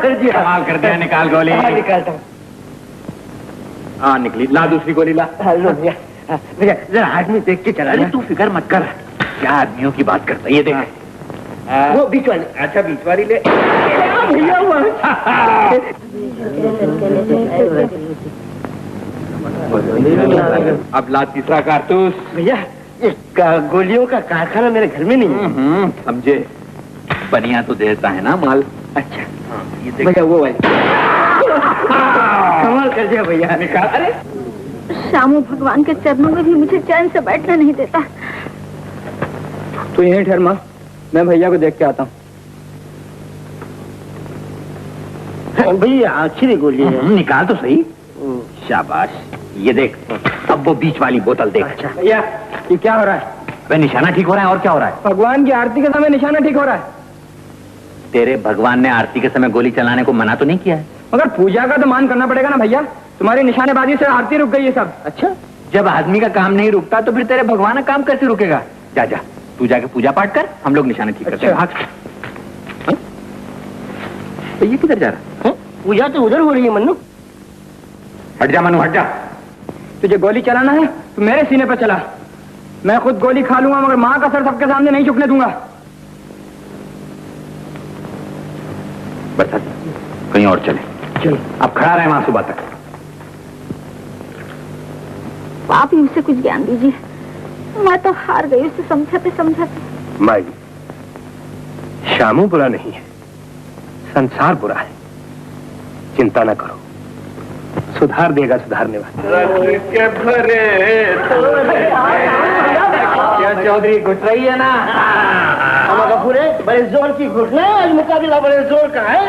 कर दिया। कमाल कर दिया, निकाल गोली। निकालता हूँ। हाँ निकली, ला दूसरी गोली ला। लो भैया, भैया जरा आदमी देख के चला। अरे तू फिक्र मत कर, क्या आदमियों की बात करता है, ये देख। वो बीच वाली। अच्छा बीच वाली ले भैया। अब ला तीसरा कारतूस। भैया ये गोलियों का कारखाना मेरे घर में नहीं है। समझे, बनिया तो देता है ना माल। अच्छा ये भैया वो वाली। कमाल कर दिया भैया। निकाल। अरे श्यामू भगवान के चरणों में भी मुझे चैन से बैठने नहीं देता। तू यहीं ठहर माँ, मैं भैया को देख के आता हूँ। भैया आखिरी गोली है। निकाल तो सही। शाबाश, ये देख, अब वो बीच वाली बोतल देख। अच्छा भैया ये क्या हो रहा है? वे निशाना ठीक हो रहा है, और क्या हो रहा है? भगवान की आरती के समय निशाना ठीक हो रहा है। तेरे भगवान ने आरती के समय गोली चलाने को मना तो नहीं किया है? मगर पूजा का तो मान करना पड़ेगा ना भैया, तुम्हारी निशानेबाजी से आरती रुक गई है सब। अच्छा, जब आदमी का काम नहीं रुकता तो फिर तेरे भगवान का काम कैसे रुकेगा? जा जा, तू जाके पूजा पाठ कर, हम लोग निशाने ठीक करते हैं। तो ये किधर जा रहा है? पूजा तो उधर हो रही है मन्नू। हट जा मनु, हट जा। तुझे गोली चलाना है तो मेरे सीने पर चला, मैं खुद गोली खा लूंगा, मगर माँ का सर सबके सामने नहीं झुकने दूंगा। बस कहीं और चले। चलो अब खड़ा रहे वहां सुबह तक। आप ही उसे कुछ ज्ञान दीजिए, मैं तो हार गई उसे समझाते समझाते। माई, श्यामू बुरा नहीं है, संसार बुरा है। चिंता न करो, सुधार देगा सुधारने वाला। क्या चौधरी घुट रही है ना? पूरे बड़े जोर की घुटना है, आज मुकाबला बड़े जोर का है।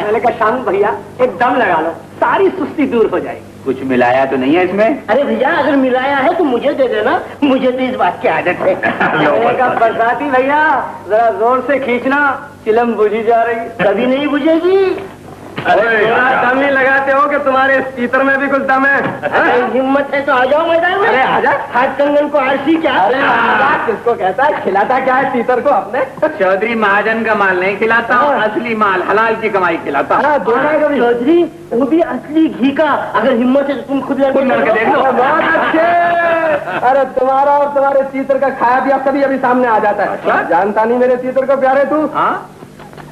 मैंने कहा शामू भैया एक दम लगा लो, सारी सुस्ती दूर हो जाएगी। कुछ मिलाया तो नहीं है इसमें? अरे भैया अगर मिलाया है तो मुझे दे देना, मुझे तो इस बात की आदत है। मैंने कहा बरसाती भैया जरा जोर से खींचना, चिलम बुझी जा रही। कभी नहीं बुझेगी। दम नहीं लगाते हो कि तुम्हारे इस तीतर में भी कुछ दम है? हिम्मत है तो आ जाओ मैदान में। अरे आजा। हाथ कंगन को आरसी क्या? अरे किसको कहता है, खिलाता क्या है तीतर को अपने? चौधरी महाजन का माल नहीं खिलाता हूँ, असली माल हलाल की कमाई खिलाता हूँ। चौधरी वो भी असली घी का। अगर हिम्मत है तो तुम खुद लड़के देख लो। बहुत अच्छे। अरे तुम्हारा और तुम्हारे तीतर का खाया पिया सभी अभी सामने आ जाता है। जानता नहीं मेरे तीतर को प्यारे तू? हाँ,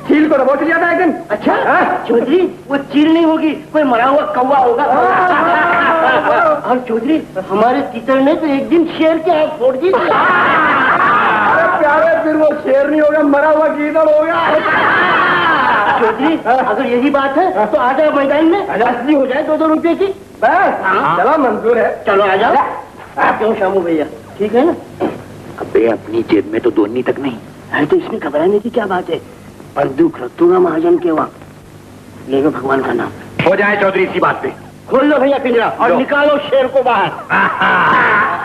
चील को दबोच लिया था एक दिन। अच्छा चौधरी वो चील नहीं होगी, कोई मरा हुआ कौवा होगा। और चौधरी हमारे तीतर ने तो एक दिन शेर के हाथ फोड़ दी। अरे प्यारे फिर वो शेर नहीं होगा, मरा हुआ गीदड़ होगा। चौधरी अगर यही बात है तो आ जाओ मैदान में, असली हो जाए 2-2 रुपए की। बस चलो मंजूर है। चलो आ जाओ। क्यों शामू भैया, ठीक है ना? अबे अपनी जेब में तो दोनी तक नहीं। अरे तो इसमें घबराने की क्या बात है, बंदूक रख दूंगा महाजन के वहाँ, लेगा भगवान का नाम। हो जाए चौधरी इसी बात पे। खोल लो भैया पिंजरा और निकालो शेर को बाहर।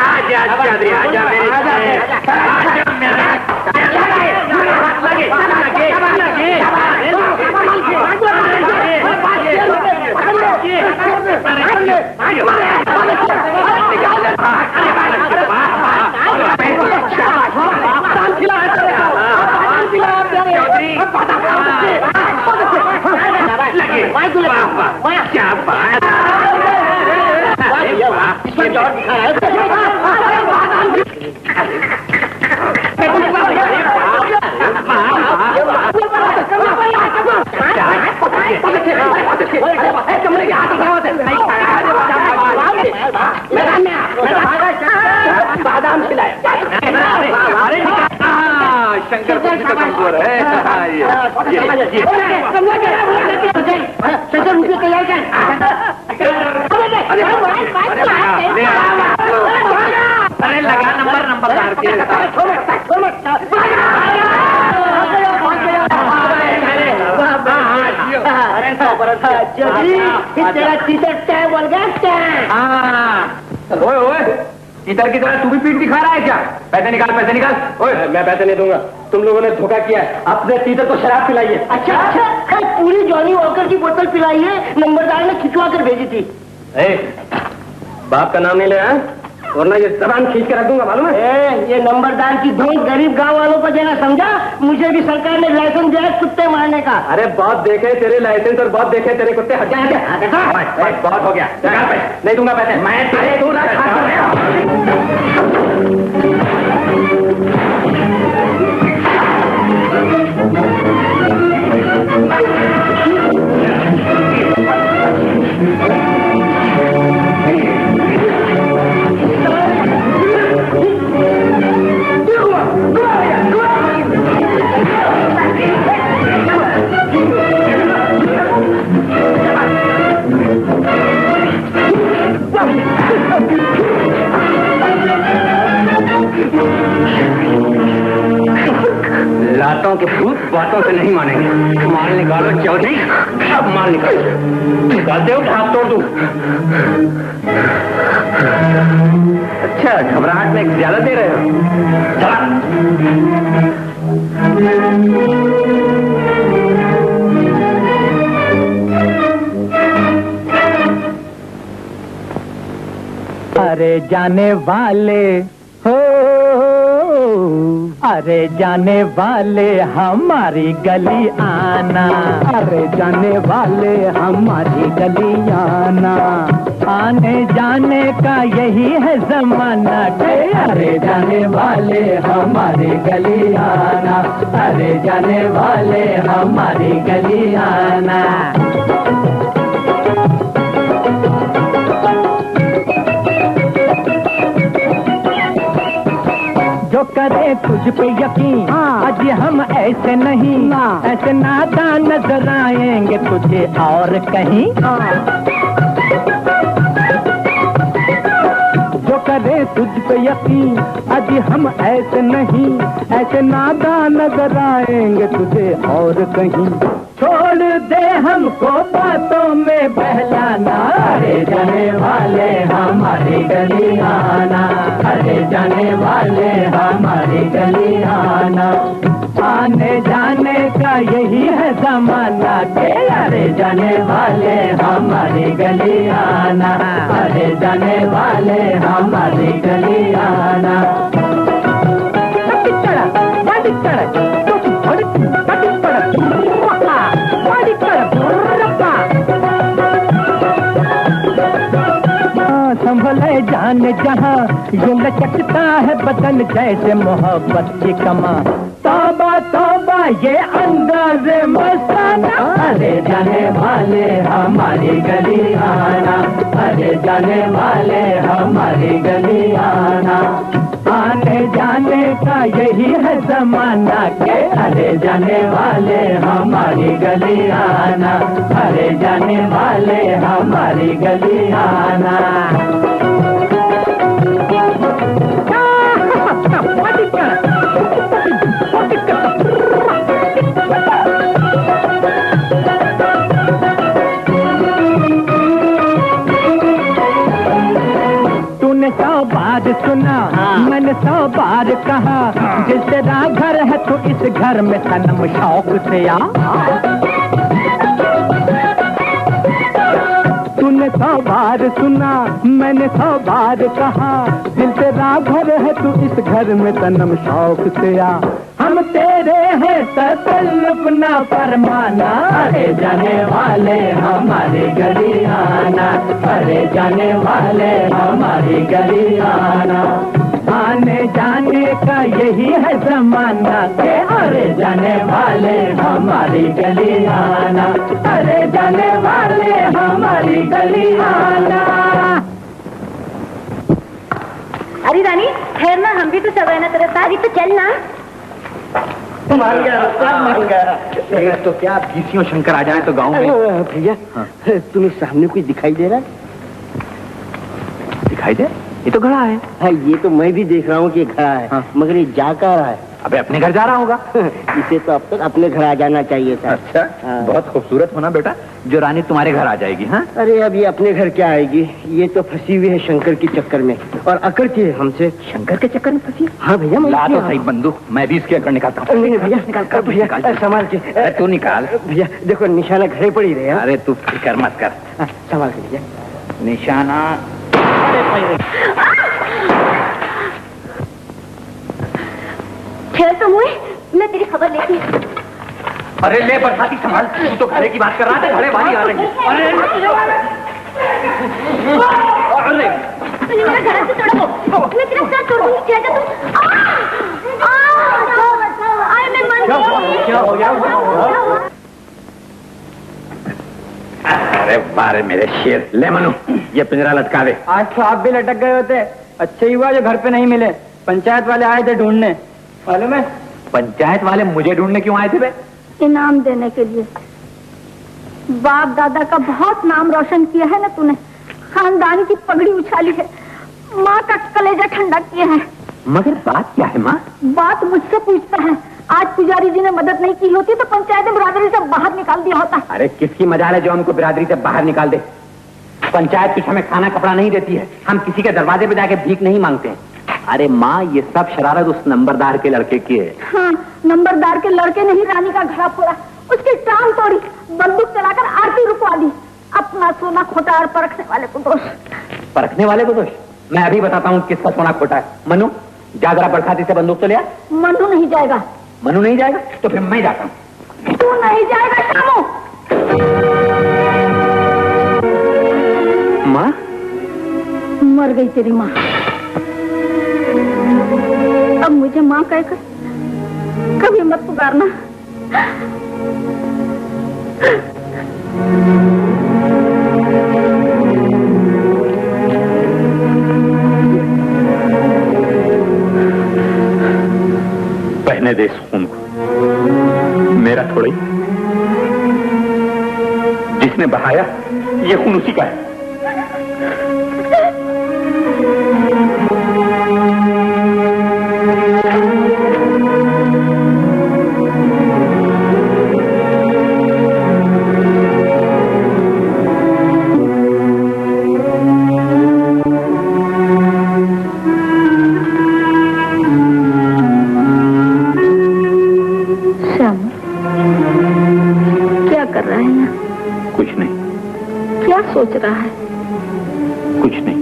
आजा चौधरी, आजा मेरे क्या बात। बादाम खिलाए। शंकर तो कमजोर है। शंकर रुपये तैयार कर। अरे लगा नंबर तेरा तीतर बोल गया। ओए इधर की तरह तू भी पीठ दिखा रहा है क्या? पैसे निकाल, पैसे निकाल। ओए मैं पैसे नहीं दूंगा, तुम लोगों ने धोखा किया है। अपने तीतर को शराब पिलाइए। अच्छा अच्छा, पूरी जॉनी वॉकर की बोतल पिलाई है, नंबरदार ने खिंचवा कर भेजी थी। बाप का नाम नहीं ले आया? वरना ये जबान खींच के रख दूंगा, मालूम है? ये नंबरदार की धूल गरीब गांव वालों को देना समझा? मुझे भी सरकार ने लाइसेंस दिया है कुत्ते मारने का। अरे बहुत देखे तेरे लाइसेंस और बहुत देखे तेरे कुत्ते। हट जाए, बहुत हो गया, नहीं दूंगा पैसे मैं। लातों के भूत बातों से नहीं मानेंगे। माल निकालो चौधरी, अब माल निकालते हो हाथ तोड़ दूं। अच्छा, घबराहट में ज्यादा दे रहे हो। अरे जाने वाले हो, अरे जाने वाले हमारी गली आना, अरे जाने वाले हमारी गली आना, आने जाने का यही है जमाना। अरे जाने वाले हमारी गली आना, अरे जाने वाले हमारी गली आना। जो करे तुझ पे यकीन, आज हम ऐसे नहीं, ऐसे नादान नजर आएंगे तुझे और कहीं। जो करे तुझ पे यकीन, आज हम ऐसे नहीं, ऐसे नादान नजर आएंगे तुझे और कहीं। छोड़ दे हमको बातों में बहलाना, अरे जाने वाले हमारी गली आना, अरे जाने वाले हमारी गली आना, आने जाने का यही है जमाना के। अरे जाने वाले हमारी गली आना, अरे जाने वाले हमारी गली आना। संभले जान जहाँ ये लचकता है बदन जैसे मोहब्बत की कमा। तौबा तौबा ये अंदाज़े मस्ताना, अरे जाने वाले हमारी गली आना, अरे जाने वाले हमारी गली आना, आने जाने का यही है जमाना के। अरे जाने वाले हमारी गली आना, अरे जाने वाले हमारी गली आना। तूने 100 बार सुना, मैंने 100 बार कहा, जिस तेरा घर है तो इस घर में सनम शौक से आ। तूने 100 बार सुना, मैंने 100 बार कहा, दिल तेरा घर है तू इस घर में सनम शौक से आ। हम तेरे हैं तसल्लुफ ना फरमाना, अरे जाने वाले हमारी गली आना, अरे जाने वाले हमारी गली आना, आने जाने का यही है जमाना के। अरे जाने वाले हमारी गली आना, अरे जाने वाले हमारी गली आना। अरे रानी ठहरना, हम भी तो सब है ना तेरे साथ, ही तो चलना। मान गया। तो क्या भीसियों शंकर आ जाए तो गाँव में। भैया तुम्हें सामने कुछ दिखाई दे रहा है? दिखाई दे? ये तो घड़ा है। हाँ, ये तो मैं भी देख रहा हूँ कि घड़ा है। हाँ। मगर ये जा कहाँ रहा है? अबे अपने घर जा रहा होगा। इसे तो अब तक अपने घर आ जाना चाहिए था। अच्छा, हाँ। बहुत खूबसूरत होना बेटा, जो रानी तुम्हारे घर आ जाएगी। हाँ, अरे अब ये अपने घर क्या आएगी, ये तो फंसी हुई है शंकर के चक्कर में, और अकड़ के हमसे। शंकर के चक्कर में फंसी? हाँ भैया, ला तो सही बंदूक, मैं भी इसकी अकड़ निकालता हूँ। नहीं भैया, निकाल भैया, संभाल के। तू निकाल भैया, देखो निशाना घरे पड़ी रहे। अरे तू फिक्र मत कर, संभाल के भैया। निशाना खेल तो हुए, मैं तेरी खबर लेती। अरे ले बरसाती संभाल, तू तो घड़े की बात कर रहा था, घड़े वाली आ रही है। अरे मेरा घर से तोड़ो, मैं तेरा सर तोड़ दूंगी। क्या तुम? मैं मर गई। क्या हो गया? अरे बारे मेरे शेर, ले मनु ये पिंजरा लटका दे। आज तो आप भी लटक गए होते, अच्छा ही हुआ जो घर पे नहीं मिले। पंचायत वाले आए थे ढूंढने, मालूम है? पंचायत वाले मुझे ढूंढने क्यों आए थे बे? इनाम देने के लिए। बाप दादा का बहुत नाम रोशन किया है ना तूने, खानदान की पगड़ी उछाली है, माँ का कलेजा ठंडा किया है। मगर बात क्या है माँ? बात मुझसे पूछता है। आज पुजारी जी ने मदद नहीं की होती तो पंचायत ने बिरादरी से बाहर निकाल दिया होता। अरे किसकी मजाल है जो हमको बिरादरी से बाहर निकाल दे? पंचायत कुछ हमें खाना कपड़ा नहीं देती है, हम किसी के दरवाजे पे जाके भीख नहीं मांगते हैं। अरे माँ ये सब शरारत उस नंबरदार के लड़के की है। हाँ, नंबरदार के लड़के ने ही रानी का घड़ा फोड़ा, उसकी टांग तोड़ी, बंदूक चलाकर आरती रुकवा दी। अपना सोना खोटा और परखने वाले को दोष। परखने वाले को दोष? मैं अभी बताता हूँ किसका सोना खोटा है। मनु जा जरा बरसाती से बंदूक तो लिया। मनु नहीं जाएगा। मनु नहीं जाएगा तो फिर मैं जाता हूँ। तू नहीं जाएगा शामू। माँ मर गई तेरी माँ। अब मुझे माँ कहकर कभी मत पुकारना। बहने दे इस खून को, मेरा थोड़ा ही। जिसने बहाया ये खून उसी का है। सोच रहा है? कुछ नहीं।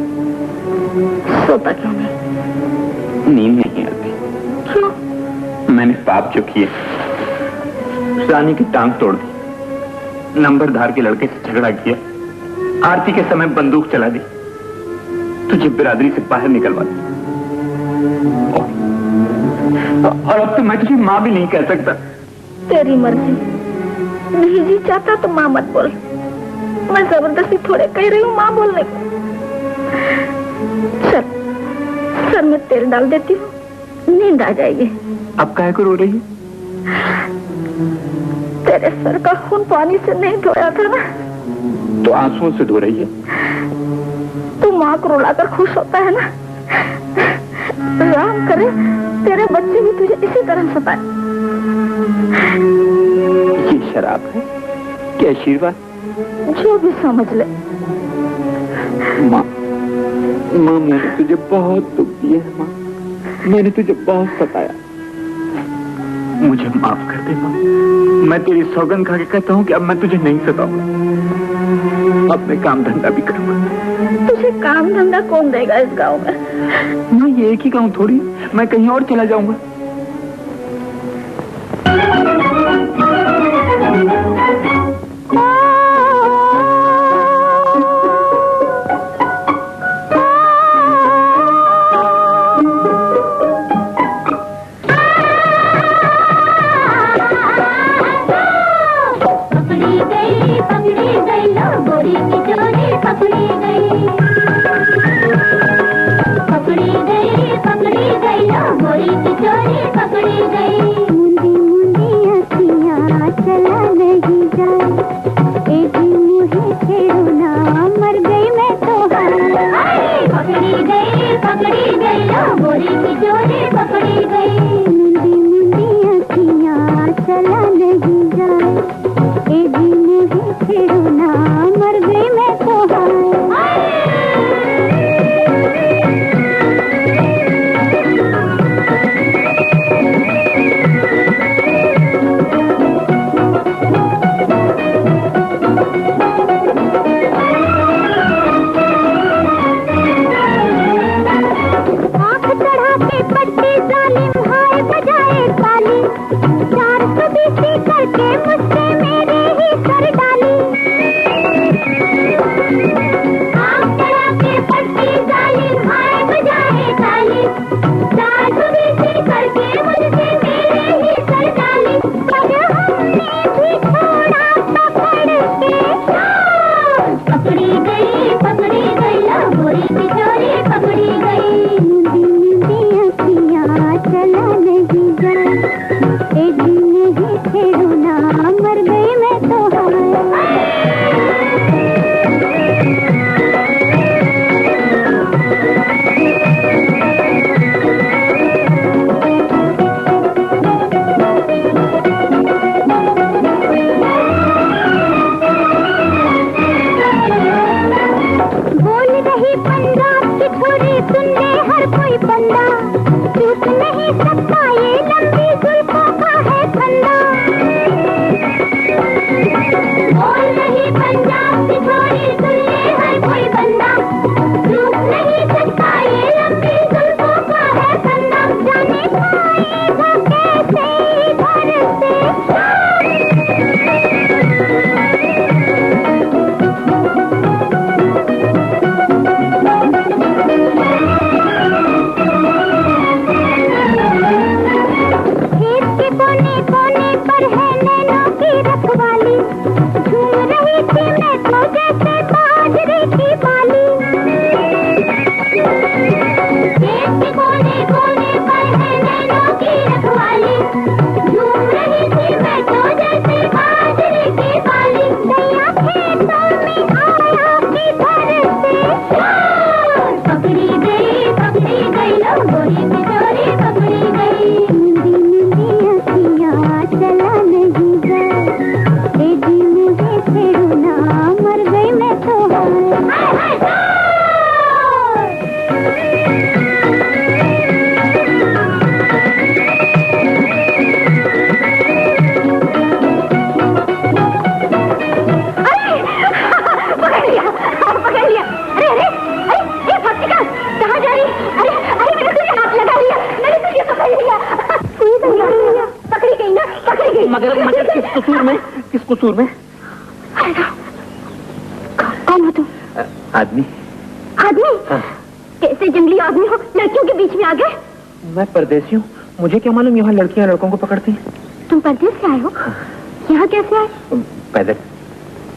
सोता क्यों नहीं? नींद नहीं आती। क्यों? मैंने पाप जो किए, रानी की टांग तोड़ दी, नंबरदार के लड़के से झगड़ा किया, आरती के समय बंदूक चला दी, तुझे बिरादरी से बाहर निकलवा दी। और अब तो मैं तुझे माँ भी नहीं कह सकता। तेरी मर्जी। नहीं जी चाहता तो माँ मत बोल। मैं जबरदस्ती थोड़े कह रही हूँ माँ बोलने को। चल सर में तेल डाल देती हूँ, नींद आ जाएगी। अब काहे को रो रही है? तेरे सर का खून पानी से नहीं धोया था ना, तो आंसुओं से धो रही है। तू माँ को रुलाकर खुश होता है ना। राम करे तेरे बच्चे भी तुझे इसी तरह सताए। ये शराब है कि आशीर्वाद? जो भी समझ ले। माँ, माँ मैंने तुझे बहुत दुख दिया है। माँ मैंने तुझे बहुत सताया, मुझे माफ कर दे माँ। मैं तेरी सौगंध खा के कहता हूँ कि अब मैं तुझे नहीं सताऊंगा। अब मैं काम धंधा भी करूंगा। तुझे काम धंधा कौन देगा इस गांव में? मैं ये एक ही गाँव थोड़ी, मैं कहीं और चला जाऊंगा। पकड़ी गई गोरी की चोरी। कोने कोने पर है नैनों की रखवाली, झूम रही थी मैं तो जैसे बाजरे की बाली। देश के कोने कोने पर है नैनों की रखवाली, झूम रही थी मैं तो जैसे बाजरे की बाली। दैया खेतों में आया किधर से, पकड़ी गई लो गोरी की चोरी पकड़ी गई। नींदी नींदी अखियाँ चला नहीं गए, तेजी मुझे छेड़ना मर गई मैं तो। मगर किस कसूर में? कौन हो तुम? आदमी। आदमी? कैसे जंगली आदमी हो, लड़कियों के बीच में आ गए? मैं परदेसी हूँ, मुझे क्या मालूम यहाँ लड़कियाँ लड़कों को पकड़ती हैं। तुम परदेस से आए हो? यहाँ कैसे आए? पैदल।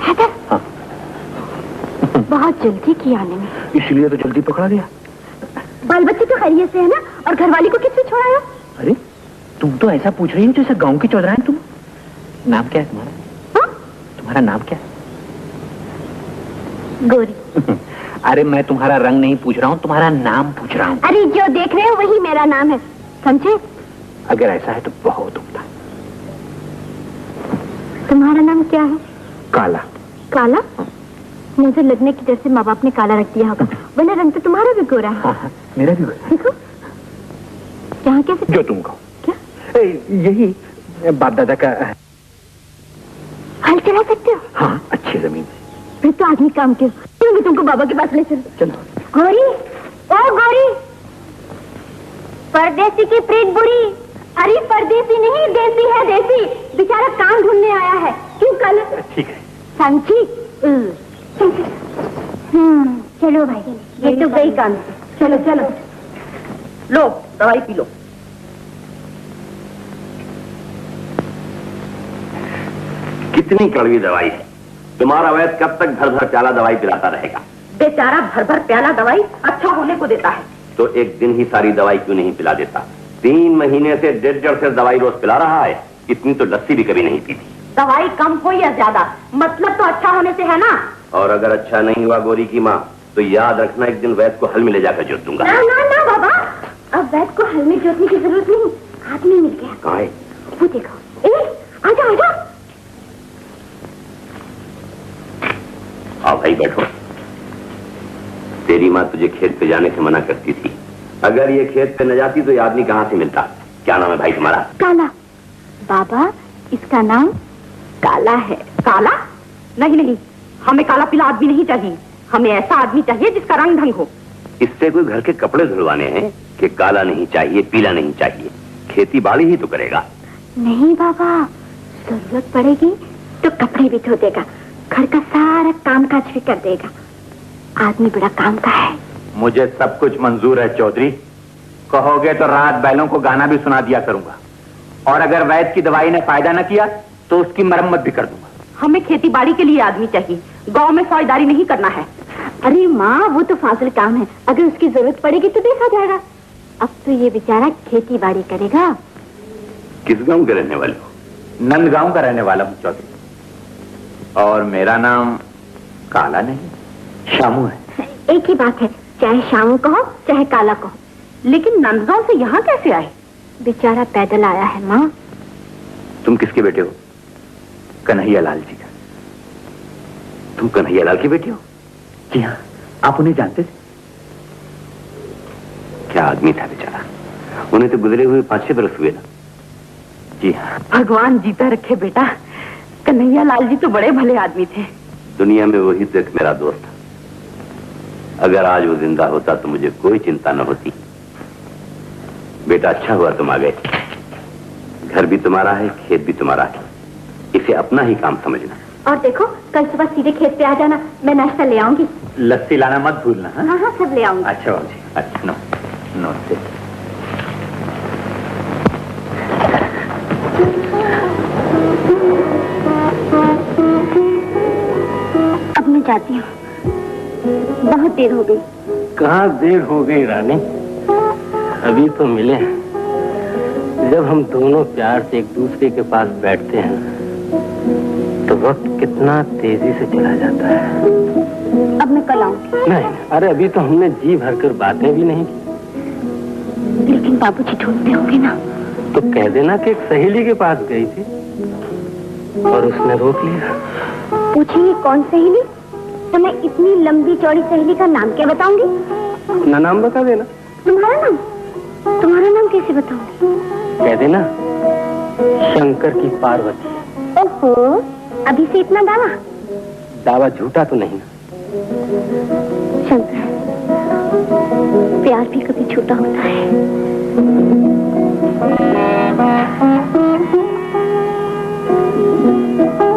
पैदल? हाँ। बहुत जल्दी किया आने में। इसलिए तो जल्दी पकड़ा दिया। बाल बच्चे तो खैरियत से है ना? और घरवाली को किससे छोड़ाया? अरे तुम तो ऐसा पूछ रही हो जैसे गांव की चौधराइन तुम। नाम क्या है तुम्हारा? हाँ? तुम्हारा नाम क्या है? गोरी। अरे मैं तुम्हारा रंग नहीं पूछ रहा हूँ, तुम्हारा नाम पूछ रहा हूँ। अरे जो देख रहे हो वही मेरा नाम है, समझे? अगर ऐसा है तो बहुत उम्दा। तुम्हारा नाम क्या है? काला। काला? मुझे लगने की डर से माँ बाप ने काला रख दिया होगा, वरना रंग तो तुम्हारा भी गोरा है। हाँ, मेरा भी गोरा। देखो यहाँ कैसे? जो तुम कहो। क्या? यही बाप दादा का। हल चला सकते हो? हाँ, अच्छी जमीन। फिर तो आदमी काम क्यों? मैं तुमको बाबा के पास ले चलो। चलो। गोरी, ओ गोरी, परदेसी की प्रीत बुरी। अरे परदेसी नहीं, देसी है देसी, बेचारा काम ढूंढने आया है। क्यों कल? ठीक है। समझी? चलो भाई, ये तो गई काम से। चलो चलो, लो दवाई पी लो। कितनी कड़वी दवाई है। तुम्हारा वैद्य कब तक भर भर प्याला दवाई पिलाता रहेगा? बेचारा भर भर प्याला दवाई अच्छा होने को देता है। तो एक दिन ही सारी दवाई क्यों नहीं पिला देता? 3 महीने से 1.5 से दवाई रोज पिला रहा है। इतनी तो लस्सी भी कभी नहीं पीती। दवाई कम हो या ज्यादा, मतलब तो अच्छा होने से है ना। और अगर अच्छा नहीं हुआ गोरी की माँ, तो याद रखना एक दिन वैद्य को हल में ले जाकर जोत दूंगा। ना ना ना बाबा, अब वैद्य को हल में जोतने की जरूरत नहीं, आदमी मिल गया। कहाँ है? वो देखो। आजा आजा। आओ भाई बैठो। तेरी माँ तुझे खेत पे जाने से मना करती थी। अगर ये खेत पे न जाती तो ये आदमी कहाँ से मिलता? क्या नाम है भाई तुम्हारा? काला। बाबा इसका नाम काला है। काला? नहीं नहीं, हमें काला पीला आदमी नहीं चाहिए। हमें ऐसा आदमी चाहिए जिसका रंग ढंग हो। इससे कोई घर के कपड़े धुलवाने हैं कि काला नहीं चाहिए, पीला नहीं चाहिए? खेती बाड़ी ही तो करेगा। नहीं बाबा, जरूरत पड़ेगी तो कपड़े भी धो देगा, घर का सारा काम काज भी कर देगा। आदमी बड़ा काम का है। मुझे सब कुछ मंजूर है चौधरी। कहोगे तो रात बैलों को गाना भी सुना दिया करूंगा, और अगर वैद्य की दवाई ने फायदा न किया तो उसकी मरम्मत भी कर दूंगा। हमें खेती बाड़ी के लिए आदमी चाहिए, गांव में फौजदारी नहीं करना है। अरे माँ, वो तो फाजिल काम है, अगर उसकी जरूरत पड़ेगी तो देखा जाएगा। अब तो ये बेचारा खेती बाड़ी करेगा। किस गांव के रहने वाले हो? नंदगांव का रहने वाला हूँ चौधरी, और मेरा नाम काला नहीं शामू है। एक ही बात है, चाहे शामू कहो चाहे काला कहो। लेकिन नंदगांव से यहाँ कैसे आए? बेचारा पैदल आया है माँ। तुम किसके बेटे हो? कन्हैया लाल जी का। तुम कन्हैया लाल के बेटे हो? जी हाँ, आप उन्हें जानते थे? क्या आदमी था बेचारा, उन्हें तो गुजरे हुए 5-6 बरस हुए ना। जी हाँ। भगवान जीता रखे बेटा, कन्हैया लाल जी तो बड़े भले आदमी थे। दुनिया में वही तो एक मेरा दोस्त था। अगर आज वो जिंदा होता तो मुझे कोई चिंता न होती। बेटा अच्छा हुआ तुम आ गए। घर भी तुम्हारा है, खेत भी तुम्हारा है, इसे अपना ही काम समझना। और देखो, कल सुबह सीधे खेत पे आ जाना, मैं नाश्ता ले आऊंगी। लस्सी लाना मत भूलना। हाँ हाँ, सब ले आऊंगी। अच्छा बाबूजी, अच्छा नमस्ते। मैं जाती हूँ, बहुत देर हो गई। कहाँ देर हो गई रानी, अभी तो मिले हैं। जब हम दोनों प्यार से एक दूसरे के पास बैठते हैं तो वक्त कितना तेजी से चला जाता है। अब मैं कल आऊंगी। नहीं, अरे अभी तो हमने जी भरकर बातें भी नहीं की। लेकिन बाबूजी ढूंढते होंगे ना। तो कह देना कि एक सहेली के पास गई थी और उसने रोक लिया। पूछेंगे कौन सहेली, तो मैं इतनी लंबी चौड़ी सहेली का नाम क्या बताऊंगी? ना नाम बता देना। तुम्हारा नाम? तुम्हारा नाम कैसे बताऊंगी? कह देना शंकर की पार्वती। ओहो, अभी से इतना दावा? दावा झूठा तो नहीं ना? शंकर, प्यार भी कभी झूठा होता है।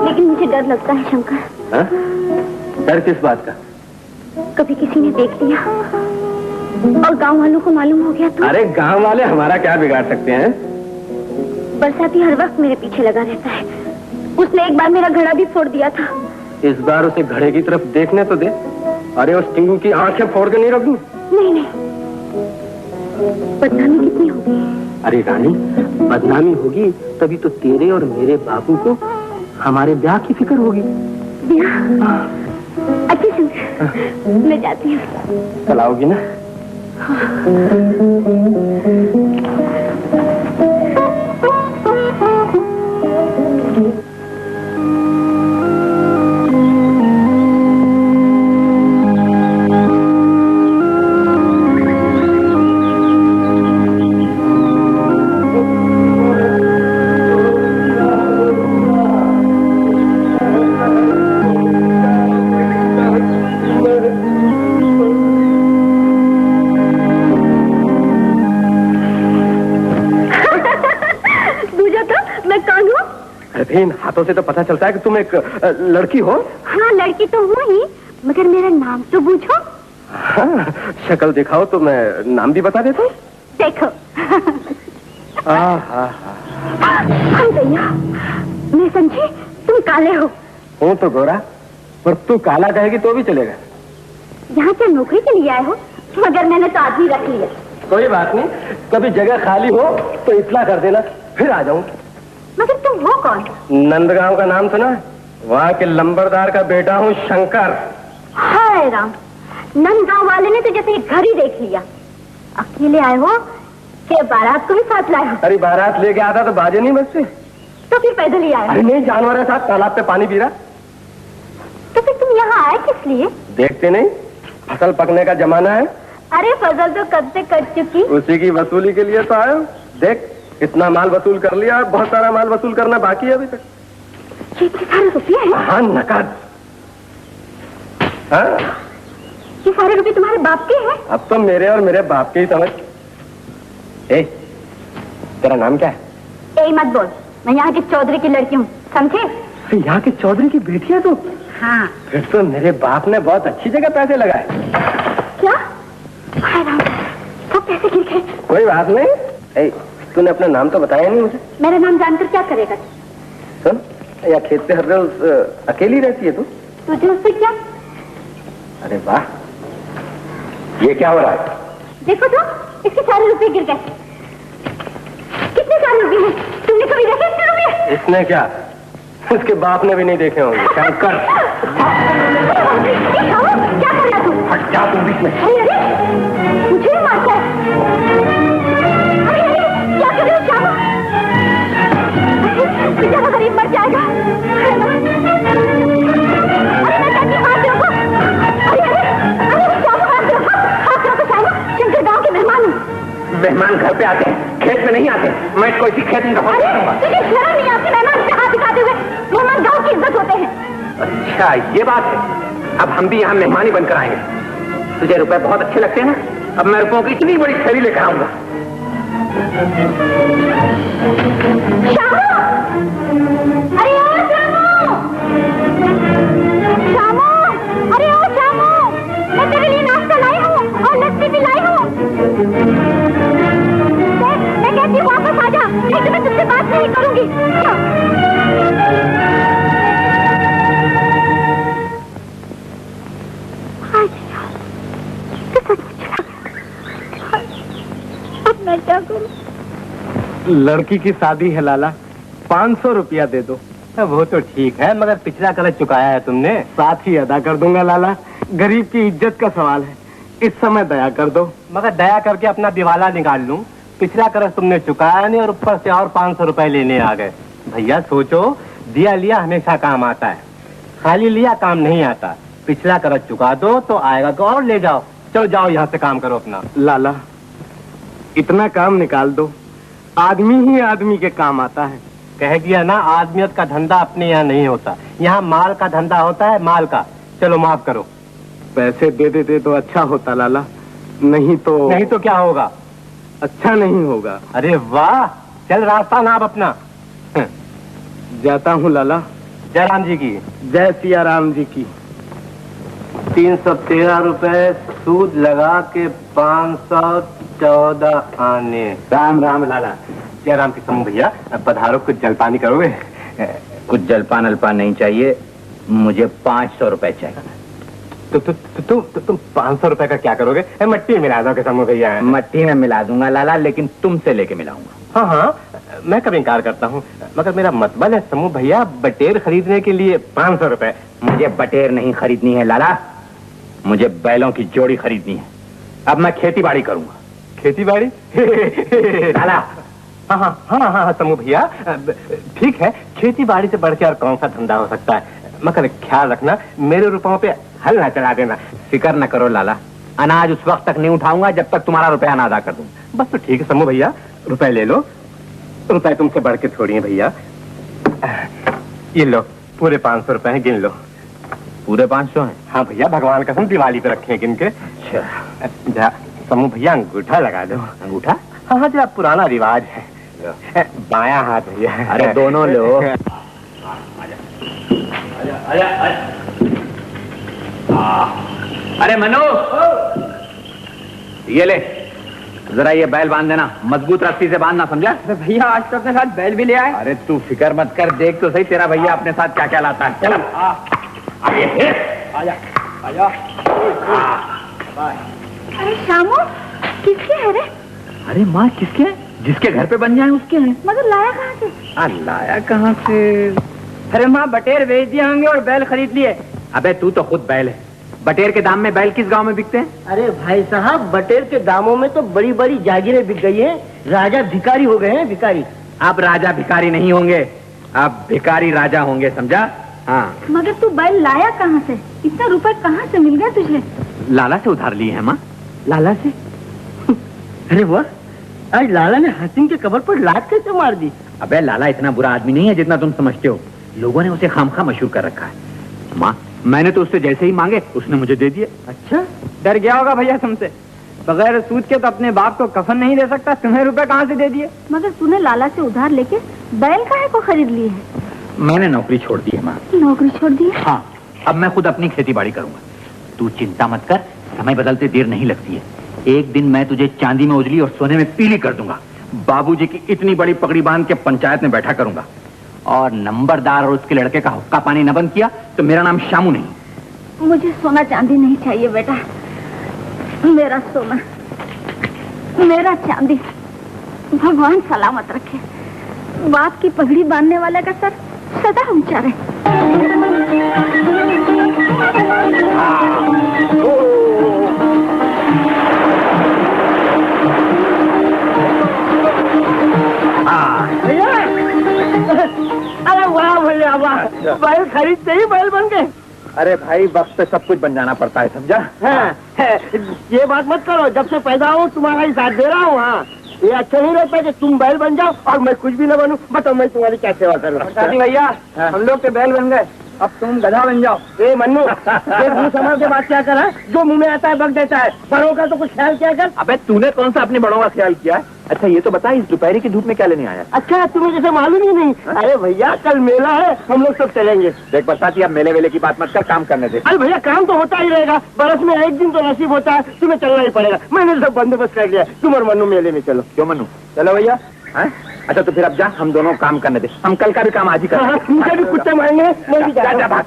लेकिन मुझे डर लगता है शंकर। हा? डर किस बात का? कभी किसी ने देख लिया और गांव वालों को मालूम हो गया तो? अरे गांव वाले हमारा क्या बिगाड़ सकते हैं? बरसाती हर वक्त मेरे पीछे लगा रहता है। उसने एक बार मेरा घड़ा भी फोड़ दिया था। इस बार उसे घड़े की तरफ देखने तो दे। अरे उस टिंगू की आंखें फोड़ के नहीं रख दूं? नहीं नहीं, बदनामी कितनी होगी। अरे रानी, बदनामी होगी तभी तो तेरे और मेरे बाबू को हमारे ब्याह की फिक्र होगी। ब्याह? अच्छी शंकर, मैं जाती हूँ। कल आओगी ना? इन हाथों से तो पता चलता है कि तुम एक लड़की हो। हाँ, लड़की तो हूँ ही, मगर मेरा नाम तो पूछो। हाँ, शक्ल दिखाओ तो मैं नाम भी बता देता हूँ। देखो। हाय भैया, मैं समझी तुम काले हो। हूँ तो गोरा, पर तू काला कहेगी तो भी चलेगा। यहाँ क्या नौकरी के लिए आए हो? मगर मैंने तो आदमी रख लिया। कोई बात नहीं, कभी जगह खाली हो तो इत्तला कर देना, फिर आ जाऊँ। मगर तुम हो कौन? नंदगांव का नाम सुना? वहाँ के लंबरदार का बेटा हूँ शंकर। हाय राम, नंदगांव वाले ने तो जैसे घर ही देख लिया। अकेले आए हो कि बारात को भी साथ लाए हो? अरे बारात लेके आता तो बाजे नहीं बजते। तो फिर पैदल ही आए? अरे नहीं, जानवर है साथ, तालाब पे पानी पी रहा। तो फिर तुम यहाँ आए किस लिए? देखते नहीं, फसल पकने का जमाना है। अरे फसल तो कब से कट चुकी। उसी की वसूली के लिए तो आए। देख, इतना माल वसूल कर लिया, बहुत सारा माल वसूल करना बाकी है अभी तक। इतने सारे रुपये हैं? हाँ, नकद। हाँ? ये सारे रुपये तुम्हारे बाप के हैं? अब तो मेरे और मेरे बाप के ही समझ। ए, तेरा नाम क्या है? ए मत बोल, मैं यहाँ के चौधरी की लड़की हूँ, समझे? यहाँ के चौधरी की बेटी है तू? हाँ। फिर तो मेरे बाप ने बहुत अच्छी जगह पैसे लगाए। क्या? हाय राम, सब पैसे गिर गए। कोई बात नहीं। तूने अपना नाम तो बताया नहीं मुझे। मेरा नाम जानकर क्या करेगा? सुन, या खेत पे हर रोज अकेली रहती है तू? तुझे उससे क्या? अरे वाह, ये क्या हो रहा है? देखो तो, इसके सारे रुपए गिर गए। कितने सारे रुपए हैं? तुमने कभी देखे इतने रुपए? इसने क्या, उसके बाप ने भी नहीं देखे होंगे। शंकर, क्या कर रहा तू? हट जा तू बीच में। अरे मुझे भी मारता है। क्या कर रहे हो श्यामा? बेचारा गरीब मर जाएगा। शंकर गांव के मेहमान हूँ। मेहमान घर पे आते हैं, खेत में नहीं आते। मैं इसको इसी खेत में रहूंगा। तुझे शर्म नहीं आती मेहमान से हाथ दिखाते हुए? मेहमान गांव की इज्जत होते हैं। अच्छा, ये बात है। अब हम भी यहाँ मेहमानी बनकर आएंगे। तुझे रुपए बहुत अच्छे लगते हैं ना? अब मैं रुपयों की इतनी बड़ी थैली लेकर आऊंगा। श्यामू! अरे ओ श्यामू! श्यामू! अरे ओ श्यामू! मैं तेरे लिए नाश्ता लाई हूँ और लस्सी भी लाई हूँ। मैं कहती हूँ वापस आ जा, नहीं तो मैं तुझसे बात नहीं करूंगी। लड़की की शादी है लाला, 500 रुपया दे दो। वो तो ठीक है, मगर पिछला कर्ज चुकाया है तुमने। साथ ही अदा कर दूंगा लाला, गरीब की इज्जत का सवाल है, इस समय दया कर दो। मगर दया करके अपना दिवाला निकाल लूं। पिछला कर्ज तुमने चुकाया नहीं और ऊपर से और 500 रुपए लेने आ गए। भैया सोचो, दिया लिया हमेशा काम आता है, खाली लिया काम नहीं आता। पिछला कर्ज चुका दो तो आएगा तो और ले जाओ। चलो जाओ यहाँ से काम करो अपना। लाला इतना काम निकाल दो, आदमी ही आदमी के काम आता है। कह दिया ना, आदमियत का धंधा अपने यहाँ नहीं होता, यहाँ माल का धंधा होता है, माल का। चलो माफ करो। पैसे दे देते तो अच्छा होता लाला, नहीं तो क्या होगा? अच्छा नहीं होगा। अरे वाह, चल रास्ता नाप अपना। जाता हूँ लाला। जय राम जी की। जय सिया राम जी की। 313 रुपए सूद लगा के 514 आने। राम राम लाला। जय राम की समूह भैया, पधारो, कुछ जलपानी करोगे? कुछ जलपान अल्पान नहीं चाहिए, मुझे 500 रुपए चाहिए। तुम 500 रुपए का क्या करोगे? मट्टी में मिला दो समूह भैया। मट्टी में मिला दूंगा लाला, लेकिन तुमसे लेके मिलाऊंगा। हाँ हाँ, मैं कभी इनकार करता हूँ, मगर मेरा मतलब है समूह भैया, बटेर खरीदने के लिए 500 रुपए। मुझे बटेर नहीं खरीदनी है लाला, मुझे बैलों की जोड़ी खरीदनी है। अब मैं खेती बाड़ी करूंगा। खेती बाड़ी? लाला हाँ हाँ हाँ हाँ समूह भैया, ठीक है, खेती बाड़ी से बढ़ के और कौन सा धंधा हो सकता है। मगर ख्याल रखना, मेरे रुपयों पे हल ना चला देना। फिक्र न करो लाला, अनाज उस वक्त तक नहीं उठाऊंगा जब तक तुम्हारा रुपया ना अदा कर दूं। बस तो ठीक है समूह भैया, रुपए ले लो। रुपए तुमसे बढ़ के थोड़ी है भैया। ये लो, पूरे 500 रुपए हैं, गिन लो। पूरे 500 हैं? हाँ भैया, भगवान कसम दिवाली पे रखे हैं गिन के। अच्छा समूह भैया, अंगूठा लगा दो। अंगूठा? हाँ हाँ, जरा पुराना रिवाज है। बाया हाथ भैया। अरे दोनों लो। अरे मनु, ये ले, जरा ये बैल बांध देना, मजबूत रस्सी से बांधना, समझा? भैया आज तो अपने साथ बैल भी ले आए। अरे तू फिक्र मत कर, देख तो सही तेरा भैया अपने साथ क्या क्या लाता है। चल आजा आजा। अरे शामू, किसके है रे? अरे माँ किसके हैं? जिसके घर पे बन जाए उसके हैं। मगर लाया कहाँ से? लाया कहाँ से? अरे माँ, बटेर बेच दिए होंगे और बैल खरीद लिए। अबे तू तो खुद बैल है, बटेर के दाम में बैल किस गांव में बिकते हैं? अरे भाई साहब, बटेर के दामों में तो बड़ी बड़ी जागीरें बिक गई हैं, राजा भिखारी हो गए हैं, भिखारी। अब राजा भिखारी नहीं होंगे, अब भिखारी राजा होंगे, समझा? हाँ। मगर तू बैल लाया कहाँ से? इतना रुपए कहाँ से मिल गया तुझे? लाला से उधार लिए हैं माँ। लाला से? अरे वाह, आज लाला ने हसीन के कबर पर लात कैसे मार दी? अबे लाला इतना बुरा आदमी नहीं है जितना तुम समझते हो, लोगों ने उसे खामखा मशहूर कर रखा है। माँ, मैंने तो उससे जैसे ही मांगे उसने मुझे दे दिए। अच्छा, डर गया होगा भैया तुमसे। बगैर सूद के तो अपने बाप को कफन नहीं दे सकता, तुम्हें रुपए कहाँ से दे दिए? मगर तूने लाला से उधार लेके बैल काहे को खरीद लिए है? मैंने नौकरी छोड़ दी है माँ। नौकरी छोड़ दी? हाँ, अब मैं खुद अपनी खेती बाड़ी करूंगा। तू चिंता मत कर, समय बदलते देर नहीं लगती है। एक दिन मैं तुझे चांदी में उजली और सोने में पीली कर दूंगा। बाबूजी की इतनी बड़ी पगड़ी बांध के पंचायत में बैठा करूंगा, और नंबरदार और उसके लड़के का हुक्का पानी न बंद किया तो मेरा नाम शामू नहीं। मुझे सोना चांदी नहीं चाहिए बेटा, मेरा सोना, मेरा चांदी भगवान सलामत रखे। बाप की पगड़ी बांधने वाले का सर सदा ऊंचा रहे। अरे वाह भैया वाह, बैल खरीदते ही बैल बन गए। अरे भाई, वक्त पे सब कुछ बन जाना पड़ता है, समझा? ये बात मत करो, जब से पैदा हूँ तुम्हारा ही साथ दे रहा हूँ। हाँ, ये अच्छा नहीं रहता कि तुम बैल बन जाओ और मैं कुछ भी न बनूं। बताओ मैं तुम्हारी क्या सेवा करूँ? भैया, हम लोग के बैल बन गए, अब तुम गधा बन जाओ। ए मन्नू, ये मुंह संभाल के बात क्या कर रहा है? जो मुंह में आता है बक देता है। बड़ों का तो कुछ ख्याल क्या कर। अबे तूने कौन सा अपने बड़ों का ख्याल किया? अच्छा ये तो बता, इस दोपहर की धूप में क्या लेने आया? अच्छा, तुम्हें जैसे मालूम ही नहीं। अरे भैया, कल मेला है, हम लोग सब चलेंगे। देख बरसाती, अब मेले वेले की बात मत कर, काम करने दे। अरे भैया, काम तो होता ही रहेगा, बरस में एक दिन तो नसीब होता है, तुम्हें चलना ही पड़ेगा। मैंने सब बंदोबस्त कर लिया, तुम और मन्नू मेले में चलो। क्यों मन्नू? चलो भैया। अच्छा तो फिर अब जा, हम दोनों काम करने दे, हम कल का भी काम आज ही करेंगे। मुझे भी कुत्ते मारेंगे, मैं भी जा जा भाग।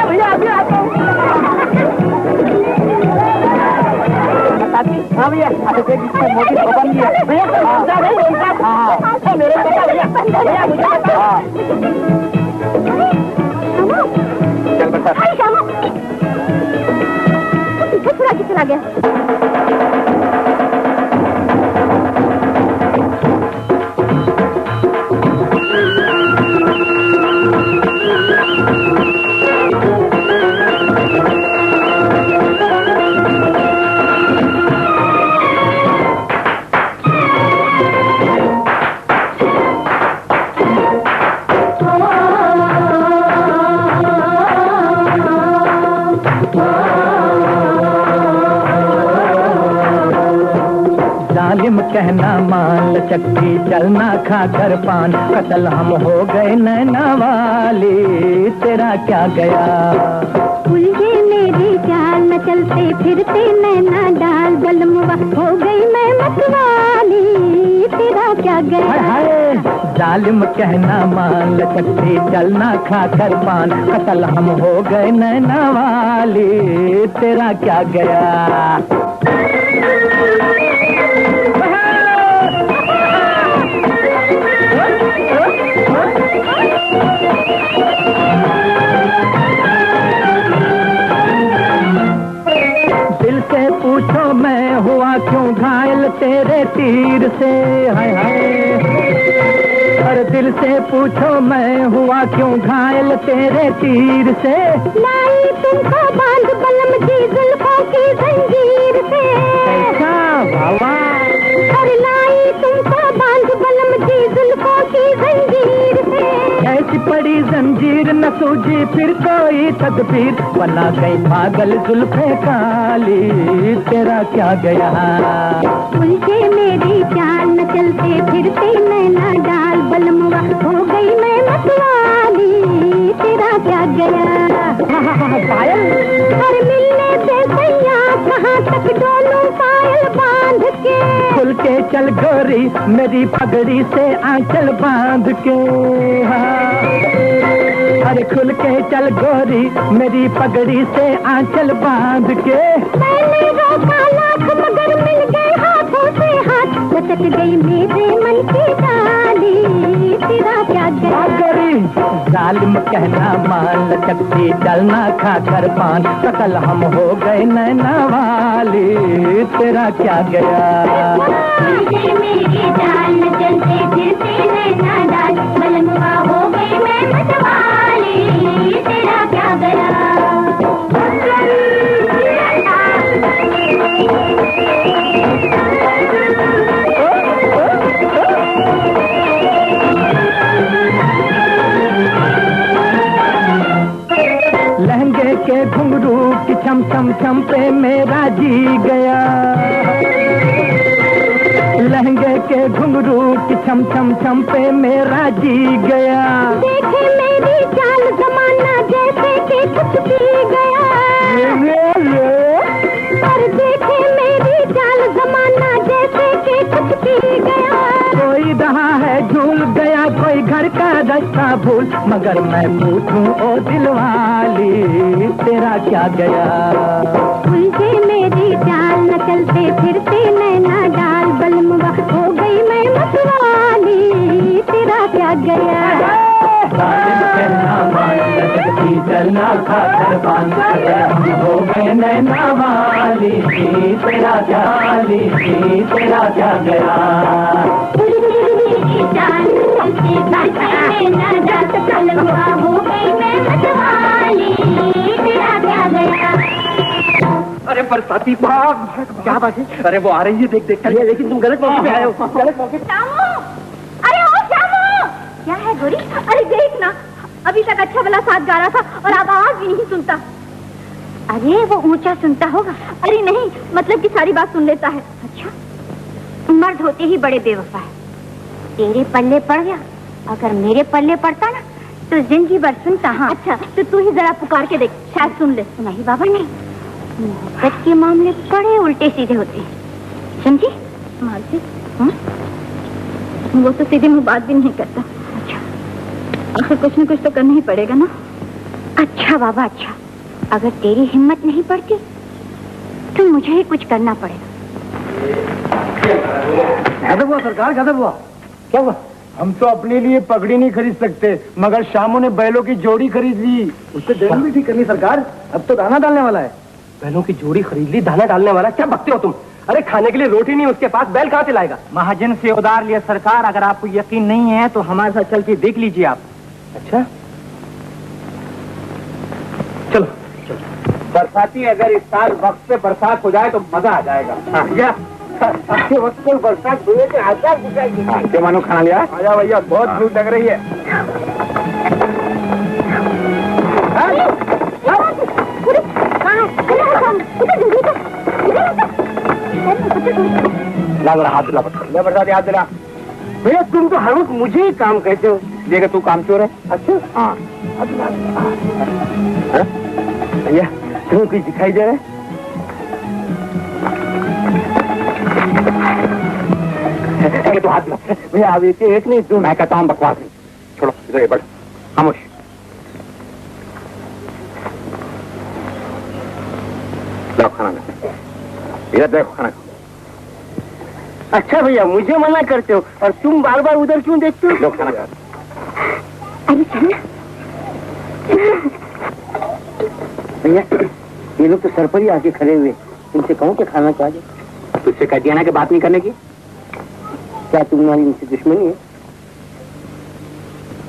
भैया अभी आता हूँ। बरसाती। हाँ भैया, अरे मोटी बन गया भैया। हाँ मेरे भैया भैया मुझे चल बरसाती। चला गया। जालिम कहना मान लचक्की चलना खाकर पान, कतल हम हो गए नैना वाली, तेरा क्या गया। उलझे मेरी चाल न चलते फिरते नैना डाल, बलमुआ हो गई मैं मतवाली, तेरा क्या गया। हाय जालिम कहना मान लचक्की चलना खाकर पान, कतल हम हो गए नैना वाली, तेरा क्या गया। दिल से पूछो मैं हुआ क्यों घायल तेरे तीर से, हाय हाय। और दिल से पूछो मैं हुआ क्यों घायल तेरे तीर से। लाई तुमको बांध बलम जी जुल्फों की जंजीर से। ऐसा वावा। और लाई तुमको बांध बलम जी जुल्फों की जंजीर से। ऐसी पड़ी जंजीर न सूझी फिर कोई तदबीर, बना गई पागल जुल्फे काली, तेरा क्या गया। उलझे मेरी चाल न चलते फिरते नैना डाल, बलमुआ हो गई मैं मतवाली, तेरा क्या गया। पायल और मिलने से सैया कहाँ तक डोलूं पायल बांध के। खुल के चल गोरी मेरी पगड़ी से आंचल बांध के। अरे खुल के चल गोरी मेरी पगड़ी से आंचल बांध के। मैंने रोका लाख मगर मिल गए हाथों से हाथ, लटक गई मेरे मन की डाली, तेरा क्या गया। गोरी जालिम कहना मान लचकती चलना खाकर पान, कतल हम हो गए नैना वाली, तेरा क्या गया। मेरी डाल चलते फिरते नैना डाल, बलमुआ हो गई मैं मतवाली, तेरा क्या गया। लहंगे के घुंघरू की छम छम छम पे मेरा जी गया। लहंगे के घुंघरू की छम छम छम पे मेरा जी गया। देखे मेरी चाल जमाना जैसे कि कुछ पी गया। और देखे मेरी चाल जमाना जैसे कि कुछ पी गया। कोई रहा है झूल गया कोई घर का रास्ता भूल, मगर मैं पूछूं ओ दिलवाली, तेरा क्या गया। उलझे मेरी चाल न चलते फिरते नैना डाल, बलमुआ हो गई मैं मतवाली, तेरा क्या गया। चलना खाकर पान, हम हो गए नैना वाली, तेरा क्या ली, तेरा क्या गया। चाल चलते फिरते नैना डाल, बलमुआ हो गई मैं मतवाली, तेरा क्या गया। अरे बरसाती भाग। क्या बात है। अरे वो आ रही है, देख देख। लेकिन तुम गलत मौके पे आए हो। गलत मौके। श्यामू, अरे ओ श्यामू। क्या है गोरी। अरे देख ना, अभी तक अच्छा भला साथ गा रहा था और अब आवाज भी नहीं सुनता। अरे वो ऊंचा सुनता होगा। अरे नहीं, मतलब कि सारी बात सुन लेता है। अच्छा, मर्द होते ही बड़े बेवफा है। तेरे पल्ले पड़ गया, अगर मेरे पल्ले पड़ता ना तो जिंदगी भर सुनता। हाँ अच्छा, तो तू ही जरा पुकार के देख, शायद सुन ले। नहीं बाबा नहीं, मोहब्बत के मामले बड़े उल्टे सीधे होते हैं, समझी। मालती वो तो सीधे मुंह बात भी नहीं करता। अच्छा, आखिर कुछ न कुछ तो करना ही पड़ेगा ना। अच्छा बाबा अच्छा, अगर तेरी हिम्मत नहीं पड़ती तो मुझे ही कुछ करना पड़ेगा। गजब हुआ सरकार, गजब हुआ। क्या हुआ? हम तो अपने लिए पगड़ी नहीं खरीद सकते, मगर शामों ने बैलों की जोड़ी खरीद ली। उससे देरी भी ठीक करनी सरकार, अब तो दाना डालने वाला है। बैलों की जोड़ी खरीद ली, दाना डालने वाला? क्या बकते हो तुम? अरे खाने के लिए रोटी नहीं उसके पास, बैल कहाँ से लाएगा? महाजन से उधार लिया सरकार। अगर आपको यकीन नहीं है तो हमारे साथ चल के देख लीजिए आप। अच्छा चलो। बरसाती अगर इस साल वक्त पे बरसात हो जाए तो मजा आ जाएगा। अच्छे वक्त पर बरसात हुए तो आचार दिखाई। क्या मानो खाना लिया? आजा भैया, बहुत भूख लग रही है। हाथ दिला बरसाती, हाथ दिला। भैया तुम तो हर वक्त मुझे ही काम कहते हो। देखा तू काम चोर है। अच्छा हाँ भैया तुम्हें कुछ दिखाई दे रहा है? तो हाथ दिला भैया। अब एक नहीं दो। मैं कहता हूँ बकवास नहीं, छोड़ो इधर ये बढ़, खामोश। लो खाना लो, इधर देखो खाना। अच्छा भैया मुझे मना करते हो और तुम बार बार उधर क्यों देखते हो? लो खाना खा। अरे चल भैया ये लोग तो सर पर ही आके खड़े हुए, इनसे कहूँ कि खाना खा जाए। तुझसे कह दिया ना कि बात नहीं करने की। क्या तुम्हारी इनसे दुश्मनी है?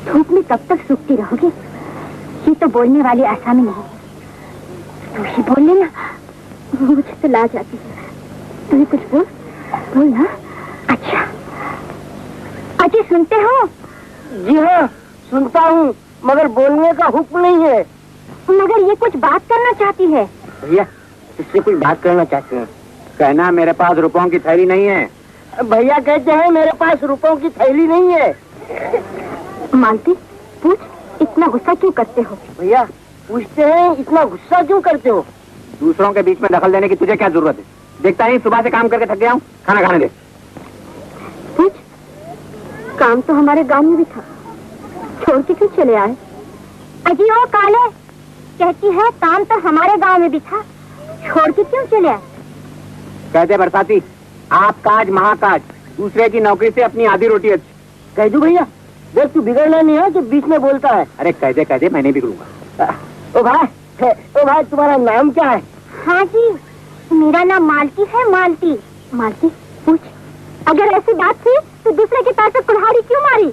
धूप में कब तक सूखती रहोगे? ये तो बोलने वाली आसामी नहीं। तू ही बोल लेना, मुझे तो लाज आती है। तुम्हें कुछ बोल ना। अच्छा अजय सुनते हो? जी हाँ सुनता हूँ, मगर बोलने का हुक्म नहीं है। मगर ये कुछ बात करना चाहती है। भैया इससे कुछ बात करना चाहते हैं। कहना मेरे पास रुपयों की थैली नहीं है। भैया कहते हैं मेरे पास रुपयों की थैली नहीं है। मालती पूछ, इतना गुस्सा क्यों करते हो? भैया पूछते हैं इतना गुस्सा क्यों करते हो? दूसरों के बीच में दखल देने की तुझे क्या जरूरत है? देखता नहीं सुबह से काम करके थक गया हूँ, खाना खाने दे। पूछ, काम तो हमारे गांव में भी था, छोड़ के क्यों चले आए? अजी ओ काले, कहती है काम तो हमारे गांव में भी था, छोड़ के क्यों चले आए? कहते बरसाती, आप काज महाकाज, दूसरे की नौकरी से अपनी आधी रोटी अच्छी। कह दू भैया, देख तू बिगड़ना नहीं है कि बीच में बोलता है। अरे कह दे मैं नहीं बिगड़ूंगा। ओ भाई तुम्हारा नाम क्या है? हाँ जी मेरा नाम मालती है, मालती। मालती पूछ, अगर ऐसी बात थी तो दूसरे के पैर पे कुल्हाड़ी क्यों मारी?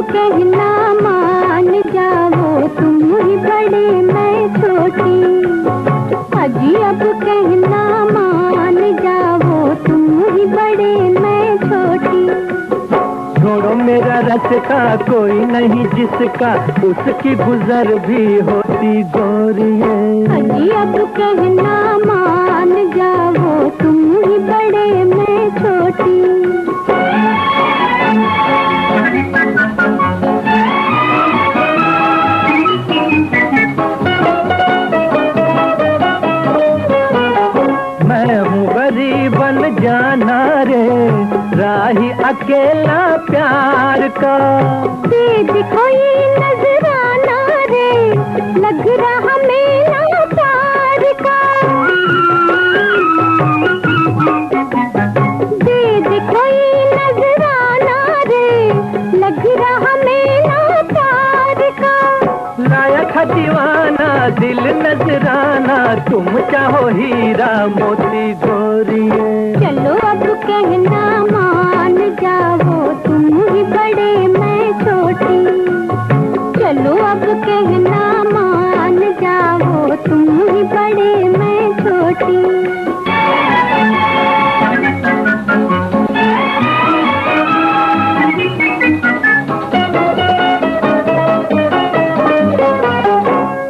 कहना मान जाओ तुम ही बड़े मैं छोटी। अजी अब कहना मान जाओ तुम ही बड़े मैं छोटी। छोड़ो मेरा रास्ता कोई नहीं जिसका उसकी गुजर भी होती गोरी है। अजी अब कहना मान जाओ तुम ही बड़े मैं छोटी। बन जाना रे राही अकेला प्यार का। देखो ये नजराना रे लग रहा मेरा प्यार का। देखो ये नजराना रे लग रहा मेरा प्यार का। लायक दीवाना दिल नजराना तुम चाहो हीरा मोती गोरी। चलो अब कहना मान जाओ तुम ही बड़े मैं छोटी। चलो अब कहना मान जाओ तुम ही बड़े मैं छोटी।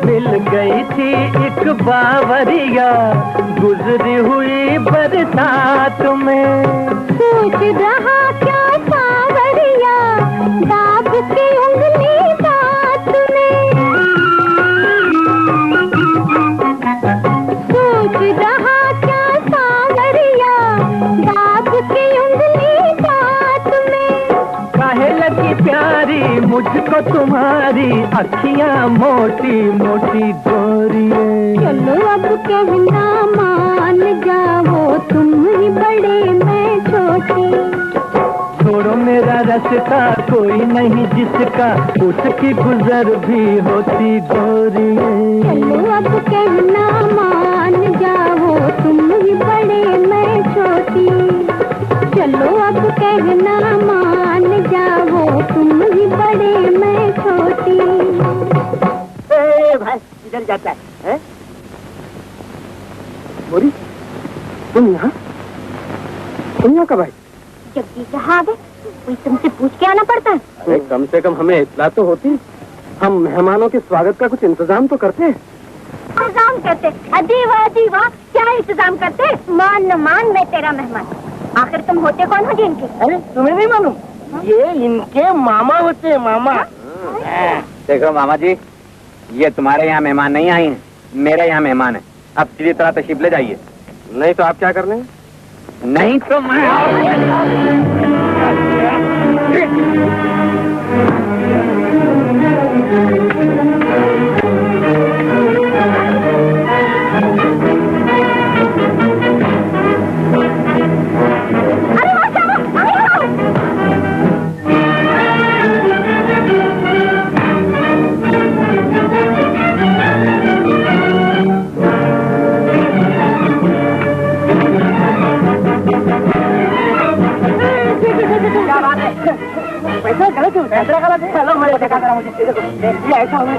मिल गई थी एक बावरिया गुजरी हुई बरसात में। सोच रहा क्या सावरिया दाग के तुम्हारी अखियां मोटी मोटी डोरिए। चलो अब कहना मान जाओ, तुम ही बड़े मैं छोटी। छोड़ो मेरा रास्ता, कोई नहीं जिसका उसकी गुजर भी होती डोरिए। चलो अब कहना मान जाओ, तुम ही बड़े मैं छोटी। चलो अब कहना मान जाओ, तुम ही बड़े मैं छोटी। भाई इधर जाता है? बोरी तुम यहाँ कब आई? जब जी कहा आ गए, कोई तुमसे पूछ के आना पड़ता है। अरे कम से कम हमें इत्तला तो होती। हम मेहमानों के स्वागत का कुछ इंतजाम तो करते हैं। इंतजाम करते? अजीवा क्या इंतजाम करते? मान न मान, मैं तेरा मेहमान। आखिर तुम होते कौन हो जिनके? अरे तुम्हें नहीं मालूम? ये इनके मामा होते हैं, मामा। देखो मामा जी, ये तुम्हारे यहाँ मेहमान नहीं आए हैं, मेरे यहाँ मेहमान है। अब सीधी तरह तशरीफ ले जाइए। नहीं तो आप क्या कर लेंगे? नहीं तो मैं पैसा गलत है, पैसा गलत है। चलो मैं देखा करा मुझे, ये ऐसा होना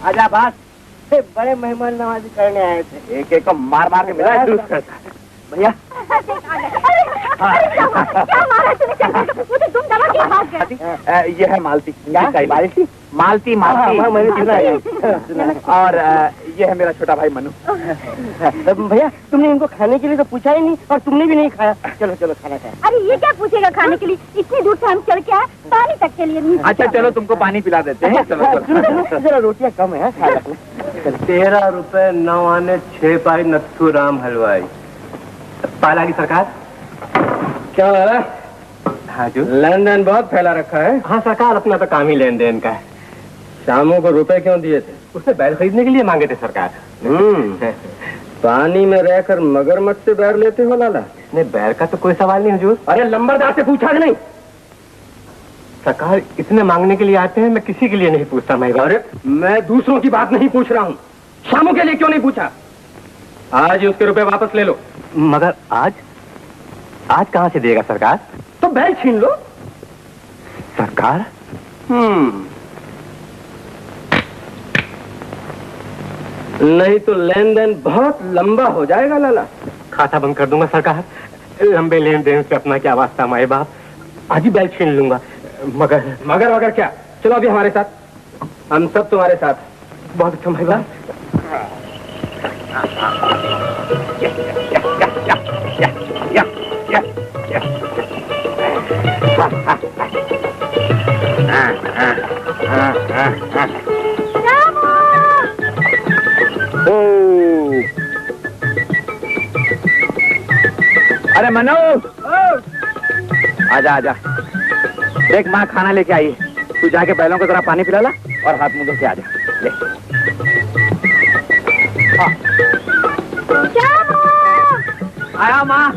आजा बात। बड़े मेहमान नवाजी करने आए थे। एक एक को मार मार के मिला भैया। क्या मारा तूने? मुझे तुम दबा के भाग गए। ये है मालती। मालती मालती मैंने सुना है। और ये है मेरा छोटा भाई मनु। भैया तुमने इनको खाने के लिए तो पूछा ही नहीं, और तुमने भी नहीं खाया। चलो चलो खाना खाए। अरे ये क्या पूछेगा खाने के लिए? इतनी दूर से हम चल के आए, पानी तक के लिए नहीं। अच्छा चलो तुमको पानी पिला देते हैं। चलो जरा रोटियां कम है, खा लो। 13 रुपए 9 आने 6 पाई नथु राम हलवाई। पाला की सरकार क्या लाला? हाँ जो लेन देन बहुत फैला रखा है। हाँ सरकार, अपना तो काम ही लेन देन का है। शामों को रुपए क्यों दिए थे? उसने बैल खरीदने के लिए मांगे थे सरकार। पानी में रहकर मगरमच्छ से बैर लेते हो लाला? नहीं, बैर का तो कोई सवाल नहीं हुजूर। अरे लंबरदार से पूछा कि नहीं? सरकार इतने मांगने के लिए आते हैं, मैं किसी के लिए नहीं पूछता। अरे मैं दूसरों की बात नहीं पूछ रहा हूँ, शामों के लिए क्यों नहीं पूछा? आज ही उसके रुपए वापस ले लो। मगर आज कहाँ से देगा सरकार? तो बैल छीन लो सरकार। नहीं तो लेन देन बहुत लंबा हो जाएगा लाला। खाता बंद कर दूंगा सरकार। लंबे लेन देन से अपना क्या वास्ता माए बाप। आज ही बैल छीन लूंगा। मगर क्या? चलो अभी हमारे साथ, हम सब तुम्हारे साथ। बहुत अच्छा माए बाप। अरे मनु, आजा आजा। देख माँ खाना लेके आई है, तू जाके बैलों को जरा पानी पिला ला और हाथ मुंह धो के आजा। ले आया माँ।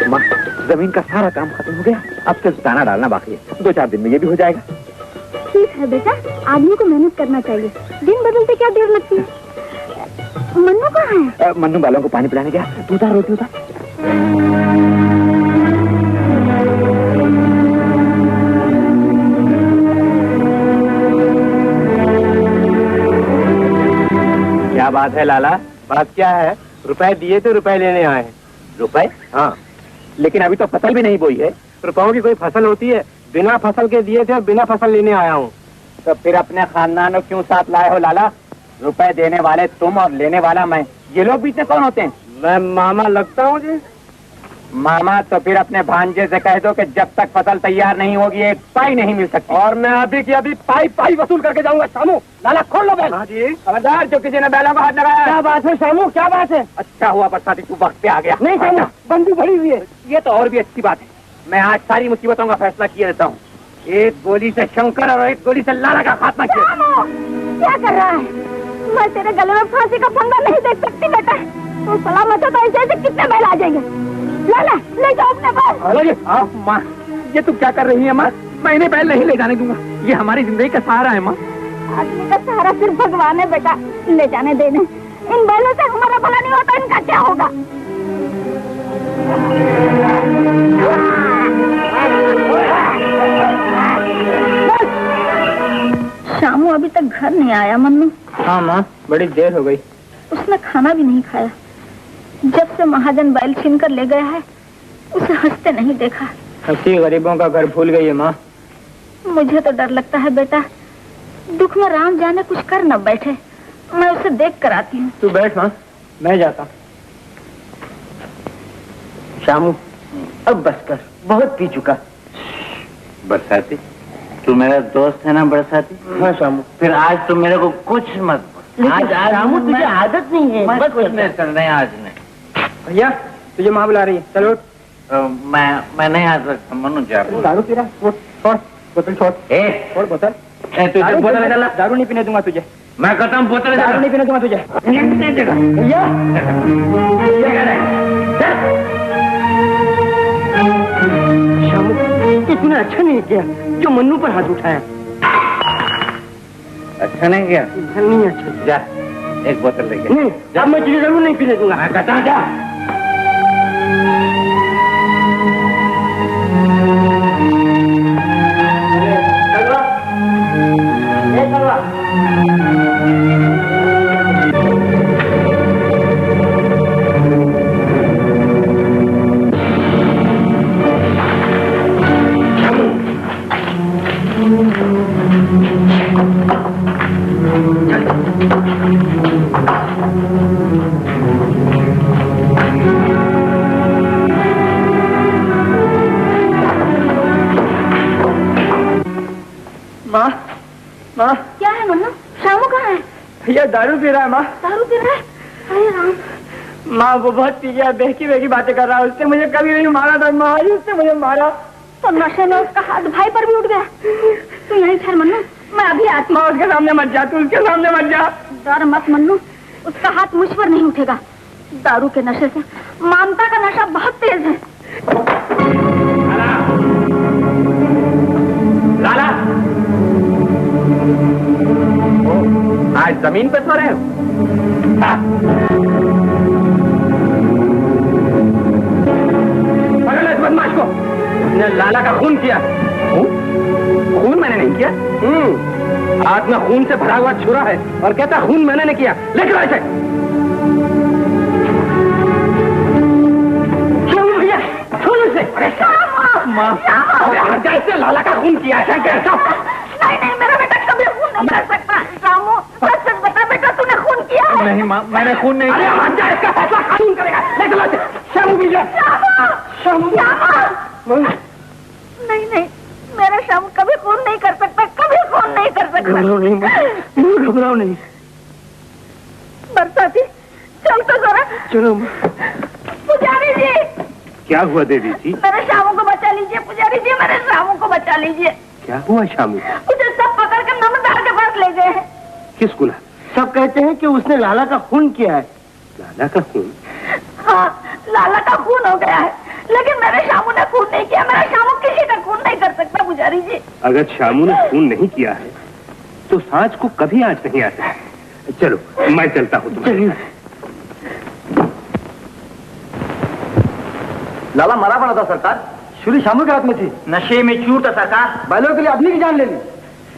माँ जमीन का सारा काम खत्म हो गया, अब सिर्फ दाना डालना बाकी है, 2-4 दिन में ये भी हो जाएगा। ठीक है बेटा, आदमी को मेहनत करना चाहिए, दिन बदलते क्या देर लगती है। मन्नू कहाँ है? मन्नू बालों को पानी पिलाने गया। तू उतार रोटी उतार। क्या बात है लाला? बात क्या है? रुपए दिए तो रुपए लेने आए हैं। रुपए? हाँ, लेकिन अभी तो फसल भी नहीं बोई है। रुपयों की कोई फसल होती है? बिना फसल के दिए थे और बिना फसल लेने आया हूँ। तो फिर अपने खानदान को क्यों साथ लाए हो लाला? रुपए देने वाले तुम और लेने वाला मैं, ये लोग बीच में कौन होते हैं? मैं मामा लगता हूँ जी। मामा? तो फिर अपने भांजे से कह दो कि जब तक फसल तैयार नहीं होगी एक पाई नहीं मिल सकती। और मैं अभी की अभी पाई वसूल करके जाऊंगा। शामू, लाला खोल लो बैल। हाँ जी। खबरदार जो किसी ने बैलों को हाथ लगाया। क्या बात है शामू, क्या बात है? अच्छा हुआ बरसाती तू वक्त पे आ गया। नहीं शामू, बंदूक भरी हुई है। ये तो और भी अच्छी बात है। मैं आज सारी मुसीबतों का फैसला किए देता हूँ। एक गोली से शंकर और एक गोली से लाला का खात्मा किया। क्या कर रहा है? मैं तेरे गले में फांसी का फंदा नहीं देख सकती बेटा। तू सलामत है तो ऐसे कितने बैल आ जाएंगे? लाला ले जाओ अपने पास। माँ, ये तू क्या कर रही है माँ? मैं इन्हें बैल नहीं ले जाने दूंगा। ये हमारी जिंदगी का सहारा है माँ। आदमी का सहारा सिर्फ भगवान है बेटा, ले जाने देने। इन बैलों से हमारा भला नहीं होता, इनका क्या होगा? शामू अभी तक घर नहीं आया। मन्नू? हाँ माँ, बड़ी देर हो गई। उसने खाना भी नहीं खाया। जब से महाजन बैल छीन कर ले गया है उसे हंसते नहीं देखा। हंसी गरीबों का घर भूल गई है माँ। मुझे तो डर लगता है बेटा, दुख में राम जाने कुछ कर न बैठे। मैं उसे देख कर आती हूँ। तू बैठ माँ, मैं जाता। शामू अब बस कर, बहुत पी चुका। बरसाती, तू मेरा दोस्त है ना बरसाती? हाँ शामू। फिर आज तू मेरे को कुछ मत बोल। आज शामू तुझे आदत नहीं है। बस कुछ नहीं करना है आज नहीं। भैया तुझे माँ बुला रही है, चलो। मैं नहीं आ सकता, मनु जा। दारू पी रहा? छोड़ बोतल, छोड़ छोड़ बोतल। तुझे बोतल डाला? दारू नहीं पीने दूंगा तुझे। मैं कहता हूँ बोतल दारू नहीं पीने दूंगा तुझे। भैया शामू, तूने अच्छा नहीं किया जो मन्नू पर हाथ उठाया। अच्छा नहीं किया? नहीं अच्छा। जा एक बोतल लेके। नहीं, अब मैं तुझे जरूर नहीं पीने दूंगा। मैं कहता हूँ जा। माँ क्या है मन्नू? शामू कहाँ है? भैया दारू पी रहा है माँ। दारू पी रहा है? अरे राम। माँ वो बहुत पी गया, बहकी बातें कर रहा है। उसने मुझे कभी नहीं मारा था माँ, उसने मुझे मारा। तो नशे में उसका हाथ भाई पर भी उठ गया। तू यहीं ठहर मन्नू, मैं अभी आती हूँ। माँ उसके सामने मत जा, तू उसके सामने मत जा। डर मत मन्नू, उसका हाथ मुझ पर नहीं उठेगा। दारू के नशे से ममता का नशा बहुत तेज है। लाला, आज जमीन पे सो रहे हो? पकड़ लो इस बदमाश को। उसने लाला का खून किया। खून मैंने नहीं किया। हाथ में खून से भरा हुआ छुरा है और कहता खून मैंने नहीं किया। लेकर आओ इसे। छोड़ो भैया, छोड़ो इसे। माँ, कैसे लाला का खून किया है? कैसा? नहीं, मेरा बेटा कभी खून नहीं कर सकता। रामू, सच बता बेटा, तूने खून किया है? नहीं माँ, मैंने खून नहीं किया। अरे इसका फैसला कानून करेगा। ले चलो इसे। शामू भैया, शामू। नहीं, मेरा शामू कभी खून नहीं कर सकता, कभी खून नहीं कर सकता। घबराओ नहीं। बरसाती, चल तो जरा। चलो। पुजारी जी, क्या हुआ देवी जी? मेरे शामू को बचा लीजिए। पुजारी जी, मेरे शामू को बचा लीजिए। क्या हुआ शामू? मुझे सब पकड़ कर नमदार के पास ले गए हैं। किसको? सब कहते हैं कि उसने लाला का खून किया है। लाला का खून? हाँ, लाला का खून हो गया है, लेकिन मेरे शामू ने खून नहीं किया। मेरा शामू किसी का सकता पुजारी जी। अगर शामू ने खून नहीं किया है तो सांझ को कभी आंच नहीं आता। चलो मैं चलता हूँ। चलिए। लाला मरा पड़ा था सरकार, छुरी शामू के हाथ में थी। नशे में चूर था सरकार, बैलों के लिए अपनी की जान ले ली।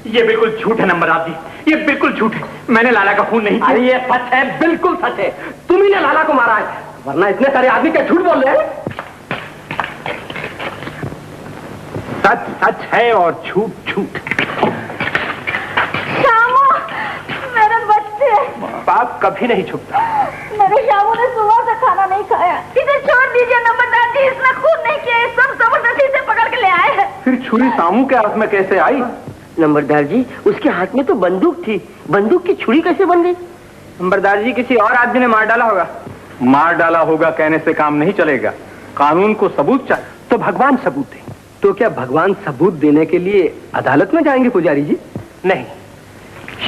ये बिल्कुल झूठ है नंबरदार जी, ये बिल्कुल झूठ है। मैंने लाला का खून नहीं किया। अरे ये सच है, बिल्कुल सच है। तुम ही ने लाला को मारा है, वरना इतने सारे आदमी क्या झूठ बोल रहे हैं। सच सच है और झूठ झूठ। शामू, मेरे बच्चे। पाप कभी नहीं छुपता। मेरे शामू ने सुबह से खाना नहीं खाया। इसे छोड़ दीजिए नंबरदार जी, इसने खून नहीं किया। इस सब जबरदस्ती से पकड़ के ले आए हैं। फिर छुरी शामू के हाथ में कैसे आई? नंबरदार जी, उसके हाथ में तो बंदूक थी, बंदूक की छुरी कैसे बन गई? नंबरदार जी, किसी और आदमी ने मार डाला होगा। मार डाला होगा कहने से काम नहीं चलेगा, कानून को सबूत चाहिए। तो भगवान सबूत दे। तो क्या भगवान सबूत देने के लिए अदालत में जाएंगे पुजारी जी? नहीं,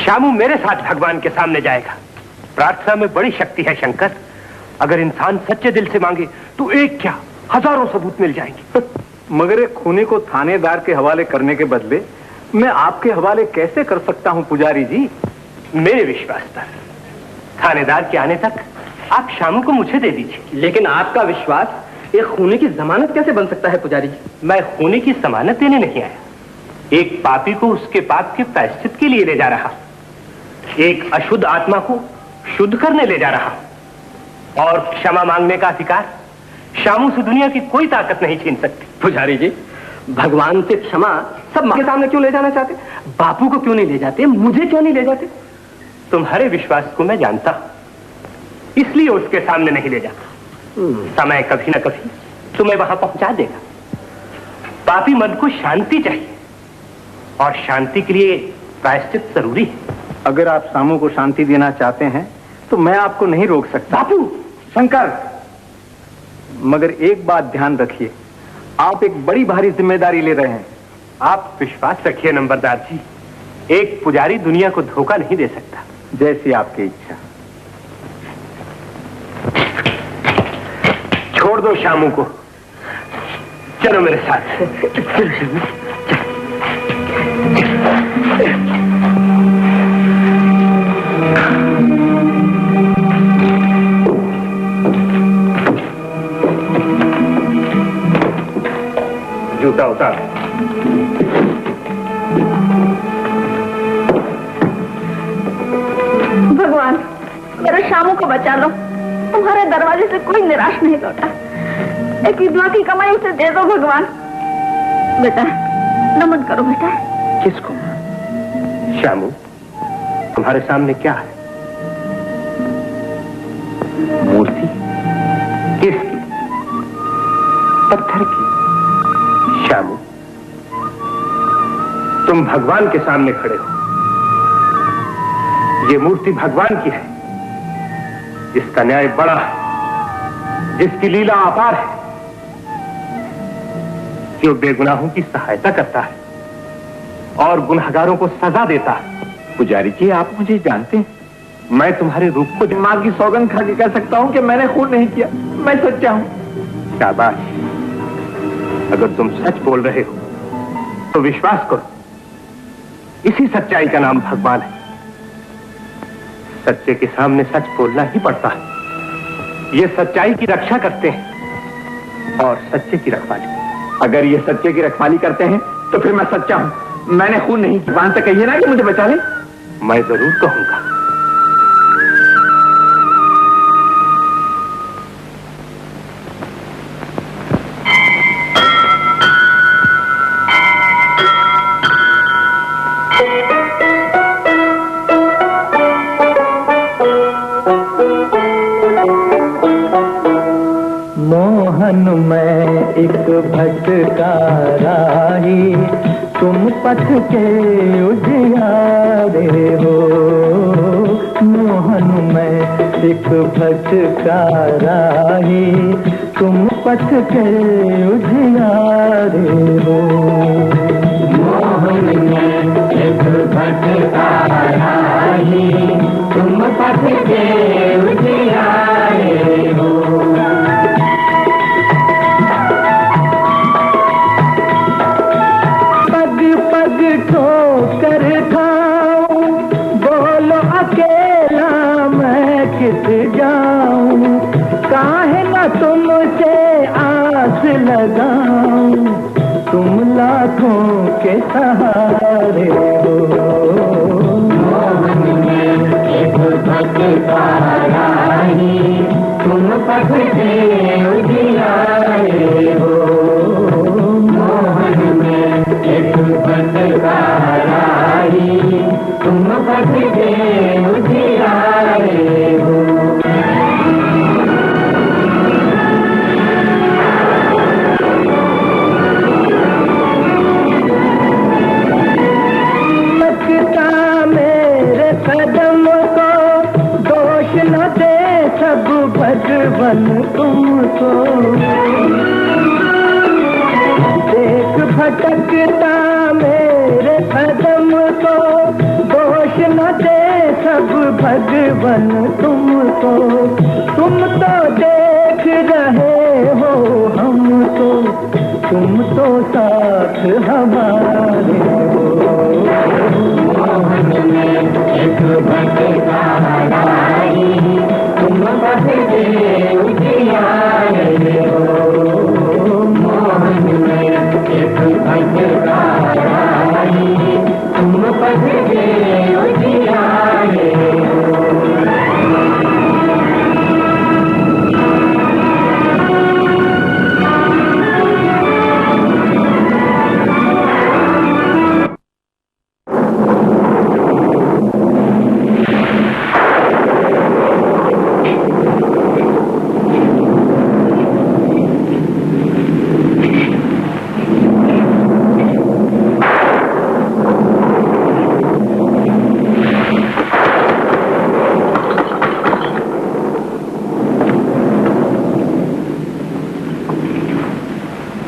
शामू मेरे साथ भगवान के सामने जाएगा। प्रार्थना में बड़ी शक्ति है शंकर। अगर इंसान सच्चे दिल से मांगे तो एक क्या हजारों सबूत मिल जाएंगे। मगर एक खूनी को थानेदार के हवाले करने के बदले मैं आपके हवाले कैसे कर सकता हूं पुजारी जी? मेरे विश्वास पर थानेदार के आने तक आप शामू को मुझे दे दीजिए। लेकिन आपका विश्वास एक खूनी की जमानत कैसे बन सकता है पुजारी जी? मैं खूनी की जमानत देने नहीं आया, एक पापी को उसके पाप के प्रायश्चित के लिए ले जा रहा, एक अशुद्ध आत्मा को शुद्ध करने ले जा रहा। और क्षमा मांगने का अधिकार शामू से दुनिया की कोई ताकत नहीं छीन सकती। पुजारी जी, भगवान से क्षमा सब के सामने क्यों ले जाना चाहते? बापू को क्यों नहीं ले जाते? मुझे क्यों नहीं ले जाते? तुम्हारे विश्वास को मैं जानता हूं, इसलिए उसके सामने नहीं ले जाता। समय कभी ना कभी तुम्हें वहां पहुंचा देगा। पापी मन को शांति चाहिए और शांति के लिए प्रायश्चित जरूरी है। अगर आप शामू को शांति देना चाहते हैं तो मैं आपको नहीं रोक सकता। बापू, शंकर, मगर एक बात ध्यान रखिए, आप एक बड़ी भारी जिम्मेदारी ले रहे हैं। आप विश्वास रखिए नंबरदार जी, एक पुजारी दुनिया को धोखा नहीं दे सकता। जैसी आपकी इच्छा। छोड़ दो शामू को, चलो मेरे साथ। जूता उतार। भगवान, मेरे शामू को बचा लो। तुम्हारे दरवाजे से कोई निराश नहीं लौटा। एक विधवा की कमाई उसे दे दो भगवान। बेटा, नमन करो बेटा। किसको? शामू, तुम्हारे सामने क्या है? मूर्ति? किसकी? पत्थर की। शामू, तुम भगवान के सामने खड़े हो। ये मूर्ति भगवान की है, जिसका न्याय बड़ा है, जिसकी लीला अपार है, जो बेगुनाहों की सहायता करता है और गुनहगारों को सजा देता है। पुजारी जी, आप मुझे जानते हैं। मैं तुम्हारे रूप को दिमाग की सौगंध खा के कह सकता हूं कि मैंने खून नहीं किया, मैं सच्चा हूं। शाबाश, अगर तुम सच बोल रहे हो तो विश्वास करो, इसी सच्चाई का नाम भगवान है। सच्चे के सामने सच बोलना ही पड़ता है। ये सच्चाई की रक्षा करते हैं और सच्चे की रखवाली। अगर ये सच्चे की रखवाली करते हैं तो फिर मैं सच्चा हूं, मैंने खून नहीं किया। भगवान से कहिए ना कि मुझे बचा ले। मैं जरूर कहूंगा। मोहन मैं एक भटका राही, तुम पथ के उजियारे हो। मोहन मैं एक भटका राही, तुम पथ के उजियारे हो। मोहन मैं एक भटका राही, तुम पथ के उजियारे हो। सहारे हो। मोहन में एक भटका राही, तुम पथ से उजियारे हो। मोहन में एक भटका राही, तुम पथ से उजियारे हो। भगवन तुमको देख भटकता मेरे कदम को, दोष न दे सब भगवन तुमको। तुम तो देख रहे हो हमको, तुम तो साथ हमारे हो। मोहन में एक भटका राही, तुम पथ से उजियारे हो। मोहन में एक भटका राही, तुम पथ से उजियारे हो।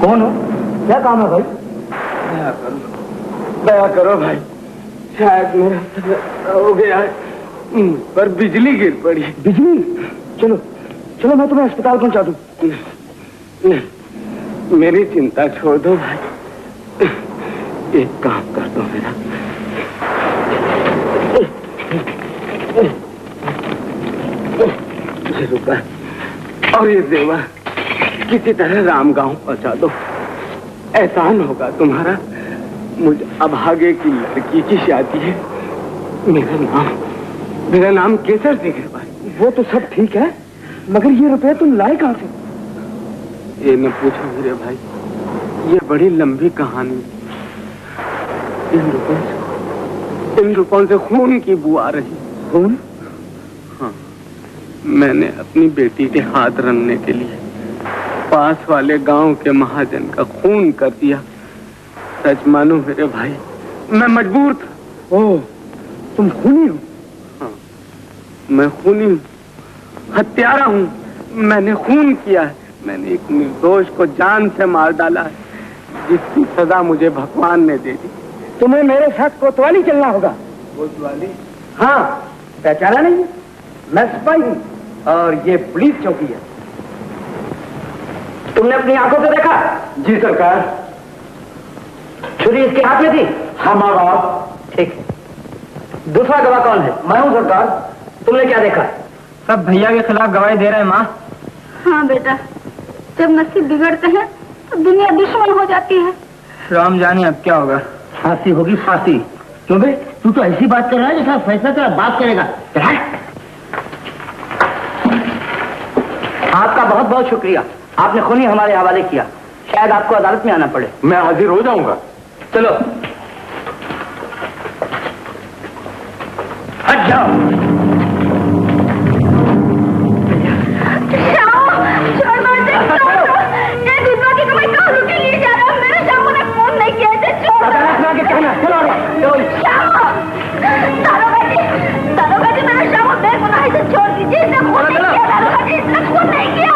कौन हो? क्या काम है भाई? दया करो भाई, शायद मेरा हो गया है, पर बिजली गिर पड़ी। बिजली? चलो चलो मैं तुम्हें अस्पताल पहुंचा दूं। मेरी चिंता छोड़ दो भाई, एक काम कर दो मेरा। ये रुपया और ये देवा किसी तरह राम गांव पहुंचा दो, एहसान होगा तुम्हारा। मुझे अभागे की लड़की की शादी है। मेरा नाम केसर सिंह है भाई। वो तो सब ठीक है, मगर ये रुपए तुम लाए कहां से? ये न पूछो मेरे भाई, ये बड़ी लंबी कहानी। इन रुपयों से खून की बू आ रही। खून? हाँ, मैंने अपनी बेटी के हाथ रंगने के लिए पास वाले गांव के महाजन का खून कर दिया। सच मानो मेरे भाई, मैं मजबूर था। ओह, तुम खूनी हो? हाँ, मैं खूनी हूँ, हत्यारा हूँ। मैंने खून किया है। मैंने एक निर्दोष को जान से मार डाला है, जिसकी सजा मुझे भगवान ने दे दी। तुम्हें मेरे साथ कोतवाली चलना होगा। कोतवाली? हाँ, पहचाना नहीं? मैं सिपाही हूँ और ये पुलिस चौकी है। तुमने अपनी आंखों से देखा? जी सरकार। छुरी इसके हाथ में थी? हाँ माँ बाप। ठीक है। दूसरा गवाह कौन है? मैं हूँ सरकार। तुमने क्या देखा? सब भैया के खिलाफ गवाही दे रहे हैं माँ। हाँ बेटा, जब नसीब बिगड़ते हैं तो दुनिया दुश्मन हो जाती है। राम जाने अब क्या होगा। फांसी होगी, फांसी। क्यों बे, तू तो ऐसी बात कर रहा है जैसा फैसला तेरा बाप करेगा। आपका बहुत बहुत शुक्रिया, आपने खूनी हमारे हवाले किया। शायद आपको अदालत में आना पड़े। मैं हाजिर हो जाऊंगा। चलो हट जाओ। छोड़ दो, ये विधवा की कमाई कहाँ लुटे लिए जा रहा है? मेरे शामू ने फोन नहीं किया थे। छोड़ दो। कहना चलो दारोगा जी, मेरा शामू बेगुनाह से छोड़ दीजिए। इसने खून नहीं किया दारोगा जी, इसने खून नहीं किया।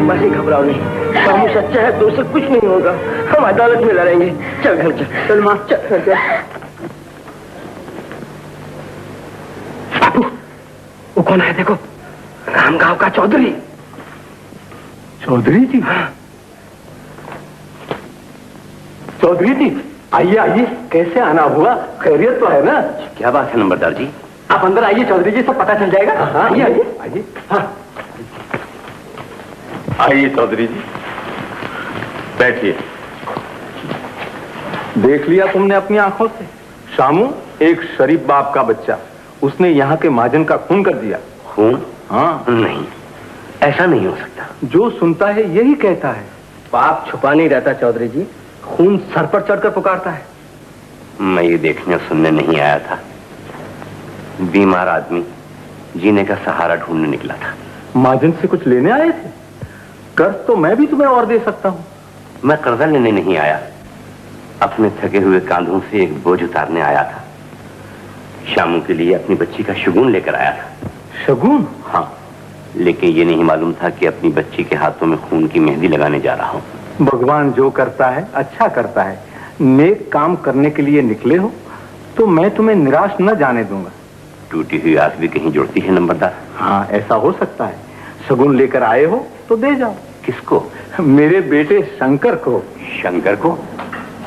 बस ही घबराओ नहीं, शामू सच्चा है तो उसे कुछ नहीं होगा। हम अदालत में लड़ेंगे। चल घर चल। चल माँ चल घर चल। वो कौन है देखो? राम गांव का चौधरी। चौधरी जी? हाँ। चौधरी जी आइए आइए, कैसे आना हुआ? खैरियत तो है ना? क्या बात है नंबरदार जी? आप अंदर आइए चौधरी जी, सब पता चल जाएगा। हाँ, आइए आइए आइए। हाँ। आइए चौधरी जी, बैठिए। देख लिया तुमने अपनी आंखों से, शामू एक शरीफ बाप का बच्चा, उसने यहाँ के महाजन का खून कर दिया। खून? हाँ। नहीं, ऐसा नहीं हो सकता। जो सुनता है यही कहता है। पाप छुपा नहीं रहता चौधरी जी, खून सर पर चढ़कर पुकारता है। मैं ये देखने और सुनने नहीं आया था। बीमार आदमी जीने का सहारा ढूंढने निकला था। महाजन से कुछ लेने आए थे? कर्ज तो मैं भी तुम्हें और दे सकता हूँ। मैं कर्जा लेने नहीं आया, अपने थके हुए कांधों से एक बोझ उतारने आया था। शामू के लिए अपनी बच्ची का शगुन लेकर आया था। शगुन? हाँ, लेकिन ये नहीं मालूम था कि अपनी बच्ची के हाथों में खून की मेहंदी लगाने जा रहा हूँ। भगवान जो करता है अच्छा करता है। नेक काम करने के लिए निकले हो तो मैं तुम्हें निराश न जाने दूंगा। टूटी हुई आस भी कहीं जुड़ती है नंबरदार। हाँ, ऐसा हो सकता है। शगुन लेकर आए हो तो दे जाओ। किसको? मेरे बेटे शंकर को। शंकर को?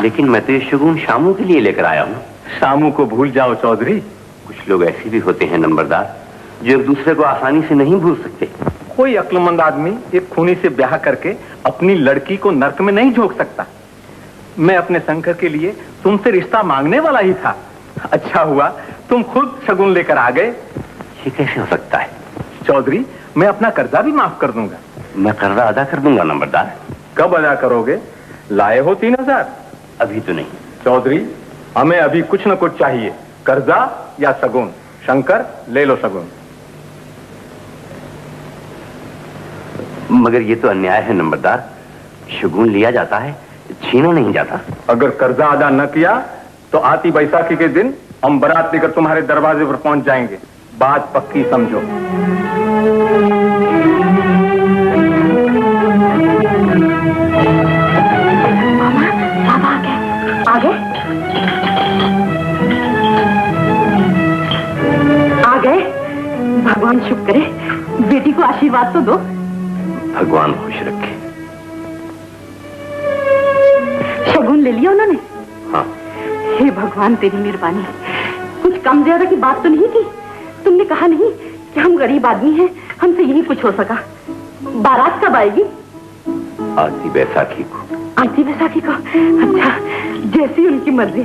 लेकिन मैं तो ये शगुन शामू के लिए लेकर आया हूँ। शामू को भूल जाओ चौधरी। कुछ लोग ऐसे भी होते हैं नंबरदार, जो एक दूसरे को आसानी से नहीं भूल सकते। कोई अक्लमंद आदमी एक खूनी से ब्याह करके अपनी लड़की को नर्क में नहीं झोंक सकता। मैं अपने शंकर के लिए तुमसे रिश्ता मांगने वाला ही था। अच्छा हुआ तुम खुद शगुन लेकर आ गए। ये कैसे हो सकता है? चौधरी, मैं अपना कर्जा भी माफ कर दूंगा। मैं कर्जा अदा कर दूंगा नंबरदार। कब अदा करोगे? लाए हो 3000? अभी तो नहीं। चौधरी, हमें अभी कुछ न कुछ चाहिए, कर्जा या शगुन। शंकर, ले लो शगुन। मगर ये तो अन्याय है नंबरदार। शगुन लिया जाता है, छीना नहीं जाता। अगर कर्जा अदा न किया तो आती बैसाखी के दिन हम बारात लेकर तुम्हारे दरवाजे पर पहुंच जाएंगे। बात पक्की समझो। मामा, आ गए? आ गए? भगवान शुक्र करे, बेटी को आशीर्वाद तो दो। भगवान खुश रखे। शगुन ले लिया उन्होंने? हाँ। हे भगवान, तेरी मेहरबानी। कुछ कम ज्यादा की बात तो नहीं की? तुमने कहा नहीं कि हम गरीब आदमी हैं, हमसे यही कुछ हो सका। बारात कब आएगी? आती बैसाखी को। आती बैसाखी को? अच्छा, जैसी उनकी मर्जी।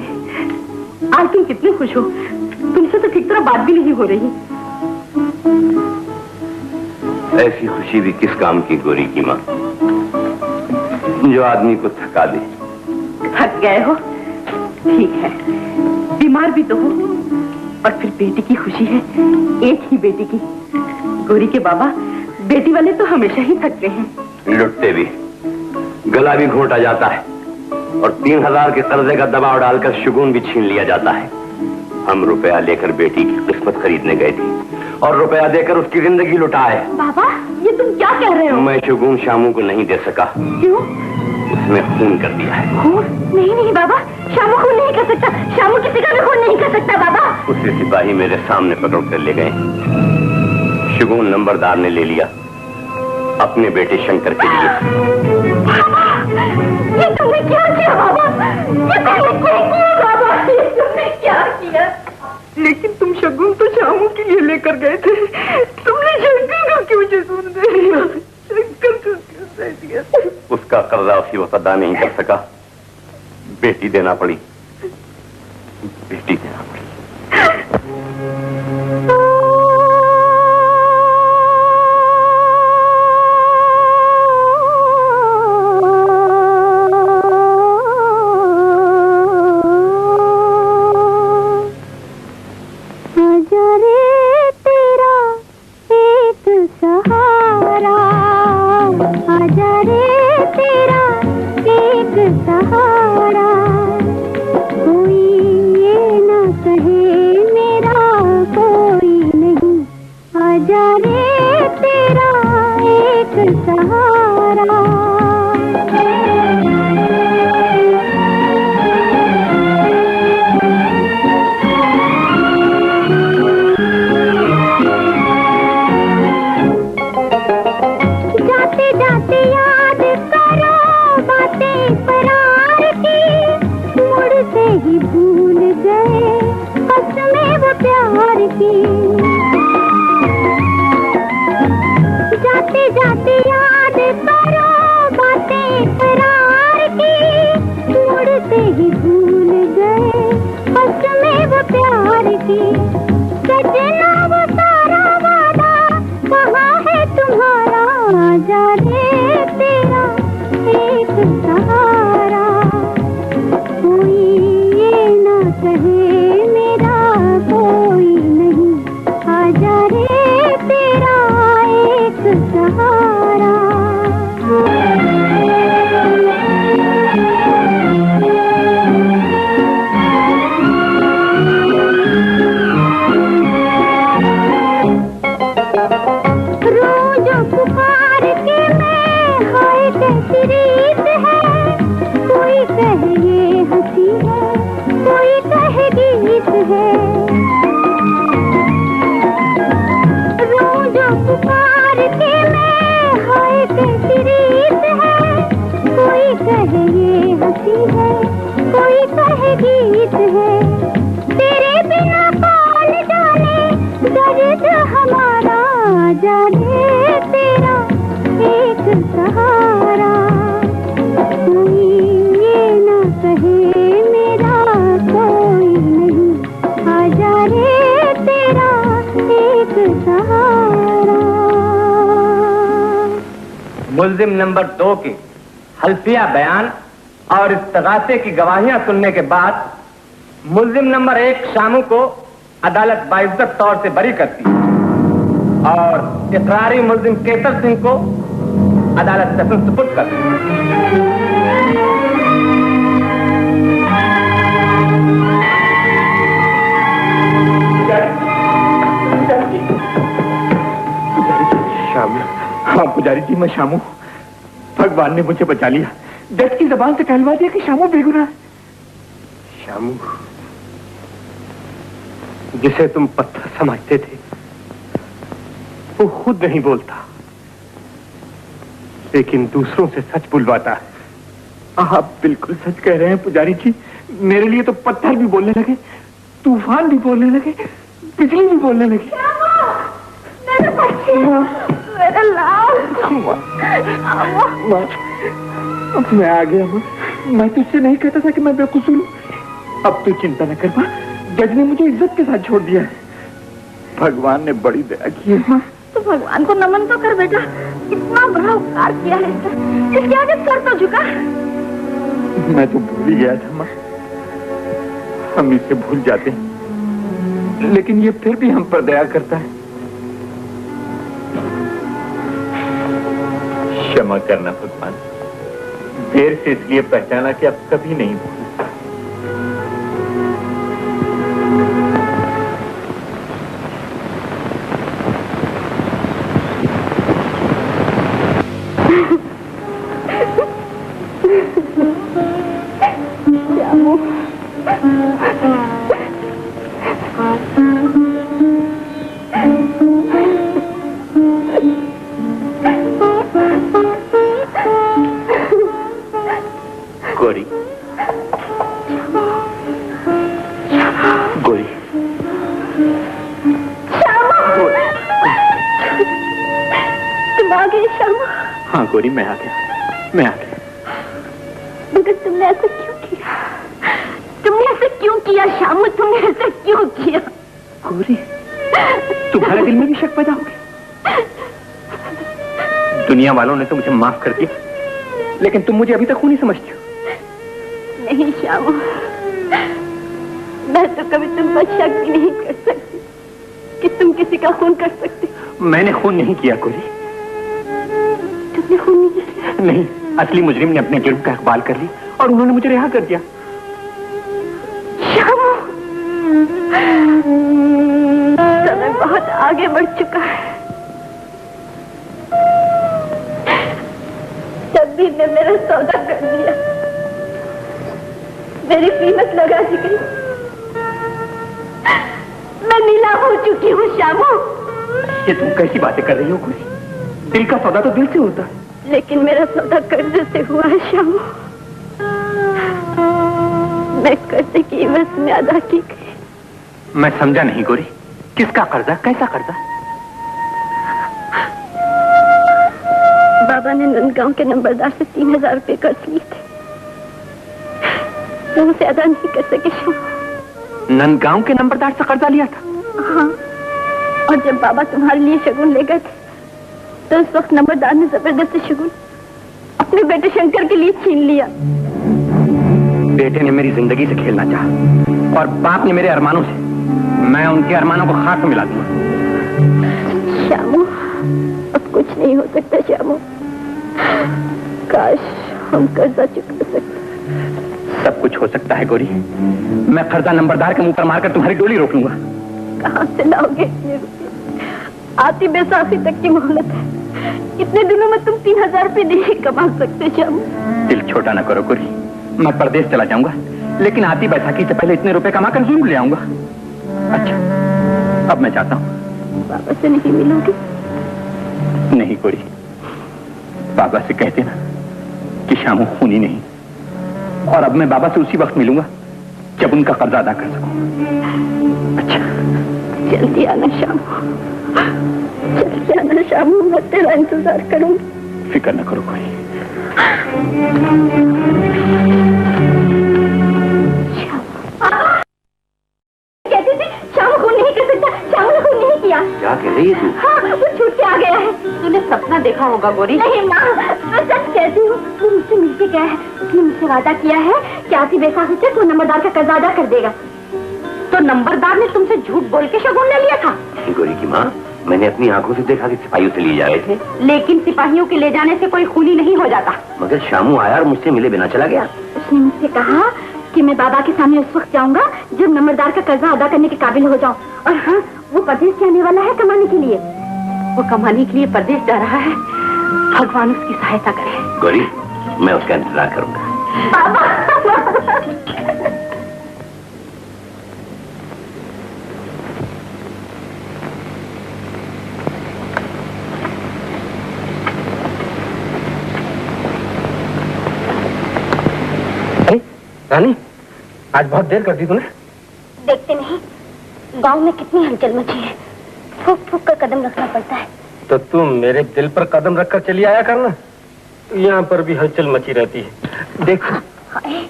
आज तुम कितने खुश हो, तुमसे तो ठीक तरह बात भी नहीं हो रही। ऐसी खुशी भी किस काम की गोरी की माँ, जो आदमी को थका दे। थक गए हो? ठीक है, बीमार भी तो हो, और फिर बेटी की खुशी है, एक ही बेटी की। गोरी के बाबा, बेटी वाले तो हमेशा ही थकते हैं। लुटते भी, गला भी घोटा जाता है, और 3000 के कर्जे का दबाव डालकर शगुन भी छीन लिया जाता है। हम रुपया लेकर बेटी की किस्मत खरीदने गए थे, और रुपया देकर उसकी जिंदगी लुटाए। बाबा, ये तुम क्या कह रहे हो? मैं शगुन शामू को नहीं दे सका। क्यों? उसने खून कर दिया है। खून? नहीं नहीं बाबा, शामू खून नहीं कर सकता। शामू किसी का भी खून नहीं कर सकता बाबा। उसे सिपाही मेरे सामने पकड़ कर ले गए। शगुन नंबरदार ने ले लिया अपने बेटे शंकर के लिए। बाबा, ये तुमने क्या किया बाबा? ये तुमने क्या किया बाबा? ये तुमने क्या किया? लेकिन तुम शगुन तो शामू के लिए लेकर गए थे, तुमने शंकर को क्यों शगुन दे दिया? शंकर को क्यों दे दिया? उसका कर्जा उसी वक्त अदा नहीं कर सका, बेटी देना पड़ी। बेटी देना पड़ी। जाते जाते याद कहे ये हंसी है, कोई कहे गीत है। तेरे बिना कौन जाने दर्द हमारा, जाने तेरा एक सहारा। कोई ये ना कहे मेरा कोई नहीं, आजा रे तेरा एक सहारा। मुल्जिम नंबर 2 की हल्फिया बयान और इस तगासे की गवाहियां सुनने के बाद मुल्जिम नंबर 1 शामू को अदालत बाइज्जत तौर से बरी करती है और इकरारी मुल्जिम केसर सिंह को अदालत से सुपुर्द करती है। शामू, हाँ पुजारी जी, मैं शामू। भगवान ने मुझे बचा लिया। जज की जबान से कहलवा दिया कि शामू बेगुनाह है। शामू, जिसे तुम पत्थर समझते थे वो खुद नहीं बोलता, लेकिन दूसरों से सच बुलवाता है। आप बिल्कुल सच कह रहे हैं पुजारी जी। मेरे लिए तो पत्थर भी बोलने लगे, तूफान भी बोलने लगे, बिजली भी बोलने लगी। मेरे बच्चे, मेरा लाल। अब मैं आ गया माँ। मैं तुझसे नहीं कहता था कि मैं बेकसूर हूँ। अब तू चिंता न कर माँ, जज ने मुझे इज्जत के साथ छोड़ दिया है। भगवान ने बड़ी दया की है माँ। तो भगवान को नमन तो कर बेटा, इतना बड़ा उपकार किया है इसके आगे सर तो झुका। मैं तो भूल ही गया था माँ। हम इसे भूल जाते हैं, लेकिन ये फिर भी हम पर दया करता है। क्षमा करना भगवान, देर से इसलिए पहचाना कि अब कभी नहीं भूल। गोरी, मैं आ गया। मगर तुमने ऐसा क्यों किया? तुमने ऐसा क्यों किया शामू? तुमने ऐसा क्यों किया? गोरी, तुम्हारे दिल में भी शक पैदा हो गया? दुनिया वालों ने तो मुझे माफ कर दिया, लेकिन तुम मुझे अभी तक खूनी समझती हो। नहीं शामू, मैं तो कभी तुम पर शक भी नहीं कर सकती कि तुम किसी का खून कर सकते। मैंने खून नहीं किया गोरी। तुमने खून नहीं किया? नहीं, असली मुजरिम ने अपने जुर्म का इकबाल कर ली और उन्होंने मुझे रिहा कर दिया। शामू, समय बहुत आगे बढ़ चुका है। तभी ने मेरा सौदा कर दिया, मेरी कीमत लगा दी गई। मैं नीलाम हो चुकी हूँ शामू। ये तुम कैसी बातें कर रही हो गोरी? दिल का सौदा तो दिल से होता है। लेकिन मेरा सौदा कर्जे से हुआ है शामू। मैं कर्जे की इवज में अदा की गई। मैं समझा नहीं गोरी, किसका कर्जा, कैसा कर्जा? बाबा ने नंदगांव के नंबरदार से 3000 रुपए कर्ज लिए थे, वो उसे अदा नहीं कर सके शामू। नंदगांव के नंबरदार से कर्जा लिया था? हाँ, और जब बाबा तुम्हारे लिए शगुन ले गए थे तो उस वक्त नंबरदार ने जबरदस्ती शगुन अपने बेटे शंकर के लिए छीन लिया। बेटे ने मेरी जिंदगी से खेलना चाहा और बाप ने मेरे अरमानों से। मैं उनके अरमानों को खाक में मिला दूंगा। शामू, अब कुछ नहीं हो सकता शामू। काश हम कर्जा चुका सकते। सब कुछ हो सकता है गोरी। मैं कर्जा नंबरदार के मुंह पर मारकर तुम्हारी डोली रोक लूंगा। कहाँ से लाओगे इतने रुपए? आती बेसाखी तक की मोहलत है। इतने दिनों में तुम 3000 रुपए नहीं कमा सकते शामू। दिल छोटा ना करो गोरी, मैं परदेश चला जाऊंगा, लेकिन आती बैसाखी से पहले इतने रुपए कमाकर जरूर ले आऊंगा। अच्छा, अब मैं चाहता हूँ। बाबा से नहीं मिलोगे? नहीं गोरी, बाबा से कहते ना कि शामू खूनी नहीं, और अब मैं बाबा से उसी वक्त मिलूंगा जब उनका कर्जा अदा कर सकूं। अच्छा, जल्दी आना शामू, जल्दी आना शामू, मैं तेरा इंतजार करूंगी। फिक्र न करो कोई। कहते थे शामू को नहीं कर सकता, शामू ने खून नहीं किया। क्या कह रही है तू? हाँ, वो छूट के आ गया है। तूने सपना देखा होगा गोरी। नहीं माँ, मैं सच कहती हूँ, वो मुझसे मिलके गया है। उसने मुझसे वादा किया है कि आती बैसाखी से वो नंबरदार का कर्जा अदा कर देगा। तो नंबरदार ने तुमसे झूठ बोल के शगुन ले लिया था? गोरी की माँ, मैंने अपनी आंखों से देखा कि सिपाहियों से लिए जा रहे थे। लेकिन सिपाहियों के ले जाने से कोई खूनी नहीं हो जाता। मगर शामू आया और मुझसे मिले बिना चला गया। उसने मुझसे कहा कि मैं बाबा के सामने उस वक्त जाऊंगा जब नंबरदार का कर्जा अदा करने के काबिल हो जाऊं। और हाँ, वो प्रदेश जाने वाला है कमाने के लिए। वो कमाने के लिए प्रदेश जा रहा है। भगवान उसकी सहायता करे। गौरी, मैं उसका इंतजार करूंगा। बाबा रानी, आज बहुत देर कर दी तूने। देखते नहीं, गांव में कितनी हलचल मची है। फूक फूक कर कदम रखना पड़ता है। तो तुम मेरे दिल पर कदम रखकर चली आया करना। यहाँ पर भी हलचल मची रहती है। देख, हाय,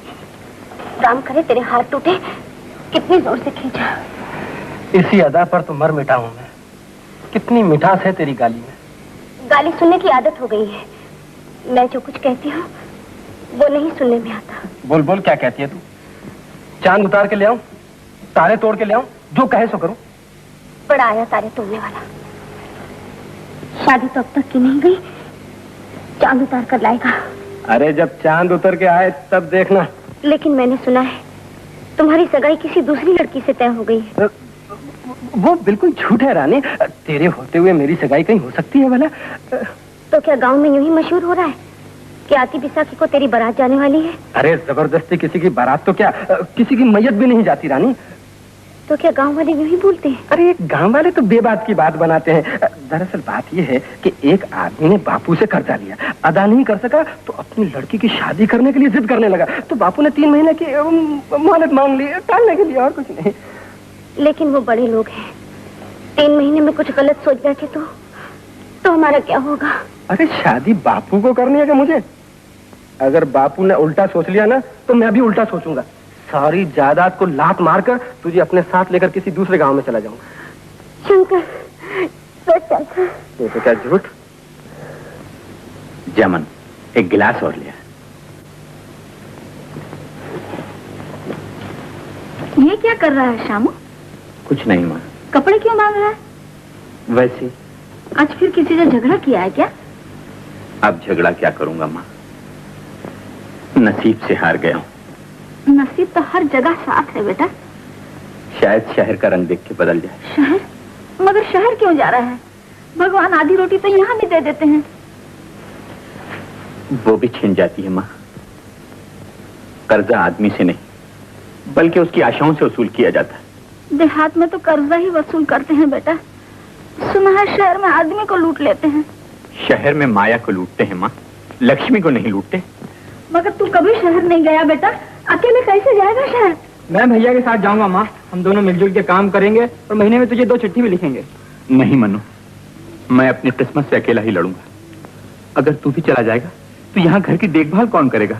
राम करे तेरे हाथ टूटे, कितनी जोर से खींचा। इसी अदा पर तो मर मिटा हूं मैं। कितनी मिठास है तेरी गाली में। गाली सुनने की आदत हो गई है। मैं जो कुछ कहती हूँ वो नहीं सुनने में आता। बोल बोल, क्या कहती है तू? चांद उतार के ले आऊं, तारे तोड़ के ले आऊं, जो कहे सो करूं। बड़ा आया तारे तोड़ने वाला। शादी तो अब तक की नहीं गई, चांद उतार कर लाएगा। अरे जब चांद उतर के आए तब देखना। लेकिन मैंने सुना है तुम्हारी सगाई किसी दूसरी लड़की से तय हो गई है। वो बिल्कुल झूठ है रानी। तेरे होते हुए मेरी सगाई कहीं हो सकती है भला? तो क्या गांव में यूं ही मशहूर हो रहा है कि आती बैसाखी को तेरी बारात जाने वाली है? अरे जबरदस्ती किसी की बारात तो क्या, किसी की मैयत भी नहीं जाती रानी। तो क्या गांव वाले यूं ही बोलते हैं? अरे गांव वाले तो बेबात की बात बनाते हैं। दरअसल बात यह है कि एक आदमी ने बापू से कर्जा लिया, अदा नहीं कर सका तो अपनी लड़की की शादी करने के लिए जिद करने लगा। तो बापू ने 3 महीने की मोहलत मांग ली, टालने के लिए, और कुछ नहीं। लेकिन वो बड़े लोग हैं, 3 महीने में कुछ गलत सोच बैठे तो हमारा क्या होगा? अरे शादी बापू को करनी है कि मुझे? अगर बापू ने उल्टा सोच लिया ना तो मैं भी उल्टा सोचूंगा। सारी जायदाद को लात मारकर तुझे अपने साथ लेकर किसी दूसरे गांव में चला जाऊंगा। शंकर, ये तो क्या झूठ। जमन, एक गिलास और लिया। ये क्या कर रहा है शामू? कुछ नहीं माँ। कपड़े क्यों मांग रहा है? वैसे आज फिर किसी से झगड़ा किया है क्या? अब झगड़ा क्या करूंगा माँ, नसीब से हार गया हूँ। नसीब तो हर जगह साथ है बेटा। शायद शहर का रंग देख के बदल जाए। शहर? मगर शहर क्यों जा रहा है? भगवान आधी रोटी तो यहाँ भी दे देते हैं। वो भी छिन जाती है माँ। कर्जा आदमी से नहीं बल्कि उसकी आशाओं से वसूल किया जाता है। देहात में तो कर्जा ही वसूल करते हैं बेटा। सुना है शहर में आदमी को लूट लेते हैं। शहर में माया को लूटते हैं माँ, लक्ष्मी को नहीं लूटते। मगर तू कभी शहर नहीं गया बेटा, अकेले कैसे जाएगा शहर? मैं भैया के साथ जाऊंगा माँ। हम दोनों मिलजुल के काम करेंगे और महीने में तुझे 2 चिट्ठी भी लिखेंगे। नहीं मनु, मैं अपनी किस्मत से अकेला ही लड़ूंगा। अगर तू भी चला जाएगा तो यहाँ घर की देखभाल कौन करेगा?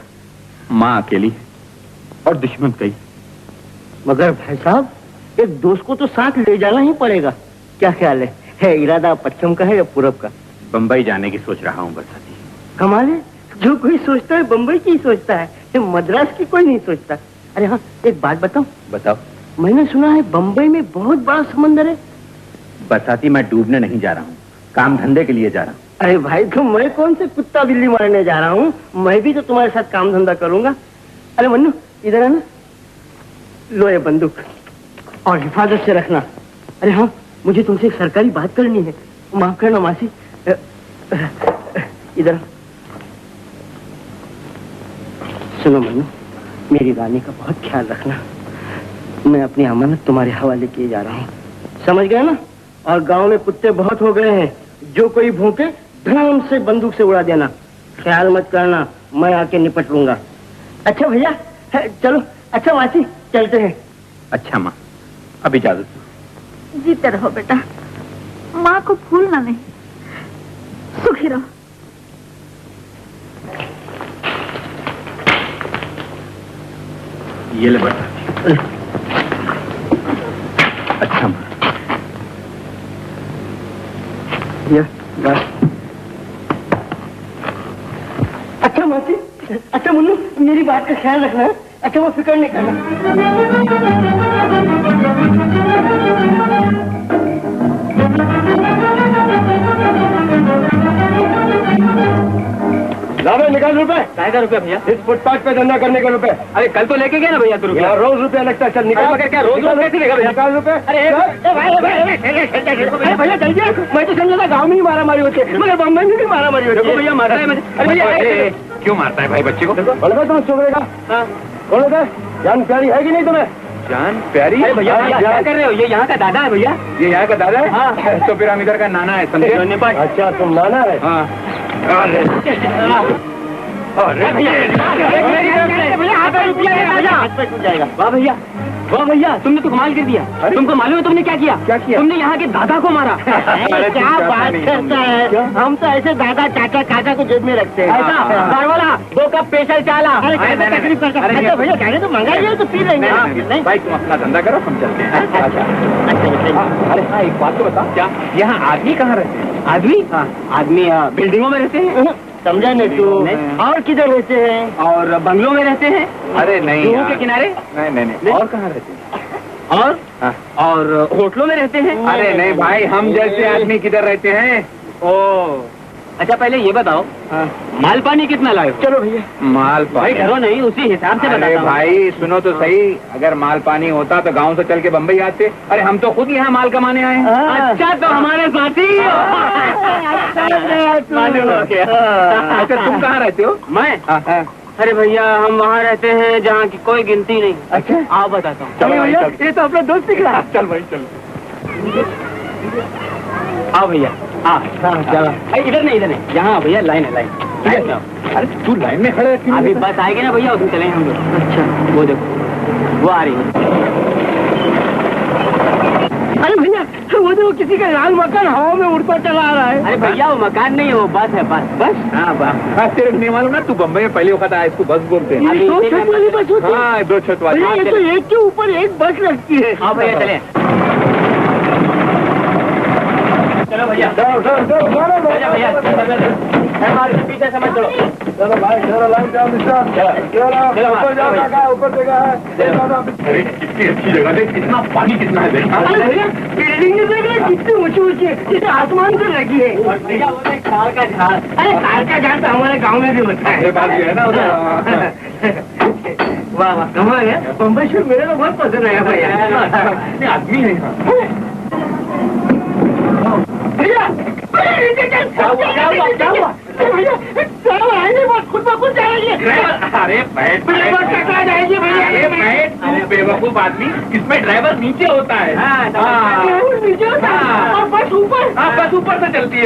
माँ अकेली है और दुश्मन कई। मगर भाई साहब, एक दोस्त को तो साथ ले जाना ही पड़ेगा। क्या ख्याल है इरादा पश्चिम का है या पूरब का? बंबई जाने की सोच रहा हूँ बरसाती। कमाल है, जो कोई सोचता है बंबई की सोचता है, मद्रास की कोई नहीं सोचता। अरे हाँ, एक बात बताऊं? बताओ। मैंने सुना है बंबई में बहुत बड़ा समंदर है। बरसाती, मैं डूबने नहीं जा रहा हूँ, काम धंधे के लिए जा रहा हूँ। अरे भाई, तो मैं कौन से कुत्ता बिल्ली मारने जा रहा हूँ? मैं भी तो तुम्हारे साथ काम धंधा करूंगा। अरे मन्नू, इधर आना, लो ये बंदूक और हिफाजत से रखना। अरे हाँ, मुझे तुमसे एक सरकारी बात करनी है। माफ करना मासी। इधर सुनो मन्नू, मेरी रानी का बहुत ख्याल रखना। मैं अपनी अमानत तुम्हारे हवाले किए जा रहा हूँ, समझ गए ना? और गांव में कुत्ते बहुत हो गए हैं, जो कोई भूखे धड़ाम से बंदूक से उड़ा देना। ख्याल मत करना, मैं आके निपट लूंगा। अच्छा भैया, चलो। अच्छा मासी, चलते हैं। अच्छा माँ, अब इजाजत। जीते रहो बेटा, माँ को भूलना नहीं, सुखी रहो। ये ले बेटा। अच्छा माँ। अच्छा मासी, अच्छा मुन्नू, मेरी बात का ख्याल रखना है। अच्छा वो फिक्र नहीं करना। लावे निकाल रुपए। काय का रुपया भैया? इस फुटपाथ पे धंधा करने के रुपए। अरे कल तो लेके गया ना भैया तू रुपया। रोज रुपया लगता है। चल निकाल। क्या रोज कैसे लेगा भैया? निकाल रुपए। अरे भैया जल्दी, मैं तो समझा था गाँव में ही मारा मारी होती है, मगर बम्बई में भी मारा मारी होती है। भैया मारा है। अरे भैया क्यों मारता है भाई बच्चे को? तुम चुभेगा। बोलो तो जान प्यारी है कि नहीं तुम्हें? जान प्यारी? अरे भैया क्या कर रहे हो? ये यहाँ का दादा है भैया। ये यहाँ का दादा है? हाँ। तो फिर हम इधर का नाना है, समझे? अच्छा तुम नाना है? हाँ। वाह भैया, वाह भैया, तुमने तो कमाल कर दिया। तुमको मालूम है तुमने क्या किया? क्या किया? तुमने यहाँ के दादा को मारा। क्या बात करता है? हम तो ऐसे दादा चाचा काका को जेब में रखते हैं। ऐसा घर वाला 2 कप स्पेशल चाला। तकलीफ करता। अच्छा भैया कहने तो मंगा लिया तो पी लेंगे। नहीं भाई, तुम अपना धंधा करो, हम चलते हैं। अच्छा। अरे हाँ, एक बात तो बता, क्या यहाँ आदमी कहाँ रहते हैं? आदमी? आदमी बिल्डिंगों में रहते हैं। समझा नहीं तू? और किधर रहते हैं? और बंगलों में रहते हैं। अरे नहीं, जुहू के किनारे। नहीं। और कहाँ रहते हैं? और होटलों में रहते हैं। अरे नहीं भाई, हम जैसे आदमी किधर रहते हैं? ओ अच्छा, पहले ये बताओ, माल पानी कितना लाए? चलो भैया। माल भाई पानी? घरों नहीं, उसी हिसाब से अरे बताता हूँ। भाई सुनो तो सही, अगर माल पानी होता तो गांव से चल के बम्बई आते। अरे हम तो खुद यहाँ माल कमाने आए हैं। अच्छा तो हमारे साथी। अच्छा तुम कहाँ रहते हो? मैं? अरे भैया हम वहाँ रहते हैं जहाँ की कोई गिनती नहीं। अच्छा आओ बताता हूँ। चलो भैया, ये तो अपना दोस्त निकला। चल भाई चल। आओ भैया। इधर नहीं, यहाँ भैया लाइन है, लाइन। अरे तू लाइन में खड़े है। अभी बस आएगी ना भैया, उसमें चलेंगे हम लोग। अच्छा वो देखो, वो आ रही है। अरे भैया वो देखो, किसी का लाल मकान हवा में उड़ता चला आ रहा है। अरे भैया वो मकान नहीं है, वो बस है। बस? हाँ बस। हाँ तेरे नहीं मालूम ना, तू बम्बई में पहले वक्त आया, इसको बस बोलते हैं। 2 छत वाली बस होती है। हाँ 2 छत वाली। ये तो एक के ऊपर एक बस लगती है। हाँ भैया चले। चलो भैया, भैया पीछे समझ चलो। चलो भाई, चलो लाइन जाओ। ऊपर जगह है। कितनी अच्छी जगह है, कितना पानी कितना है। बिल्डिंग देख ले कितनी ऊंची है, जैसे आसमान से लगी है। भैया वो खाल का झाड़। अरे खाल का झाड़ तो हमारे गांव में भी होता है। है ना उधर। वाह वाह, कमाल है। बम्बई शूट मेरे को बहुत पसंद आया भैया। आदमी है अरे बेवकूफ आदमी, इसमें ड्राइवर नीचे होता है। नीचे होता है, बस ऊपर। बस ऊपर से चलती है।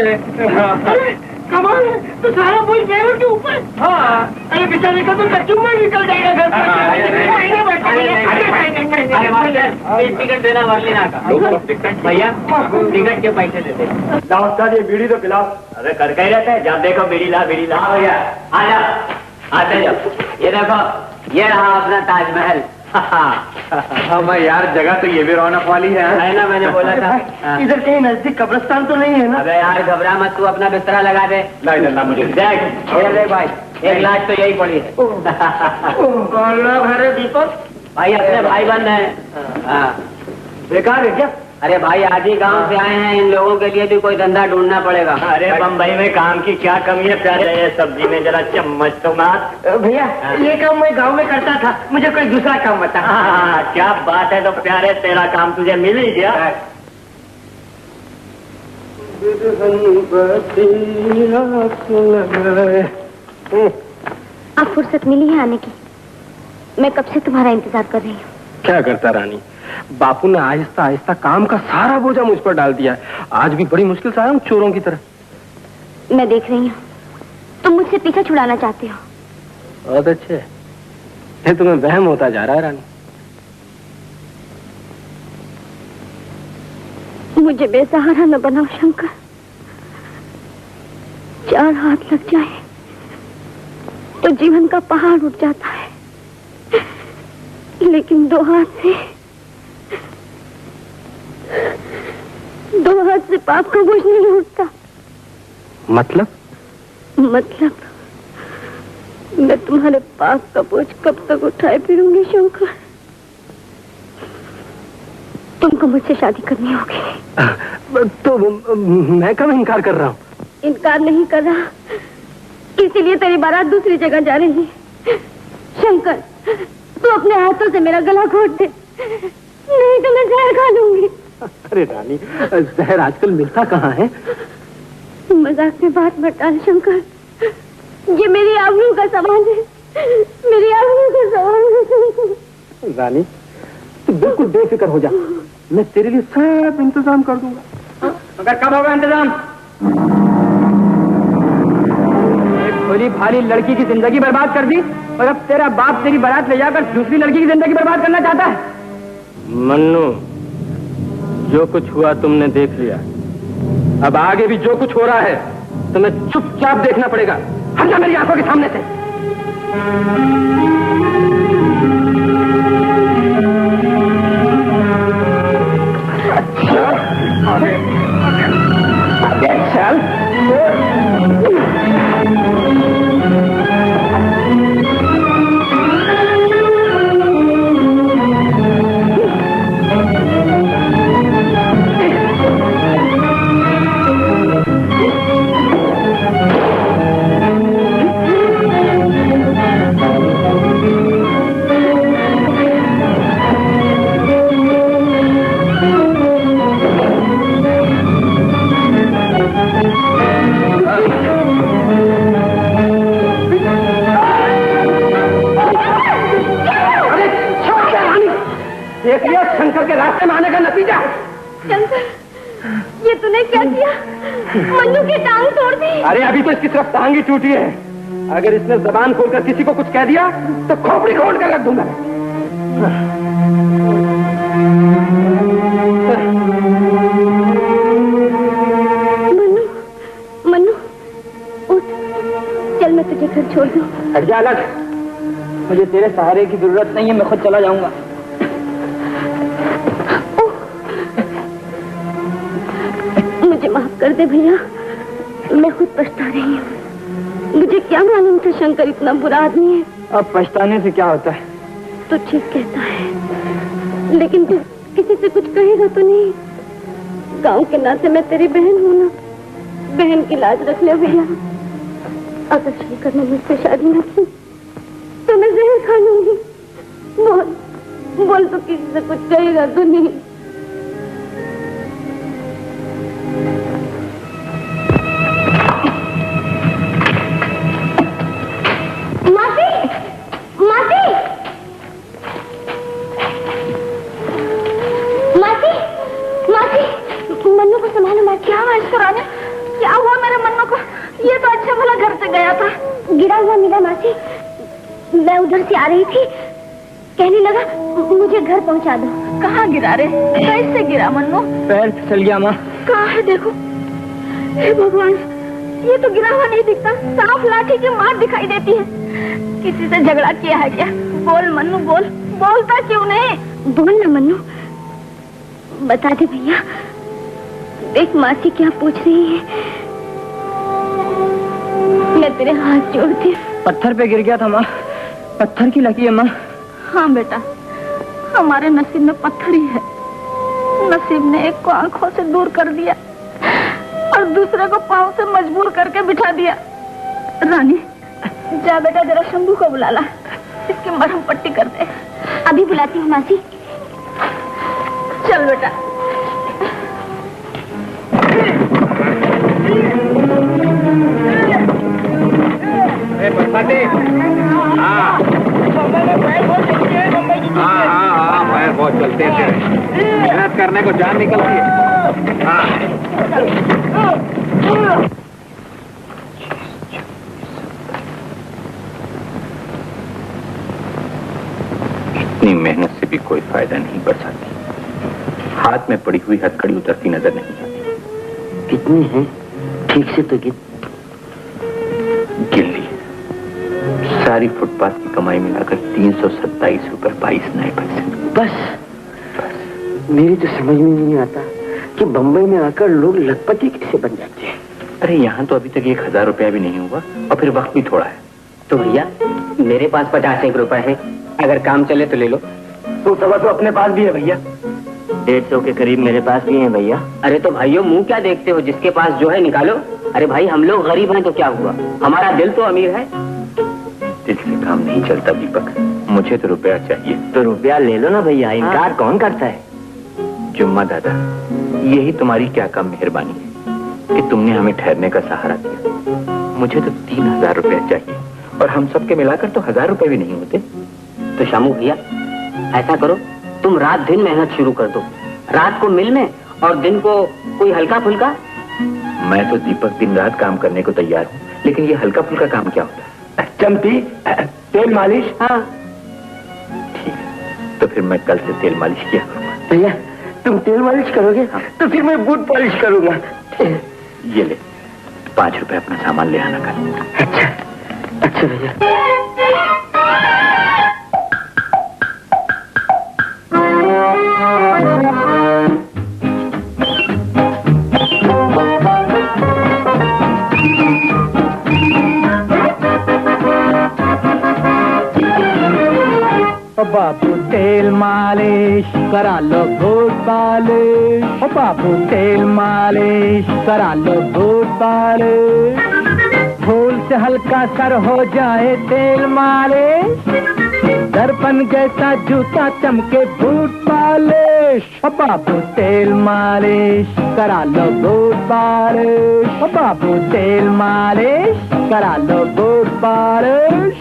कमाल है, तो सारा बोझ ड्राइवर के ऊपर। हाँ अरे बेचारे का तो बच्चों में निकल जाएगा घर से। टिकट देना वाली ना का भैया, टिकट के पैसे दे दे। ये बीड़ी तो पिलाओ। अरे करके ही रहते हैं, जब देखो बीड़ी ला भैया। आ जाओ, आते जाओ। ये देखो, ये रहा अपना ताजमहल। हाँ मैं यार, जगह तो ये भी रौनक वाली है ना, मैंने बोला था। इधर कहीं नजदीक कब्रिस्तान तो नहीं है ना? अबे यार घबरा मत, तू अपना बिस्तरा लगा दे। नहीं मुझे देख भाई, एक लाश तो यही पड़ी है। कौन लोग है दीपक? भाई अपने भाई बंद है। बेकार है क्या? अरे भाई आज ही गांव से आए हैं, इन लोगों के लिए भी कोई धंधा ढूंढना पड़ेगा। अरे बम्बई में काम की क्या कमी है प्यारे? ये सब्जी में जरा चम्मच तो मार। भैया ये काम मैं गांव में करता था, मुझे कोई दूसरा काम बता। क्या बात है, तो प्यारे तेरा काम तुझे मिल ही गया। अब फुर्सत मिली है आने की, मैं कब से तुम्हारा इंतजार कर रही हूँ। क्या करता रानी, बापू ने आहिस्ता आहिस्ता काम का सारा बोझा मुझ पर डाल दिया है। आज भी बड़ी मुश्किल से आया हूँ, चोरों की तरह। मैं देख रही हूँ, तुम मुझसे पीछा छुड़ाना चाहते हो। बहुत अच्छे, ये तुम्हें वहम होता जा रहा है रानी। मुझे बेसहारा न बनाओ शंकर। 4 हाथ लग जाए तो जीवन का पहाड़ उठ जाता है, लेकिन 2 हाथ से पाप का बोझ नहीं उठता। मतलब मैं तुम्हारे पाप का बोझ कब तक उठाए फिरूंगी शंकर? तुमको मुझसे शादी करनी होगी। तो मैं कब इनकार कर रहा हूँ? इनकार नहीं कर रहा, इसीलिए तेरी बारात दूसरी जगह जा रही है। शंकर, तू अपने हाथों से मेरा गला घोट दे, नहीं तो मैं जहर खा लूंगी। अरे रानी, जहर आजकल मिलता कहाँ है? मजाक में बात मत डाल शंकर, ये मेरी आबरू का सवाल है, मेरी आबरू का सवाल है। रानी, तू बिल्कुल बेफिक्र हो जा, मैं तेरे लिए सब इंतजाम कर दूंगा। मगर कब होगा इंतजाम? एक भोली भाली लड़की की जिंदगी बर्बाद कर दी और अब तेरा बाप तेरी बारात ले जाकर दूसरी लड़की की जिंदगी बर्बाद करना चाहता है। मन्नू, जो कुछ हुआ तुमने देख लिया, अब आगे भी जो कुछ हो रहा है तुम्हें चुपचाप देखना पड़ेगा। हट जा मेरी आंखों के सामने से। चल। देख लिया शंकर के रास्ते में आने का नतीजा। शंकर, ये तूने क्या किया? मन्नू की टांग तोड़ दी। अरे अभी तो इसकी सिर्फ टांग ही टूटी है, अगर इसने जबान खोलकर किसी को कुछ कह दिया तो खोपड़ी खोल कर रख दूंगा। मन्नू, उठ, चल मैं तुझे घर छोड़ दूं। हट जा अलग, मुझे तेरे सहारे की जरूरत नहीं है, मैं खुद चला जाऊंगा। मुझे माफ कर दे भैया, मैं खुद पछता रही हूँ। मुझे क्या मालूम था शंकर इतना बुरा आदमी है। अब पछताने से क्या होता है? तू ठीक कहता है, लेकिन तू किसी से कुछ कहेगा तो नहीं? गांव के नाते मैं तेरी बहन हूँ ना, बहन की लाज रख ले भैया। अगर शंकर ने मुझसे शादी न की तो मैं जहर खा लूंगी। बोल तो किसी से कुछ कहेगा तो नहीं? मन्नू को संभालो। मैं क्या हुआ इसको? राजा, क्या हुआ मेरे मन्नू को? ये तो अच्छा भला घर से गया था, गिरा हुआ मिला मासी। मैं उधर से आ रही थी, कहने लगा मुझे घर पहुंचा दो। कहाँ गिरा रे? कैसे गिरा मन्नू? पैर फिसल गया माँ। कहाँ है देखो? हे भगवान, ये तो गिरा हुआ नहीं दिखता, साफ लाठी की मार दिखाई देती है। किसी से झगड़ा किया है क्या? बोल मन्नू बोल, बोलता क्यों नहीं? बोल ना मन्नू, बता दे भैया। देख मासी क्या पूछ रही है। मैं तेरे हाथ जोड़ती। पत्थर पे गिर गया था माँ, पत्थर की लगी है माँ। हाँ बेटा, हमारे नसीब में पत्थर ही है। नसीब ने एक को आंखों से दूर कर दिया और दूसरे को पांव से मजबूर करके बिठा दिया। रानी, जा बेटा जरा शंभू को बुला ला, इसकी मरहम पट्टी कर दे। अभी बुलाती हूँ मासी। चल बेटा। पैर बहुत चलते हैं, मेहनत करने को जान निकलती है। इतनी मेहनत से भी कोई फायदा नहीं बरसाती। हाथ में पड़ी हुई हथकड़ी उतरती नजर नहीं आती। कितनी है? ठीक से तो गिन ली। सारी फुटपाथ की कमाई मिलाकर 327 रुपए 22 नए पैसे। बस मेरी तो समझ में नहीं आता कि बंबई में आकर लोग लखपति कैसे बन जाते हैं। अरे यहाँ तो अभी तक 1000 रुपया भी नहीं हुआ और फिर वक्त भी थोड़ा है। तो भैया मेरे पास 50 रुपए है, अगर काम चले तो ले लो। तो सवा तो अपने पास भी है भैया। 150 के करीब मेरे पास भी है भैया। अरे तो भाइयों मुंह क्या देखते हो, जिसके पास जो है निकालो। अरे भाई हम लोग गरीब हैं तो क्या हुआ, हमारा दिल तो अमीर है। दिल से काम नहीं चलता दीपक, मुझे तो रुपया चाहिए। तो रुपया ले लो ना भैया, इनकार कौन करता है। जुम्मा दादा, यही तुम्हारी क्या कम मेहरबानी है कि तुमने हमें ठहरने का सहारा दिया। मुझे तो 3000 रुपया चाहिए और हम सबके मिलाकर तो 1000 रुपए भी नहीं होते। तो शामू भैया ऐसा करो, तुम रात दिन मेहनत शुरू कर दो। रात को मिल में और दिन को कोई हल्का फुल्का। मैं तो दीपक दिन रात काम करने को तैयार हूँ, लेकिन ये हल्का फुल्का काम क्या होता है? चमटी, तेल मालिश। हाँ ठीक है, तो फिर मैं कल से तेल मालिश किया करूँगा। भैया तुम तेल मालिश करोगे? हाँ। तो फिर मैं बूट पॉलिश करूंगा। ये ले 5 रुपए अपना सामान ले आना कल। अच्छा भैया। बाबू तेल मालिश करा लो बूट पालिश। ओ बाबू तेल मालिश करा लो बूट पालिश। फूल से हल्का सर हो जाए तेल मालिश, दर्पण जैसा जूता चमके बूट पालिश। ओ बाबू तेल मालिश करा लो बूट पालिश। ओ बाबू तेल मालिश करा लो बूट पालिश।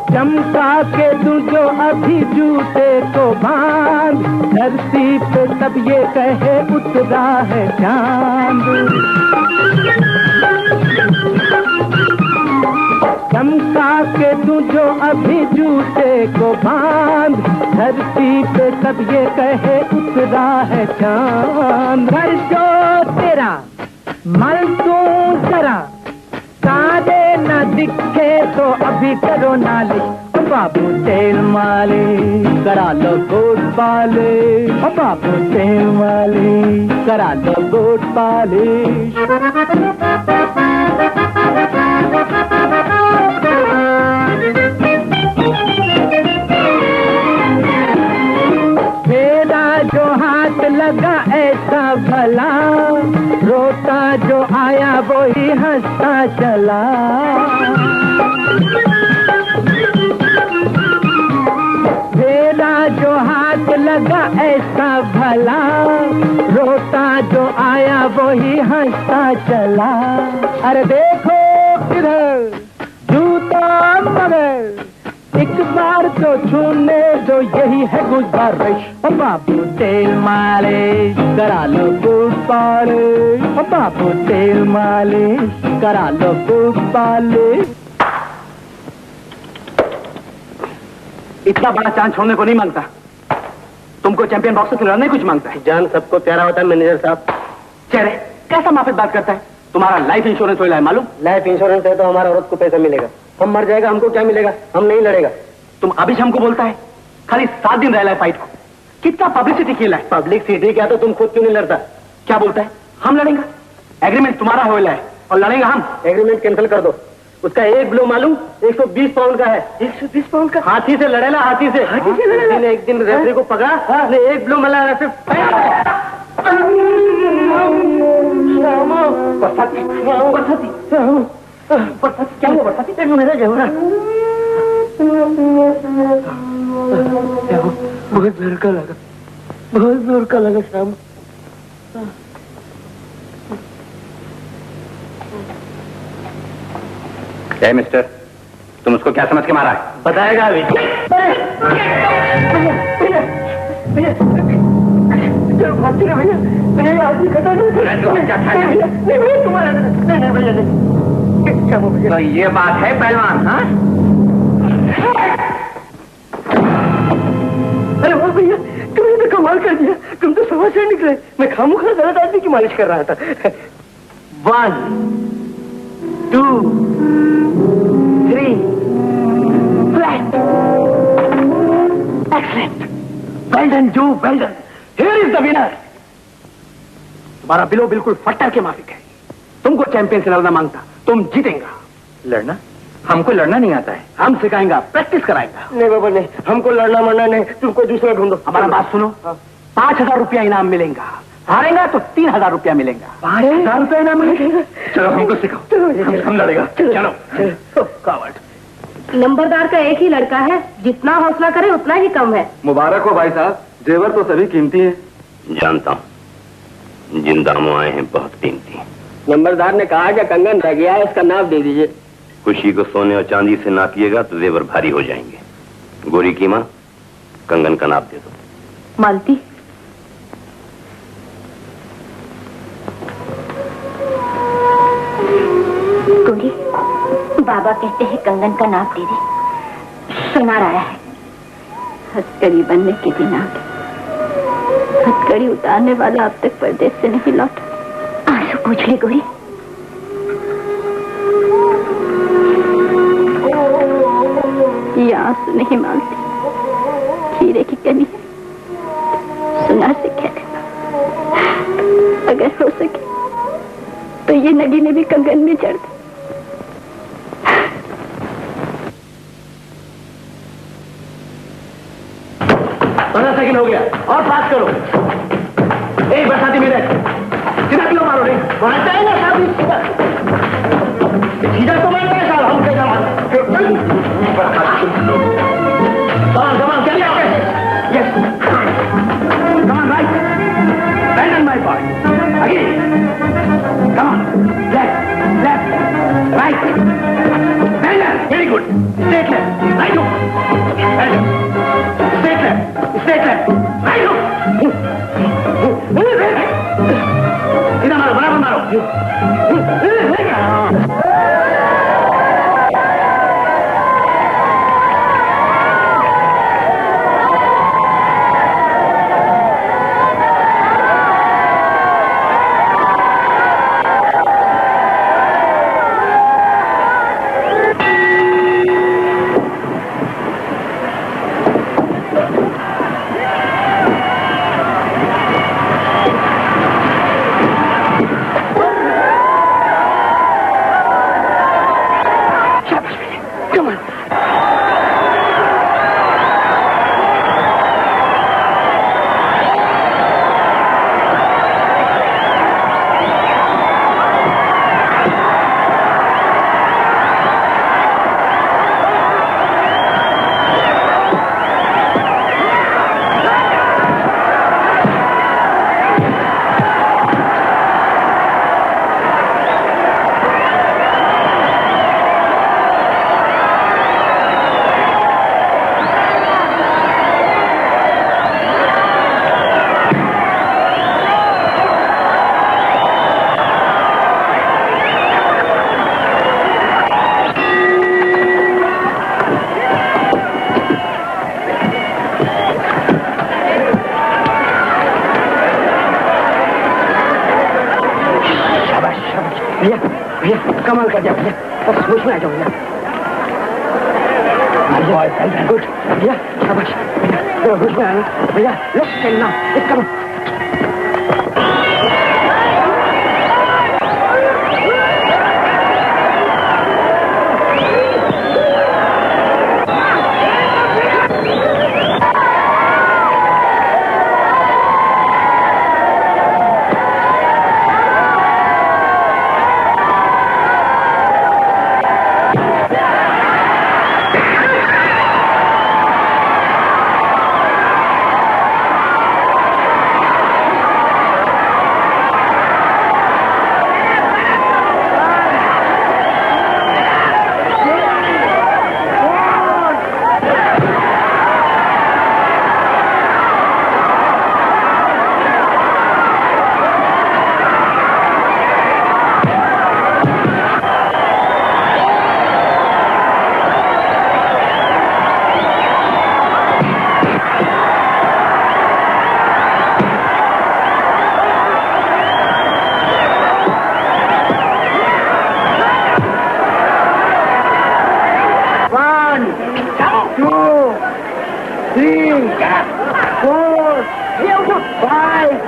चमका के दूं जो अभी जूते को बांध, धरती पे तब ये कहे उतरा है चांद। चमका के दूं जो अभी जूते को बांध, धरती पे तब ये कहे उतरा है चांद। घर जो तेरा मल तू जरा, तारे न दिखे तो अभी करो नालिश। बाबू तेल मालिश करा लो बूट पालिश। बाबू तेल मालिश करा लो बूट पालिश। मेरा जो हाथ लगा ऐसा भला, रोता जो आया वो ही हंसता चला। मेरा जो हाथ लगा ऐसा भला, रोता जो आया वो ही हंसता चला। अरे देखो किधर जूता मगर, एक बार तो छूने दो यही है गुजारिश। बाबू तेल मालिश करा लो बूट पालिश। बाबू तेल मालिश करा लो बूट पालिश। इतना बड़ा चांद छोड़ने को नहीं मांगता, तुमको चैंपियन बॉक्सर से लड़ने कुछ मांगता है। जान सबको प्यारा होता है मैनेजर साहब। चेहरे कैसा माफिक बात करता है। तुम्हारा लाइफ इंश्योरेंस हो है मालूम? लाइफ इंश्योरेंस है तो हमारा औरत को पैसा मिलेगा, हम मर जाएगा हमको क्या मिलेगा, हम नहीं लड़ेगा। तुम अभी हमको बोलता है खाली 7 दिन रह फाइट को, कितना पब्लिसिटी खेला है। पब्लिसिटी क्या, तो तुम खुद क्यों नहीं लड़ता? क्या बोलता है हम लड़ेंगे, एग्रीमेंट तुम्हारा होला है और लड़ेंगे हम। एग्रीमेंट कैंसिल कर दो। उसका एक ब्लो मालूम 120 पाउंड का है। 120 पाउंड का? हाथी से लड़ेला, हाथी से। एक दिन रेफरी को पकड़ा, एक ब्लो मला क्या हुआ बरसाती? मेरा जमरा बहुत जोर का लगा, बहुत जोर का लगा शाम। क्या मिस्टर, तुम उसको क्या समझ के मारा है? बताएगा अभी। भैया चलो भाग चले भैया। भैया आदमी खड़ा नहीं भैया तुम्हारा नहीं भैया नहीं। तो ये बात है पहलवान? हाँ अरे वाह भैया तुमने तो कमाल कर दिया। तुम तो समझ से निकले। मैं खामोखा गलत आदमी की मालिश कर रहा था। 1 2 3 फ्लैट। एक्सीलेंट। वेल डन जो well done. Here is the winner. तुम्हारा बिलो बिल्कुल फट्टर के माफिक है। तुमको चैंपियन से लड़ना मांगता, तुम जीतेगा। लड़ना? हमको लड़ना नहीं आता है। हम सिखाएंगा, प्रैक्टिस कराएंगा। नहीं बाबा नहीं, हमको लड़ना मरना नहीं। तुमको दूसरा ढूंढो। हमारा बात सुनो। 5,000 रुपया इनाम मिलेगा। हारेगा तो 3,000 रुपया मिलेगा। 5,000 रुपया इनाम मिलेगा। चलो हमको सिखाओ। हम लड़ेगा। चलो कावड़। नंबरदार का एक ही लड़का है, जितना हौसला करे उतना ही कम है। मुबारक हो भाई साहब, जेवर तो सभी कीमती है। जानता हूँ, जिन दामों आए हैं बहुत कीमती। नंबरदार ने कहा कि कंगन रह गया है, इसका नाप दे दीजिए। खुशी को सोने और चांदी से नापिएगा तो जेवर भारी हो जाएंगे। गोरी की माँ, कंगन का नाप दे दो। मालती, गोरी, बाबा कहते हैं कंगन का नाप दे दे। सुनार आया है। हथकड़ी बनने के दिन आ गए। हथकड़ी उतारने वाला अब तक परदेश से नहीं लौटा। आंसू पूछ ले गोरी। ये आंसू नहीं मांगती, हीरे की कनी है। सुनार से कह देना, अगर हो सके तो ये नगीने भी कंगन में चढ़ दे। 15 सेकंड हो गया और बात करो। बरसाती मेरे सीधा क्यों मारो? नहीं मारता है ना साहब, सीधा तो मारता है साहब। हम कैसा चलिए आगे। Yes come on right, bend on my part again. Come on left left right, bend. Very good. Straight left right हो, bend straight left straight left right हो। सीधा मारो, बराबर मारो। कमाल कर दिया भैया, बस होश में आ जाओ भैया। गुड भैया, शाबाश भैया, होश में आना भैया। लेफ्ट चलना, इसका 4, 5.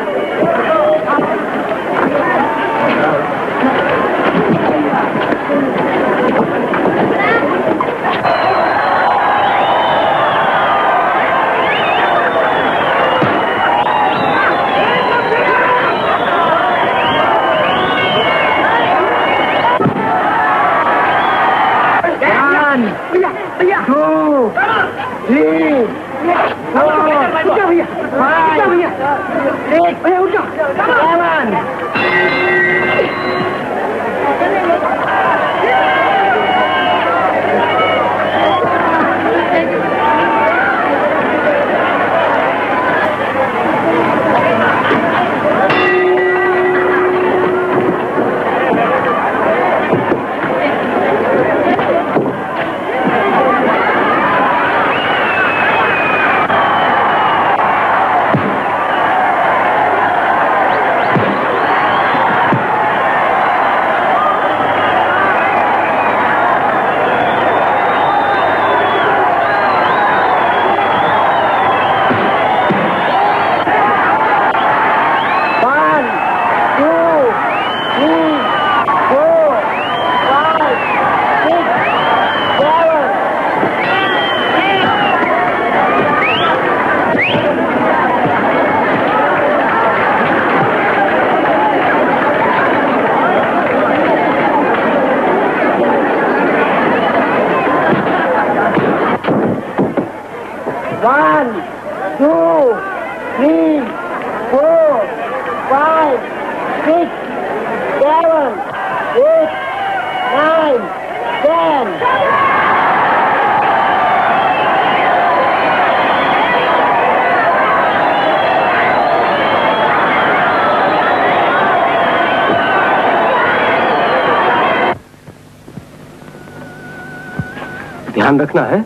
ध्यान रखना है,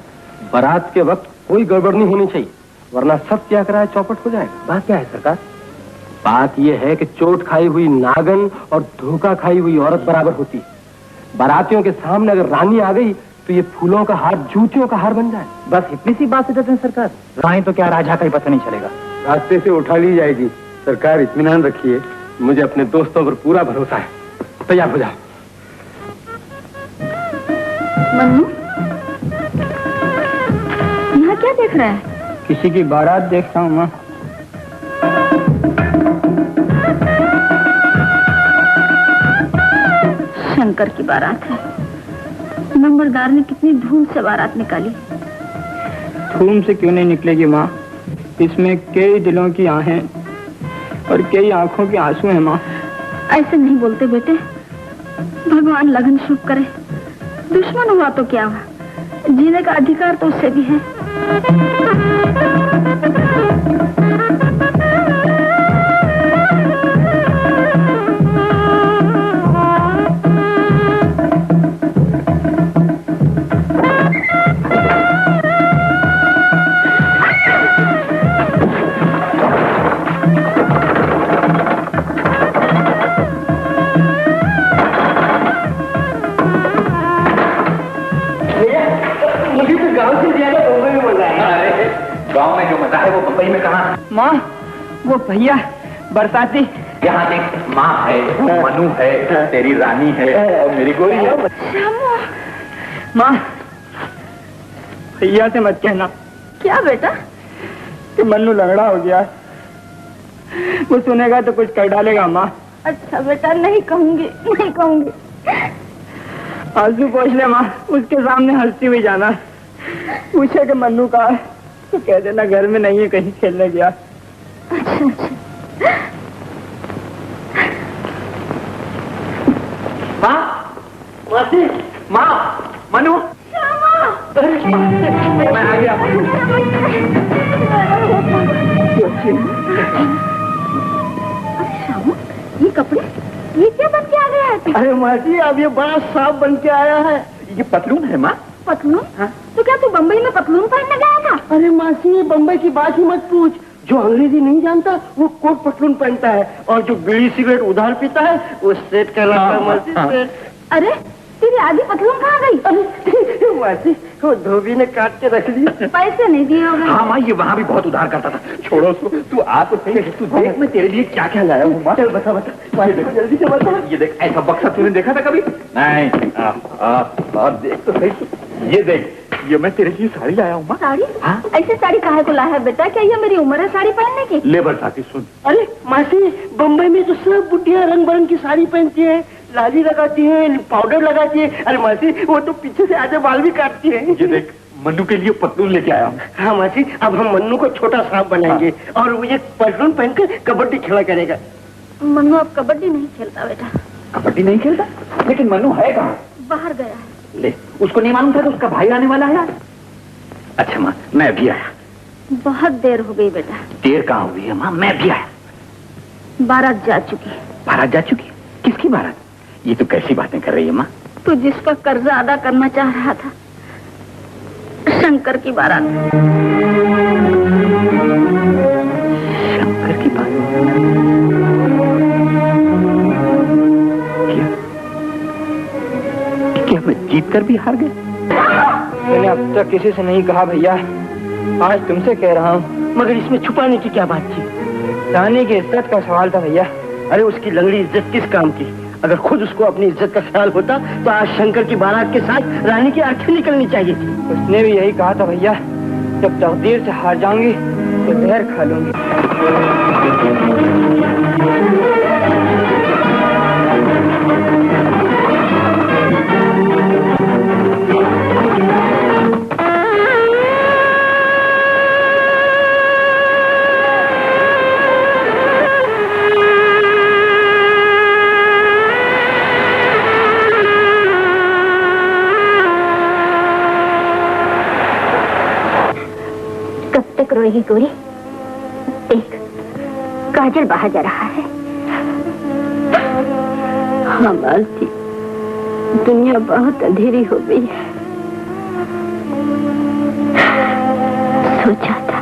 बारात के वक्त कोई गड़बड़ नहीं होनी चाहिए, वरना सब क्या कराए चौपट हो जाएगा। बात क्या है सरकार? बात यह है कि चोट खाई हुई नागन और धोखा खाई हुई औरत बराबर होती है। बारातियों के सामने अगर रानी आ गई तो ये फूलों का हार जूतियों का हार बन जाए। बस इतनी सी बात है सरकार। रानी तो क्या राजा का ही पता नहीं चलेगा, रास्ते से उठा ली जाएगी। सरकार इत्मीनान रखिए, मुझे अपने दोस्तों पर पूरा भरोसा है। तैयार हो जाओ। मन्नू, यहाँ क्या देख रहा है? किसी की बारात देखता हूँ माँ। शंकर की बारात है। नंबरदार ने कितनी धूम से बारात निकाली। धूम से क्यों नहीं निकलेगी माँ? इसमें कई दिलों की आहें और कई आंखों के आंसू हैं माँ। ऐसे नहीं बोलते बेटे, भगवान लगन शुभ करे। दुश्मन हुआ तो क्या हुआ, जीने का अधिकार तो उससे भी है। गांव में जो मजा है वो बम्बई में कहाँ? माँ, वो भैया बरसाती। यहाँ देख, माँ है, मनु है, तेरी रानी है और मेरी गोरी है। माँ, भैया से मत कहना। क्या बेटा? कि मन्नू लंगड़ा हो गया, वो सुनेगा तो कुछ कर डालेगा माँ। अच्छा बेटा, नहीं कहूंगी, नहीं कहूंगी। आंसू पोंछ ले माँ, उसके सामने हंसती हुई जाना। पूछे कि मन्नू कहाँ है तो कह देना घर में नहीं है, कहीं खेलने गया। अच्छा अच्छा। माँ, मासी, माँ, मनु, मैं आ गया। श्यामू, ये कपड़े ये क्या बन के आ गया है? अरे मासी, अब ये बड़ा साफ बन के आया है। ये पतलून है माँ। पतलून? हाँ? तो क्या तू बम्बई में पतलून पहनने गया था? अरे मासी, बम्बई की बात ही मत पूछ। जो अंग्रेजी नहीं जानता वो कोट पतलून पहनता है, और जो बीड़ी सिगरेट उधार पीता है वो सेठ कहलाता है। मासी सेठ। अरे तेरी आधी पतलून कहाँ गई? मासी वो धोबी ने काट के रख ली। पैसे नहीं दिए होंगे। हाँ माँ, ये वहाँ भी बहुत उधार करता था। छोड़ो उसको, तू आ तो सही। तू देख मैं तेरे लिए क्या क्या लाया हूँ। चल बता बता, ये देखो जल्दी से बता। ये देख, ऐसा बक्सा तूने देखा था कभी? नहीं। देख तो सही। ये देख, ये मैं तेरे लिए साड़ी लाया हूँ माँ। साड़ी? हाँ? ऐसे साड़ी काहे को लाया है बेटा? क्या ये मेरी उम्र है साड़ी पहनने की? ले बरसाती सुन। अरे मासी, बम्बई में तो सब बुढ़िया रंग बिरंग की साड़ी पहनती है, लाली लगाती है, पाउडर लगाती है। अरे मासी वो तो पीछे से आधे बाल भी काटती है। ये देख, मन्नू के लिए पतलून लेके आया हूँ। हाँ मासी, अब हम मन्नू को छोटा सांप बनाएंगे और वो ये पतलून पहनकर कबड्डी खेला करेगा। मन्नू अब कबड्डी नहीं खेलता बेटा। कबड्डी नहीं खेलता? लेकिन मन्नू है कहाँ? बाहर गया है। ले, उसको नहीं मालूम था तो उसका भाई आने वाला है। अच्छा माँ, मैं भी आया। बहुत देर हो गई बेटा। देर कहाँ हुई है माँ, मैं भी आया। बारात जा चुकी। बारात जा चुकी? किसकी बारात? ये तो कैसी बातें कर रही है माँ? तू जिसका कर्जा अदा करना चाह रहा था, शंकर की बारात। शंकर की बारात? क्या मैं जीत कर भी हार गया? मैंने अब तक किसी से नहीं कहा भैया, आज तुमसे कह रहा हूँ। मगर इसमें छुपाने की क्या बात थी? रानी की इज्जत का सवाल था भैया। अरे उसकी लंगड़ी इज्जत किस काम की? अगर खुद उसको अपनी इज्जत का ख्याल होता तो आज शंकर की बारात के साथ रानी की आंखें निकलनी चाहिए थी। उसने भी यही कहा था भैया, जब तकदीर से हार जाऊंगी तो जहर खा लूंगी। रोएगी गोरी? देख, काजल बाहर जा रहा है। हाँ मालती, दुनिया बहुत अंधेरी हो गई है। सोचा था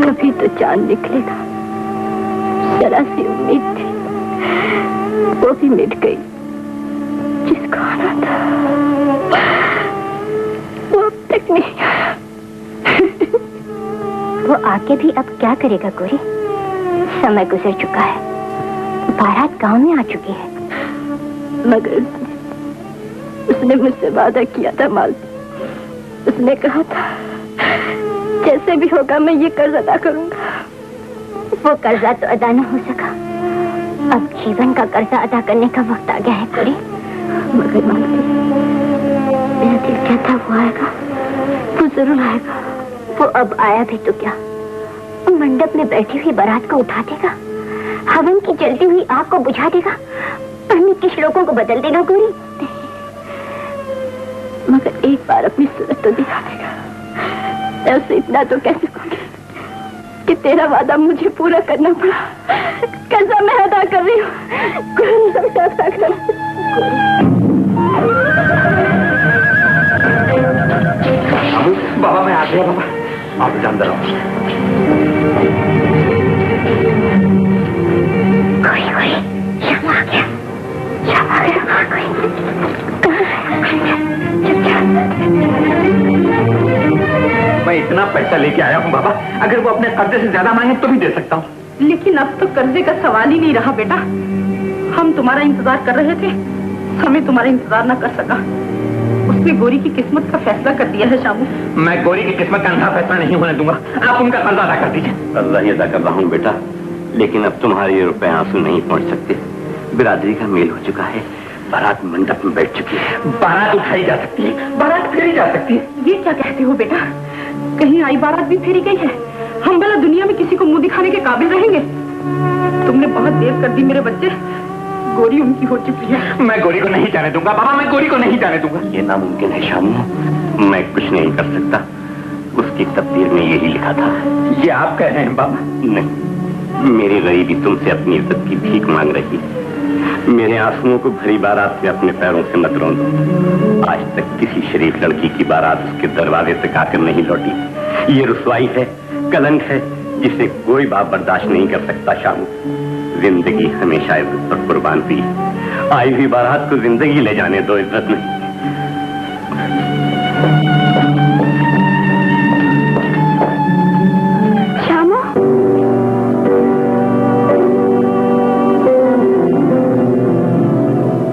कभी तो चांद निकलेगा, जरा सी उम्मीद थी, वो भी मिट गई। जिसको आना था वो अब तक नहीं आया। वो आके भी अब क्या करेगा गोरी? समय गुजर चुका है, बारात गांव में आ चुकी है। मगर उसने मुझसे वादा किया था मालती। उसने कहा था जैसे भी होगा मैं ये कर्ज अदा करूंगा। वो कर्जा तो अदा न हो सका, अब जीवन का कर्जा अदा करने का वक्त आ गया है गोरी। मगर मालती, मेरा दिल कहता वो आएगा, वो जरूर आएगा। वो अब आया भी तो क्या, मंडप में बैठी हुई बारात को उठा देगा, हवन की जलती हुई आग को बुझा देगा, पढ़ने के श्लोकों को बदल देगा गोरी। मगर एक बार अपनी सूरत तो दिखा देगा। मैं उसे इतना तो कह सकूंगी कि तेरा वादा मुझे पूरा करना पड़ा। कर्जा मैं अदा कर रही हूँ। बाबा मैं आ गया। बाबा आप जान दो। मैं इतना पैसा लेके आया हूँ बाबा, अगर वो अपने कर्जे से ज्यादा मांगे तो भी दे सकता हूँ। लेकिन अब तो कर्जे का सवाल ही नहीं रहा बेटा। हम तुम्हारा इंतजार कर रहे थे, हमें तुम्हारा इंतजार न कर सका। उसने गोरी की किस्मत का फैसला कर दिया है शामू। मैं गोरी की किस्मत का अंधा फैसला नहीं होने दूंगा। आप उनका कर्जा अदा कर दीजिए। कर्जा ही अदा कर रहा हूँ बेटा, लेकिन अब तुम्हारे रुपए आंसू नहीं पहुँच सकते। बिरादरी का मेल हो चुका है, बारात मंडप में बैठ चुकी है। बारात उठाई जा सकती है, बारात फेरी जा सकती है। ये क्या कहते हो बेटा? कहीं आई बारात भी फेरी गई है? हम भला दुनिया में किसी को मुंह दिखाने के काबिल रहेंगे? तुमने बहुत देर कर दी मेरे बच्चे। गोरी उनकी हो चुकी है। मैं गोरी को नहीं जाने दूंगा बाबा, मैं गोरी को नहीं जाने दूंगा। ये नामुमकिन है शामू, मैं कुछ नहीं कर सकता। उसकी तकदीर में यही लिखा था। ये आप कह रहे हैं बाबा? नहीं, मेरी गरीबी तुमसे अपनी इज्जत की भीख मांग रही। मेरे आंसुओं को भरी बारात से अपने पैरों से मत रोंदो। आज तक किसी शरीफ लड़की की बारात उसके दरवाजे तक आकर नहीं लौटी। ये रुसवाई है, कलंक है, जिसे कोई बाप बर्दाश्त नहीं कर सकता। शामू, जिंदगी हमेशा इज्जत पर कुर्बान हुई आई हुई बारात को जिंदगी ले जाने दो, इज्जत नहीं। श्यामू,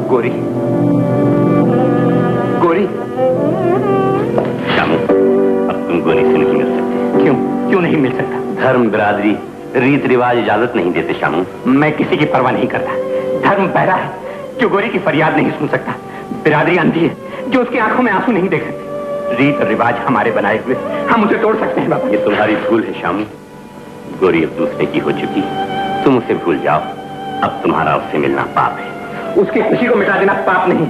गोरी, गोरी। श्यामू, अब तुम गोरी से नहीं मिल सकते। क्यों नहीं मिल सकता? धर्म, बिरादरी, रीत रिवाज इजाजत नहीं देते श्यामू। मैं किसी की परवाह नहीं करता। धर्म बहरा है जो गोरी की फरियाद नहीं सुन सकता। बिरादरी अंधी है जो उसकी आंखों में आंसू नहीं देख सकती। रीत और रिवाज हमारे बनाए हुए, हम उसे तोड़ सकते हैं बाबा। ये तुम्हारी भूल है श्यामू। गोरी अब दूसरे की हो चुकी, तुम उसे भूल जाओ। अब तुम्हारा उससे मिलना पाप है। उसकी खुशी को मिटा देना पाप नहीं।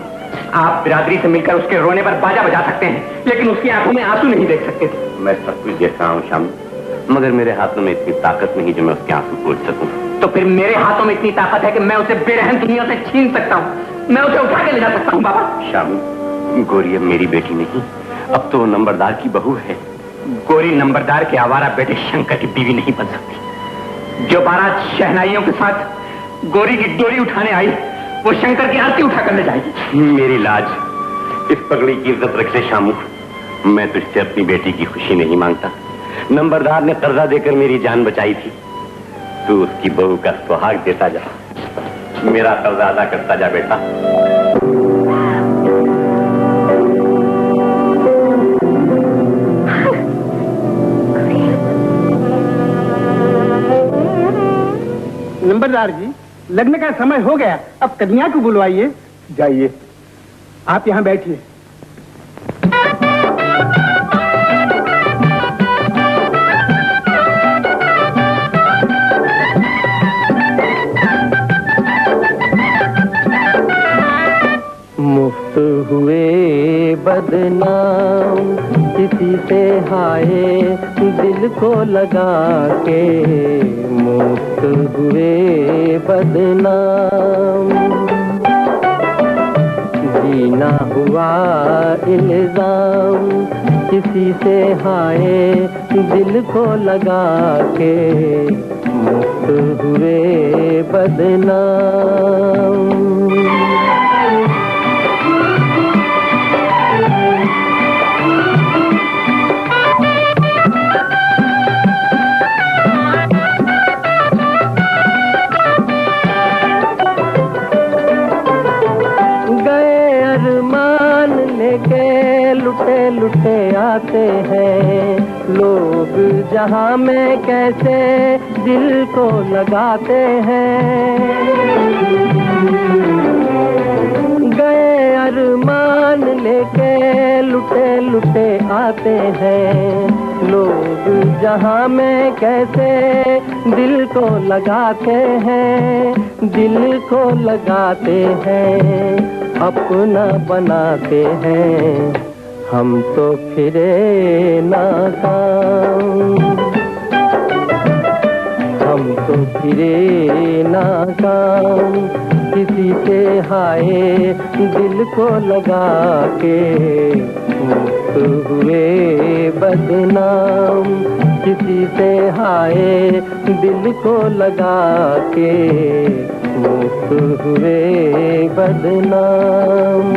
आप बिरादरी से मिलकर उसके रोने पर बाजा बजा सकते हैं, लेकिन उसकी आंखों में आंसू नहीं देख सकते। मैं सब कुछ देख रहा हूँ श्यामू, मगर मेरे हाथों में इतनी ताकत नहीं जो मैं उसके आंसू पोंछ सकूं। तो फिर मेरे हाथों में इतनी ताकत है कि मैं उसे बेरहम दुनिया से छीन सकता हूँ। मैं उसे उठा के ले जा सकता हूँ बाबा। श्यामू, गोरी अब मेरी बेटी नहीं, अब तो वो नंबरदार की बहू है। गोरी नंबरदार के आवारा बेटे शंकर की बीवी नहीं बन सकती। जो बारात शहनाइयों के साथ गोरी की डोरी उठाने आई, वो शंकर की आरती उठा कर ले जाएगी। मेरी लाज, इस पगड़ी की इज्जत रख ले श्यामू। मैं तुझसे अपनी बेटी की खुशी नहीं मांगता। नंबरदार ने कर्जा देकर मेरी जान बचाई थी, तू उसकी बहू का सुहाग देता जा। मेरा कर्जा अदा करता जा बेटा। नंबरदार जी, लगने का समय हो गया, अब कन्या को बुलवाइए। जाइए, आप यहाँ बैठिए। मुफ्त हुए बदनाम किसी से हाय दिल को लगा के, मुफ्त हुए बदनाम। जीना हुआ इल्जाम किसी से हाय दिल को लगा के, मुफ्त हुए बदनाम। लुटे लुटे आते हैं लोग जहां में, कैसे दिल को लगाते हैं। गए अरमान लेके लुटे लुटे आते हैं लोग जहां में, कैसे दिल को लगाते हैं, दिल को लगाते हैं, अपना बनाते हैं। हम तो फिरे नाकाम, हम तो फिरे नाकाम किसी से हाय दिल को लगा के, मुफ्त हुए बदनाम किसी से हाय दिल को लगा के, मुफ्त हुए बदनाम।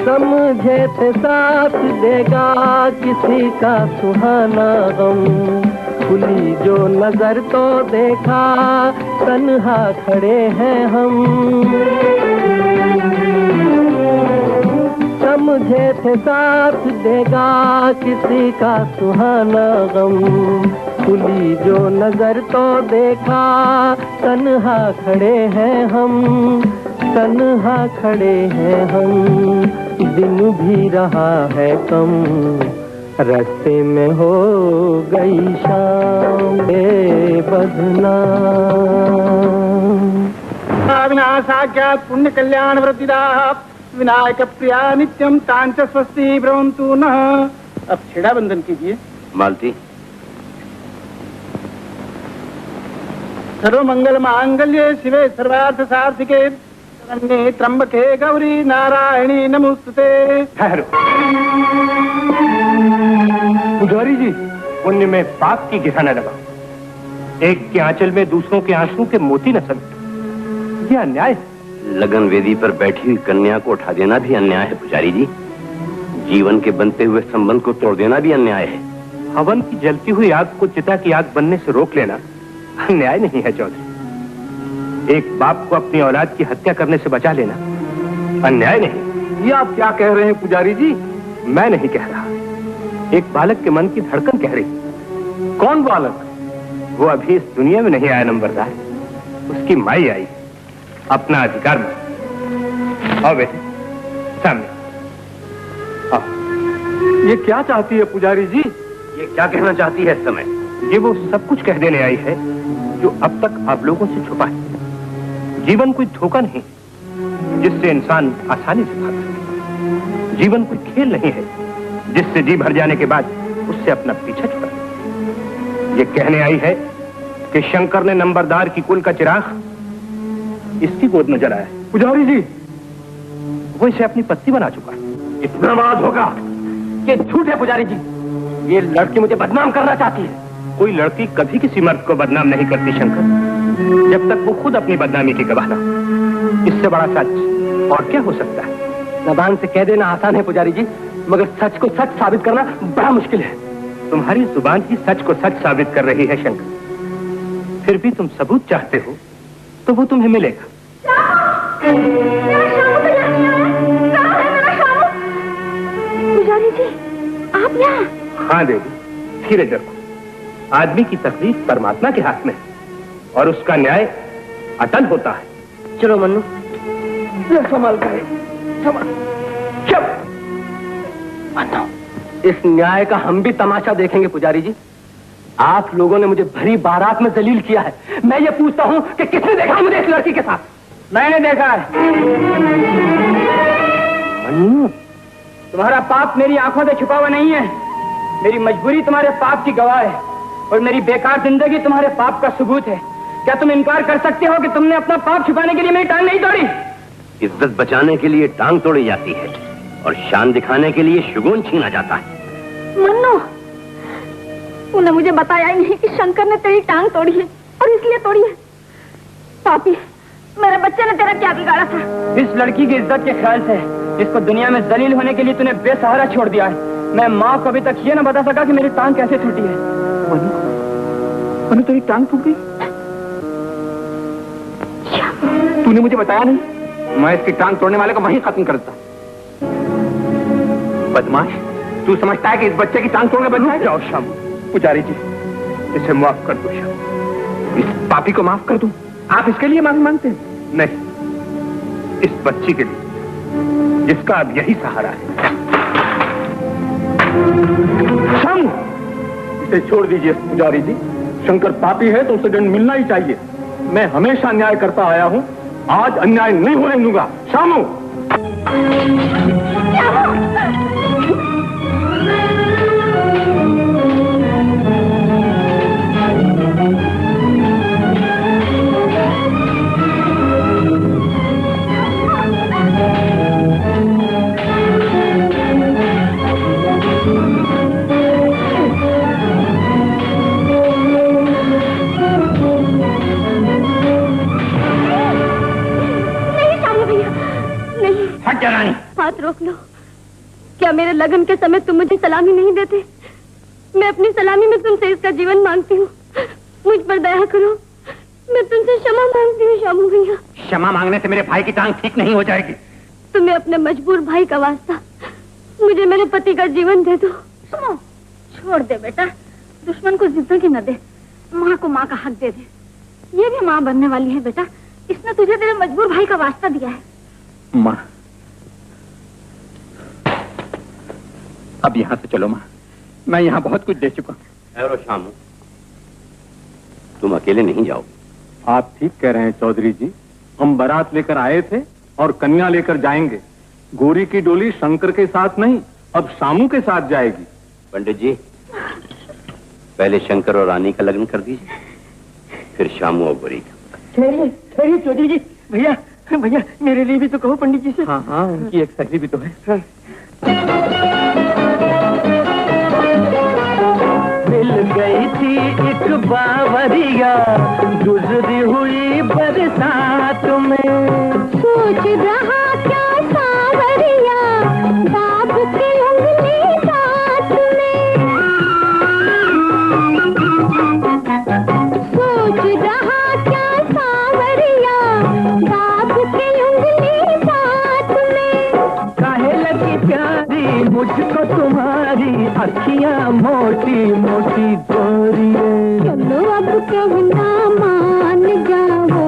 समझे थे साथ देगा किसी का सुहाना गम, खुली जो नजर तो देखा तन्हा खड़े हैं हम। समझे थे साथ देगा किसी का सुहाना गम, खुली जो नजर तो देखा तन्हा खड़े हैं हम, तन्हा खड़े हैं हम। दिन भी रहा है कम, रास्ते में हो गई शाम बदनाम। विनाशाख्या पुण्य कल्याण वृद्धिदा विनायक प्रिया नित्यम तांच स्वस्ति भ्रवन्तु नः। अब छेड़ा बंधन कीजिए। मालती, सर्वमंगल मांगल्ये शिवे सर्वार्थ साधिके शरण्ये त्र्यंबके गौरी नारायणी नमोस्तुते। ठहरो पुजारी जी, पुण्य में पाप की गिरा न लगा। एक के आंचल में दूसरों के आंसू के मोती न समेट, यह अन्याय है। लगन वेदी पर बैठी हुई कन्या को उठा देना भी अन्याय है पुजारी जी। जीवन के बनते हुए संबंध को तोड़ देना भी अन्याय है। हवन की जलती हुई आग को चिता की आग बनने से रोक लेना अन्याय नहीं है चौधरी। एक बाप को अपनी औलाद की हत्या करने से बचा लेना अन्याय नहीं। ये आप क्या कह रहे हैं पुजारी जी? मैं नहीं कह रहा, एक बालक के मन की धड़कन कह रही। कौन बालक? वो अभी इस दुनिया में नहीं आया नंबरदार, उसकी माई आई, अपना अधिकार में। आओ बेटे सामने आओ। ये क्या चाहती है पुजारी जी? ये क्या कहना चाहती है इस समय? ये वो सब कुछ कह देने आई है जो अब तक आप लोगों से छुपा है। जीवन कोई धोखा नहीं जिससे इंसान आसानी से भाग सके। जीवन कोई खेल नहीं है जिससे जी भर जाने के बाद उससे अपना पीछा छुड़ा। ये कहने आई है कि शंकर ने नंबरदार की कुल का चिराग इसकी गोद में जलाया है। पुजारी जी, वो इसे अपनी पत्नी बना चुका है। इतना बात होगा? ये झूठ है पुजारी जी, ये लड़की मुझे बदनाम करना चाहती है। कोई लड़की कभी किसी मर्द को बदनाम नहीं करती शंकर, जब तक वो खुद अपनी बदनामी की गवाह ना। इससे बड़ा सच और क्या हो सकता है? जबान से कह देना आसान है पुजारी जी, मगर सच को सच साबित करना बड़ा मुश्किल है। तुम्हारी जुबान ही सच को सच साबित कर रही है शंकर। फिर भी तुम सबूत चाहते हो तो वो तुम्हें मिलेगा। पुजारी जी, आप यहाँ? हाँ देवी, धीरे रखो। आदमी की तकलीफ परमात्मा के हाथ में है और उसका न्याय अटल होता है। चलो मन्नू, संभाल कर चुप। मन्नू, इस न्याय का हम भी तमाशा देखेंगे पुजारी जी। आप लोगों ने मुझे भरी बारात में जलील किया है। मैं ये पूछता हूँ कि किसने देखा है मुझे इस लड़की के साथ? मैंने देखा है। मन्नू, तुम्हारा पाप मेरी आंखों से छुपा हुआ नहीं है। मेरी मजबूरी तुम्हारे पाप की गवाह है और मेरी बेकार जिंदगी तुम्हारे पाप का सबूत है। क्या तुम इनकार कर सकते हो कि तुमने अपना पाप छुपाने के लिए मेरी टांग नहीं तोड़ी? इज्जत बचाने के लिए टांग तोड़ी जाती है और शान दिखाने के लिए शुगुन छीना जाता है। मन्नू, तूने मुझे बताया ही नहीं कि शंकर ने तेरी टांग तोड़ी है और इसलिए तोड़ी है। पापी, मेरे बच्चे ने तेरा क्या बिगाड़ा था? इस लड़की की इज्जत के ख्याल से जिसको दुनिया में जलील होने के लिए तूने बेसहारा छोड़ दिया है। मैं माँ को अभी तक ये न बता सका कि मेरी टांग कैसे टूटी है। तेरी टांग टूट गई? तूने मुझे बताया नहीं, मैं इसकी टांग तोड़ने वाले को वहीं खत्म कर देता। बदमाश, तू समझता है कि इस बच्चे की टांग तोड़ने बदमाश? जाओ शाम। पुजारी जी, इसे माफ कर दो शाम। इस पापी को माफ कर दूं? आप इसके लिए माफी मांगते हैं? नहीं, इस बच्ची के लिए जिसका अब यही सहारा है। शाम, इसे छोड़ दीजिए पुजारी जी। शंकर पापी है तो उसे दंड मिलना ही चाहिए। मैं हमेशा अन्याय करता आया हूँ, आज अन्याय नहीं होने दूंगा। शामू, हाथ रोक लो। क्या मेरे लगन के समय तुम मुझे सलामी नहीं देते? मैं अपनी सलामी में तुमसे इसका जीवन मांगती हूँ। मुझ पर दया करो, मैं तुमसे क्षमा मांगती हूँ शामू भैया। क्षमा मांगने से मेरे भाई की टांग ठीक नहीं हो जाएगी। तुम्हें अपने मजबूर भाई का वास्ता, मुझे मेरे पति का जीवन दे दो। सुनो, छोड़ दे बेटा, दुश्मन को जिंदगी न दे, माँ को माँ का हक दे दे। ये भी माँ बनने वाली है बेटा, इसने तुझे तेरे मजबूर भाई का वास्ता दिया है। माँ, अब यहाँ से चलो माँ, मैं यहाँ बहुत कुछ दे चुका हूँ। ठहरो शामू, तुम अकेले नहीं जाओ। आप ठीक कह रहे हैं चौधरी जी, हम बारात लेकर आए थे और कन्या लेकर जाएंगे। गोरी की डोली शंकर के साथ नहीं, अब शामू के साथ जाएगी। पंडित जी, पहले शंकर और रानी का लगन कर दीजिए। फिर शामू और गोरी का। ठहरिए ठहरिए चौधरी जी। भैया भैया मेरे लिए भी तो कहो पंडित जी से। हाँ हाँ, उनकी एक सखी भी तो है। हाँ। मिल गई थी एक बावरिया गुजरी हुई बरसात में, सोच रहा क्या सावरिया दाब के उंगली दांत में, सोच रहा क्या सावरिया दाब के उंगली दांत में। काहे लगी प्यारी मुझको तुम्हारी अखियां मोटी मोटी गोरी। चलो अब कहना मान जाओ